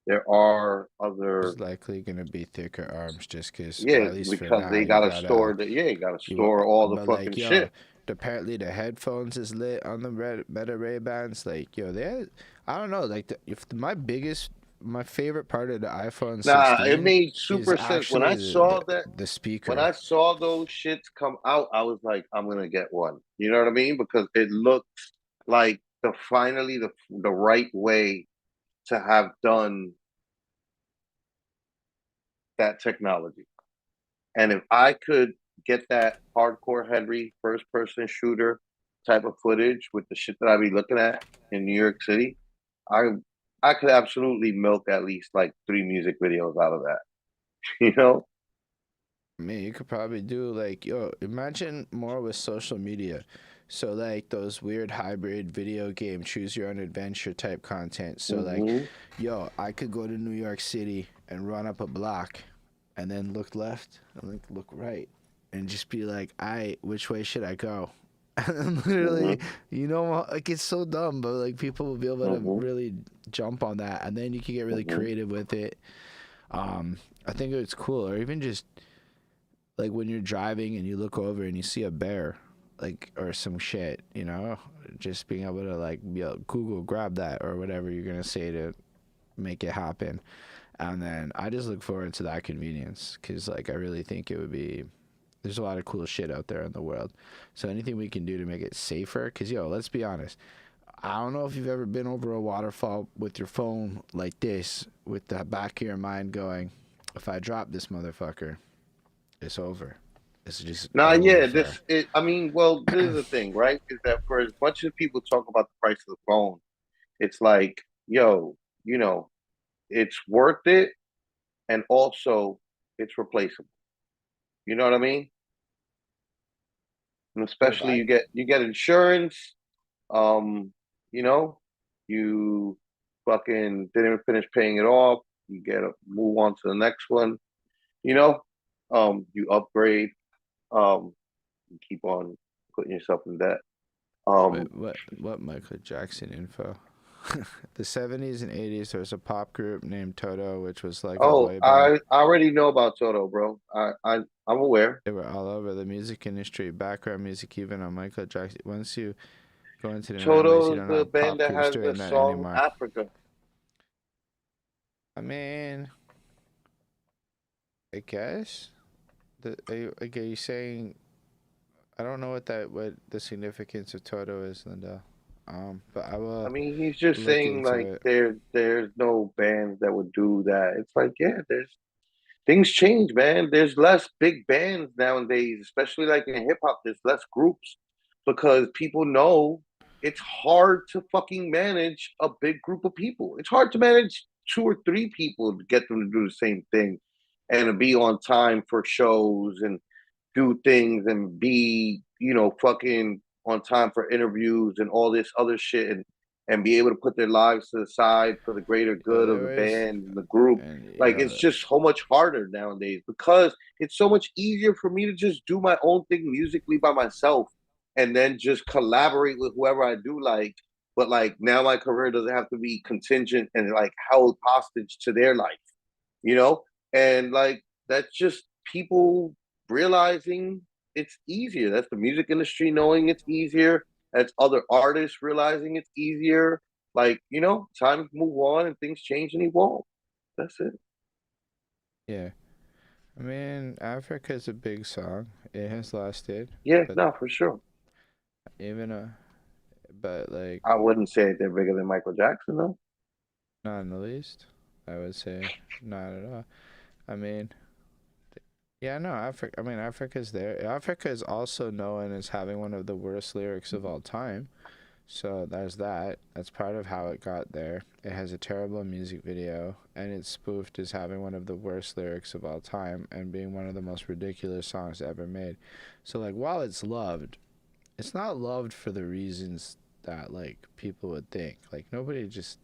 There are it's other, likely gonna be thicker arms just because, yeah, at least for because now, they you gotta gotta store the, yeah, you gotta you store all the but fucking like shit. yo, apparently the headphones is lit on the Meta Ray Bans. Like yo, they I don't know. Like if my favorite part of the iPhone Nah, it 16 made is super sense when actually I saw that. the When speaker. I saw those shits come out, I was like, I'm gonna get one. You know what I mean? Because it looks like the right way to have done that technology. And if I could get that hardcore Henry first person shooter type of footage with the shit that I be looking at in New York City, I I could absolutely milk at least like 3 music videos out of that. You know? I mean, you could probably do like, yo, imagine more with social media. So like those weird hybrid video game choose your own adventure type content. So like, Hmm. yo, I could go to New York City and run up a block and then look left and like look right and just be like, which way should I go? And then literally, Hmm. like it's so dumb, but like people will be able to Hmm. really jump on that and then you can get really Hmm. creative with it. I think it's cool, or even just like when you're driving and you look over and you see a bear, like or some shit, just being able to like Google grab that or whatever you're gonna say to make it happen. And then I just look forward to that convenience because like I really think it would be. There's a lot of cool shit out there in the world, so anything we can do to make it safer. Because yo, let's be honest. I don't know if you've ever been over a waterfall with your phone like this, with the back of your mind going, "If I drop this motherfucker, it's over. It's just Nah, yeah, over." I mean, well, this is the thing, right? Is that for as much as people talk about the price of the phone, it's like, yo, you know, it's worth it, and also it's replaceable. You know what I mean? And If especially I you get insurance. Um, you know, you fucking didn't finish paying it off. You get to move on to the next one. You know, you upgrade. You keep on putting yourself in debt. Um, Wait, what Michael Jackson info? The 70s and 80s, there was a pop group named Toto, which was like a oh, boy band. I already know about Toto, bro. I'm aware. They were all over the music industry, background music, even on Michael Jackson. Once you go into the 90s, you Toto is don't the have band pop that groups has the doing that song anymore. Africa. I mean, I guess. Are you saying I don't know what the significance of Toto is, Linda. But I I will mean, he's just look saying into like it. there's no bands that would do that. It's like, yeah, there's things change, man. There's less big bands nowadays, especially like in hip hop. There's less groups because people know it's hard to fucking manage a big group of people. It's hard to manage 2 or 3 people to get them to do the same thing and to be on time for shows and do things and be, fucking on time for interviews and all this other shit and be able to put their lives to the side for the greater Yo, good of there the was, band and the group. and Like it's just so much harder nowadays because it's so much easier for me to just do my own thing musically by myself and then just collaborate with whoever I do like. But like now my career doesn't have to be contingent and like held hostage to their life, you know? And like that's just people realizing it's easier. That's the music industry knowing it's easier. That's other artists realizing it's easier. Like, times move on and things change and evolve. That's it. yeah. I mean, Africa is a big song. It has lasted, Yeah, but no, for sure. even but like I wouldn't say they're bigger than Michael Jackson though. not in the least. I would say not at all. I mean, yeah, no, Africa. I mean, Africa's there. Africa is also known as having one of the worst lyrics of all time. So there's that. That's part of how it got there. It has a terrible music video, and it's spoofed as having one of the worst lyrics of all time and being one of the most ridiculous songs ever made. So, like, while it's loved, it's not loved for the reasons that, like, people would think. Like, nobody just.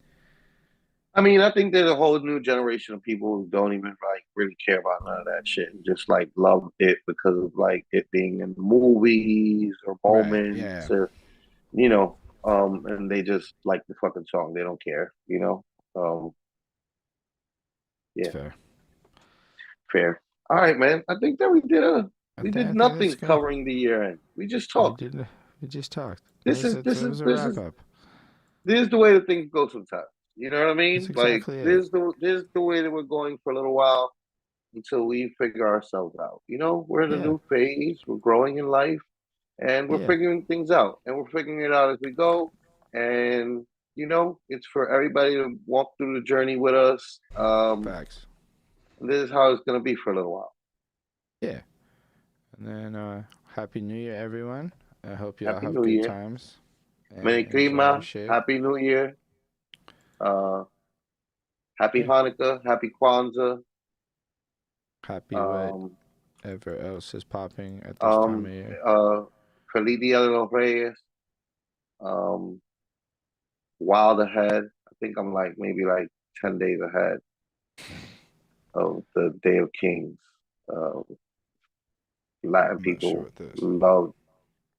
I mean, I think there's a whole new generation of people who don't even like really care about none of that shit and just like love it because of like it being in movies or Right, moments yeah. or you know, and they just like the fucking song. They don't care, you know. Um, It's yeah, fair. fair. All right, man. I think that I we think did I think that's nothing good. covering the year end. We just We talked. did. We just talked. This is That was a this wrap is up. this is the way the things go sometimes. You know what I That's mean? Like exactly it. this is the way that we're going for a little while until we figure ourselves out. You know, we're in a Yeah. new phase. We're growing in life, and we're Yeah. figuring things out. And we're figuring it out as we go. And you know, it's for everybody to walk through the journey with us. Facts. This is how it's gonna be for a little while. Yeah. And then Happy New Year, everyone. I hope you all Happy have New good Year. times Merry and enjoy your Klima. shit. Happy New Year. Uh, Happy Yeah. Hanukkah. Happy Kwanzaa. Happy Um, whatever else is popping at this time of um, year. uh, Feliz Dia de los Reyes. Um, Wild ahead. I think I'm like maybe like 10 days ahead of the Day of Kings. Uh, Latin I'm not sure people what this. love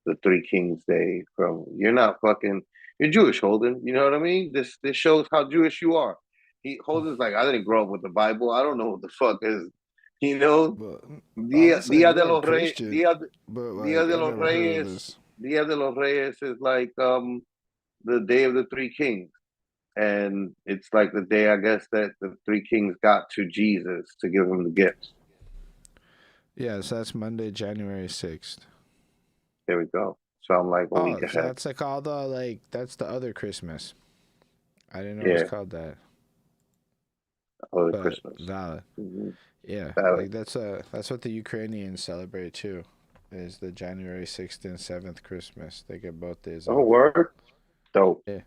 the Three Kings Day. From you're not fucking you're Jewish, Holden. You know what I mean? This shows how Jewish you are. He Holden's like I didn't grow up with the Bible. I don't know what the fuck is. You know, Well, honestly, I Dia de grew up los Reyes. Christian, but Dia like de I los never heard of Reyes. this. Dia de los Reyes is like the Day of the Three Kings. And it's like the day I guess that the three kings got to Jesus to give him the gifts. Yeah, so that's Monday, January 6th. There we go. So I'm like a week Oh, so ahead. that's like all the like that's the other Christmas. I didn't know it was Yeah, called that, Holy but Christmas. valid. Mm-hmm. Yeah, Valid. like that's what the Ukrainians celebrate too, is the January 6th and 7th Christmas. They get both days Oh, off. word. Dope. Yeah,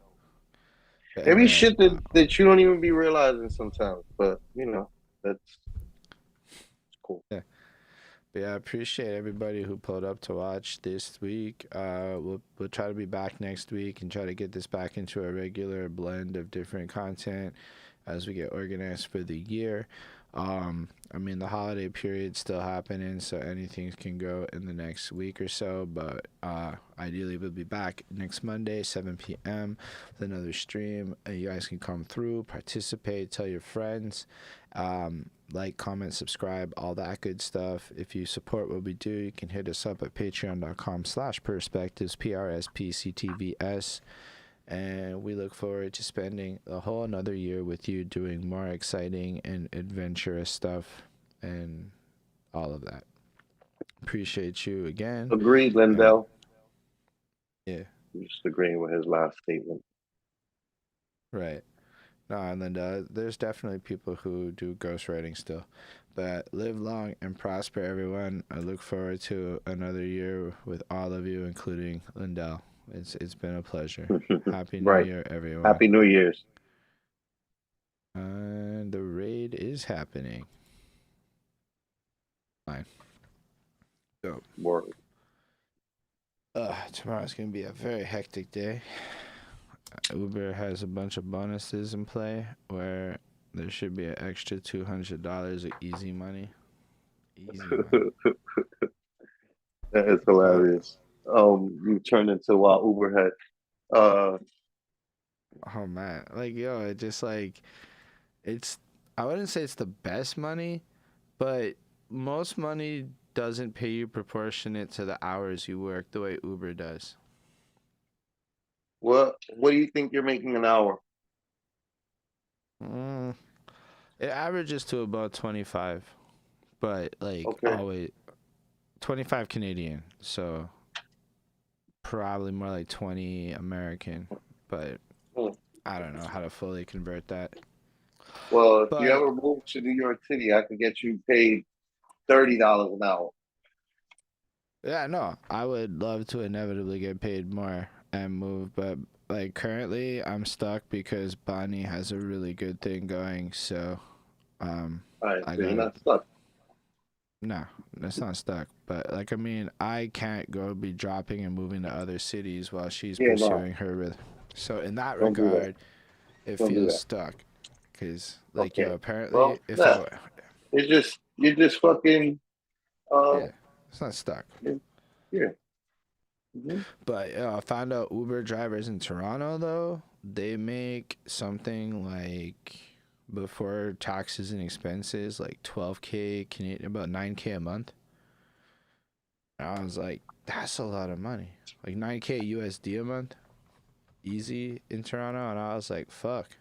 There and be then shit that you don't even be realizing sometimes, but you know that's cool. yeah. But yeah, I appreciate everybody who pulled up to watch this week. We'll try to be back next week and try to get this back into a regular blend of different content as we get organized for the year. I mean, the holiday period's still happening, so anything can go in the next week or so. But ideally, we'll be back next Monday, 7 p.m. with another stream. You guys can come through, participate, tell your friends. Like, comment, subscribe, all that good stuff. If you support what we do, you can hit us up at patreon.com/perspectives, PRSPCTVS. And we look forward to spending a whole another year with you doing more exciting and adventurous stuff and all of that. Appreciate you again. Agreed, And Lindell. yeah, I'm just agreeing with his last statement. right. No, and then there's definitely people who do ghostwriting still. But live long and prosper, everyone. I look forward to another year with all of you, including Lindell. It's been a pleasure. Happy New Right. Year, everyone. Happy New Year's. And the raid is happening. Fine. So, Word. tomorrow's going to be a very hectic day. Uber has a bunch of bonuses in play where there should be an extra $200 of easy money. Easy money. That is hilarious. You turned into Wild Uber head. Oh man, like yo, it just like it's. I wouldn't say it's the best money, but most money doesn't pay you proportionate to the hours you work the way Uber does. What do you think you're making an hour? Mm, it averages to about 25, but like Okay. always 25 Canadian, so probably more like 20 American, but Hmm. I don't know how to fully convert that. Well, if you But ever move to New York City, I could get you paid $30 an hour. yeah, no, I would love to inevitably get paid more and move, but like currently I'm stuck because Bonnie has a really good thing going, so All right, I so you're got not stuck. no, that's not stuck. But like I mean, I can't go be dropping and moving to other cities while she's Yeah, no, pursuing her with. So in that don't do that. regard, it Don't do feels that. stuck. Cause like yo, Okay. apparently Well, if nah, I you're just fucking yeah, it's not stuck. yeah. Mm-hmm. But I found out Uber drivers in Toronto though, they make something like before taxes and expenses like 12K Canadian, about 9K a month. And I was like, that's a lot of money, like 9K USD a month, easy in Toronto. And I was like, fuck,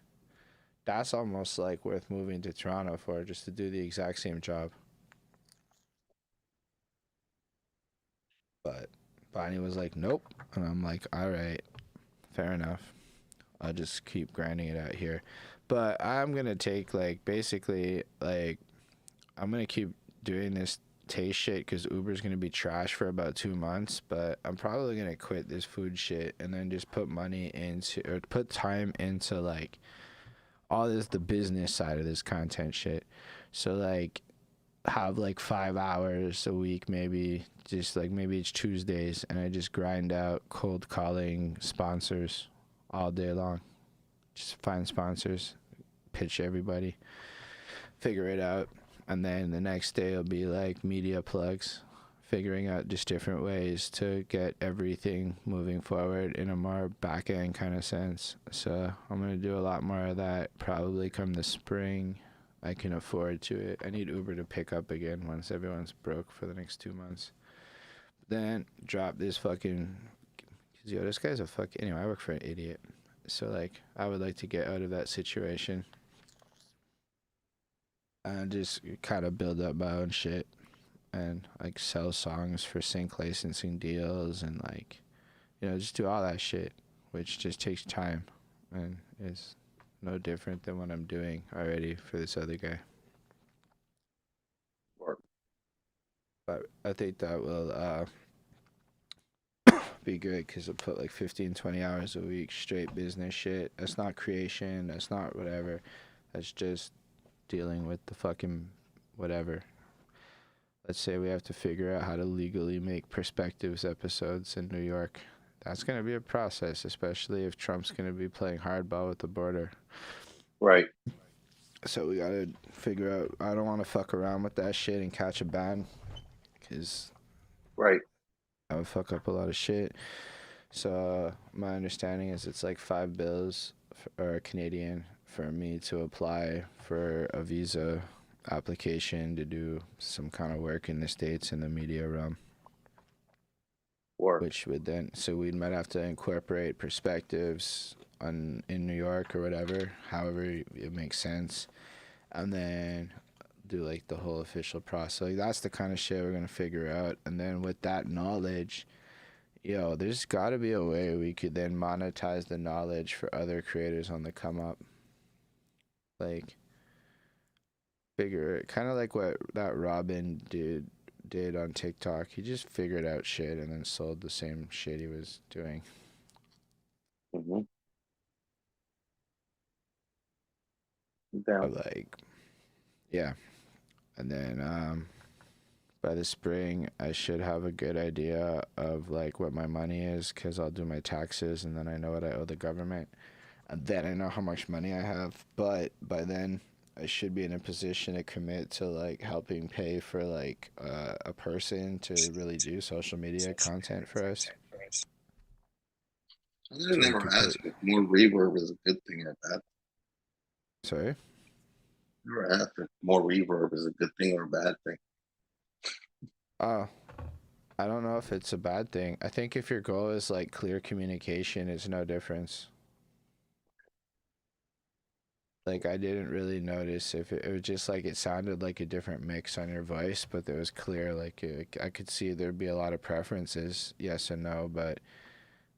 that's almost like worth moving to Toronto for just to do the exact same job. But Bonnie was like, nope, and I'm like, all right, fair enough. I'll just keep grinding it out here. But I'm gonna take like basically like I'm gonna keep doing this taste shit because Uber's gonna be trash for about 2 months. But I'm probably gonna quit this food shit and then just put money into or put time into like all this the business side of this content shit. So like have like 5 hours a week maybe, just like maybe it's Tuesdays and I just grind out cold calling sponsors all day long. Just find sponsors, pitch everybody, figure it out, and then the next day it'll be like media plugs, figuring out just different ways to get everything moving forward in a more back end kind of sense. So I'm gonna do a lot more of that probably come the spring. I can afford to it. I need Uber to pick up again once everyone's broke for the next 2 months. Then drop this fucking, cause yo, this guy's a fuck. Anyway, I work for an idiot. So like I would like to get out of that situation and just kind of build up my own shit and like sell songs for sync licensing deals and like, you know, just do all that shit, which just takes time and is no different than what I'm doing already for this other guy. Work. But I think that will be good because I'll put like 15, 20 hours a week straight business shit. That's not creation. That's not whatever. That's just dealing with the fucking whatever. Let's say we have to figure out how to legally make perspectives episodes in New York. That's going to be a process, especially if Trump's going to be playing hardball with the border. Right. So we got to figure out. I don't want to fuck around with that shit and catch a ban because Right. I would fuck up a lot of shit. So my understanding is it's like $5 or Canadian for me to apply for a visa application to do some kind of work in the States in the media realm. Work. Which would then, so we might have to incorporate perspectives in New York or whatever, however it makes sense, and then do like the whole official process. Like that's the kind of shit we're gonna figure out, and then with that knowledge, yo, there's got to be a way we could then monetize the knowledge for other creators on the come up. Like, figure it kind of like what that Robin did on TikTok. He just figured out shit and then sold the same shit he was doing. Mm-hmm. Down. Like, yeah. And then by the spring, I should have a good idea of like what my money is because I'll do my taxes and then I know what I owe the government. And then I know how much money I have. But by then, I should be in a position to commit to like helping pay for like a person to really do social media content for us. I never asked if more reverb is a good thing or bad. Sorry? Never asked if more reverb is a good thing or a bad thing. Oh, I don't know if it's a bad thing. I think if your goal is like clear communication, it's no difference. Like I didn't really notice if it was just like it sounded like a different mix on your voice, but it was clear. Like I could see there'd be a lot of preferences, yes and no. But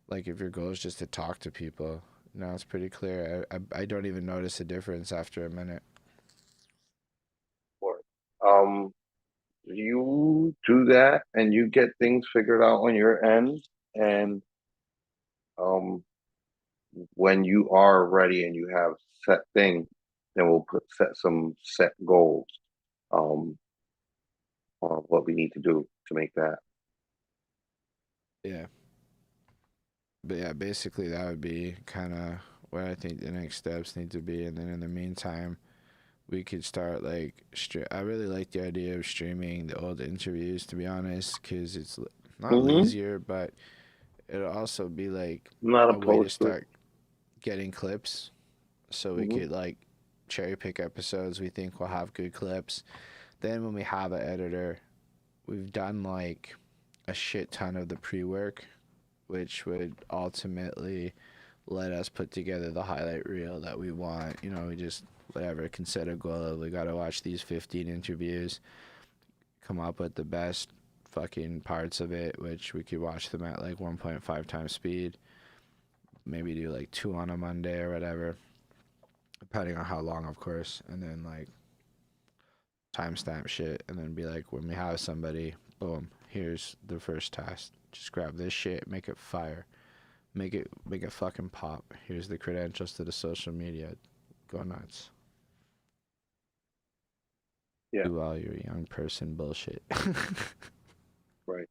like if your goal is just to talk to people, no, it's pretty clear. I don't even notice a difference after a minute. Um, you do that and you get things figured out on your end, and um, when you are ready and you have set thing, then we'll set some set goals. Um, on what we need to do to make that. Yeah. But yeah, basically that would be kind of what I think the next steps need to be, and then in the meantime, we could start like I really like the idea of streaming the old interviews, to be honest, because it's not easier, but it'll also be like I'm not a way to opposed to it. start getting clips, so we Hmm. could like cherry pick episodes we think will have good clips. Then when we have an editor, we've done like a shit ton of the pre-work, which would ultimately let us put together the highlight reel that we want. You know, we just whatever can set a goal of we gotta watch these 15 interviews, come up with the best fucking parts of it, which we could watch them at like 1.5 times speed. Maybe do like 2 on a Monday or whatever, depending on how long, of course. And then like timestamp shit, and then be like, when we have somebody, boom, here's the first task. Just grab this shit, make it fire, make it fucking pop. Here's the credentials to the social media. Go nuts. Yeah. Do all your young person bullshit. Right.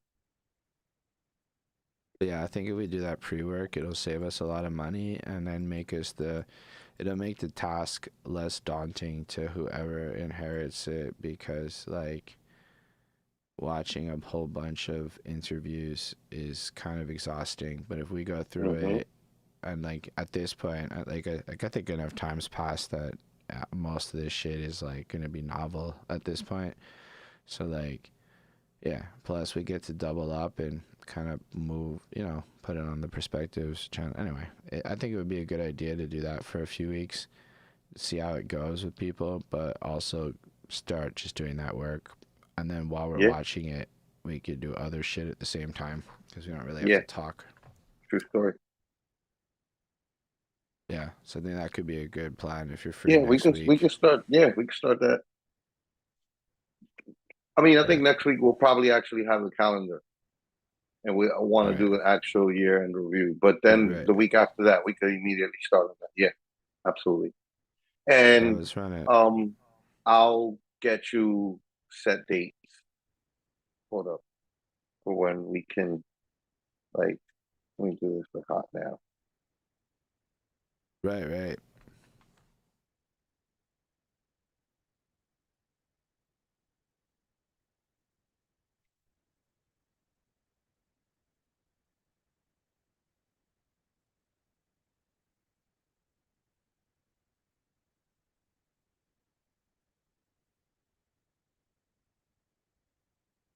Yeah, I think if we do that pre-work, it'll save us a lot of money, and then it'll make the task less daunting to whoever inherits it, because like watching a whole bunch of interviews is kind of exhausting. But if we go through Hmm. it, and like at this point, I think enough times passed that most of this shit is like gonna be novel at this point. So like, yeah. Plus, we get to double up and kind of move, put it on the perspectives channel. Anyway, I think it would be a good idea to do that for a few weeks, see how it goes with people, but also start just doing that work. And then while we're Yeah. watching it, we could do other shit at the same time because we don't really have Yeah. to talk. True story. Yeah. So I think that could be a good plan if you're free Yeah, we next can we week. can start. Yeah, we can start that. I mean, I Yeah. think next week we'll probably actually have a calendar, and we want All to right. do an actual year end review. But Right. then Right. the week after that, we could immediately start on that. Yeah, absolutely. I And was trying to. I'll get you set dates. Hold up for when we can like let me do this for hot now. Right. Right.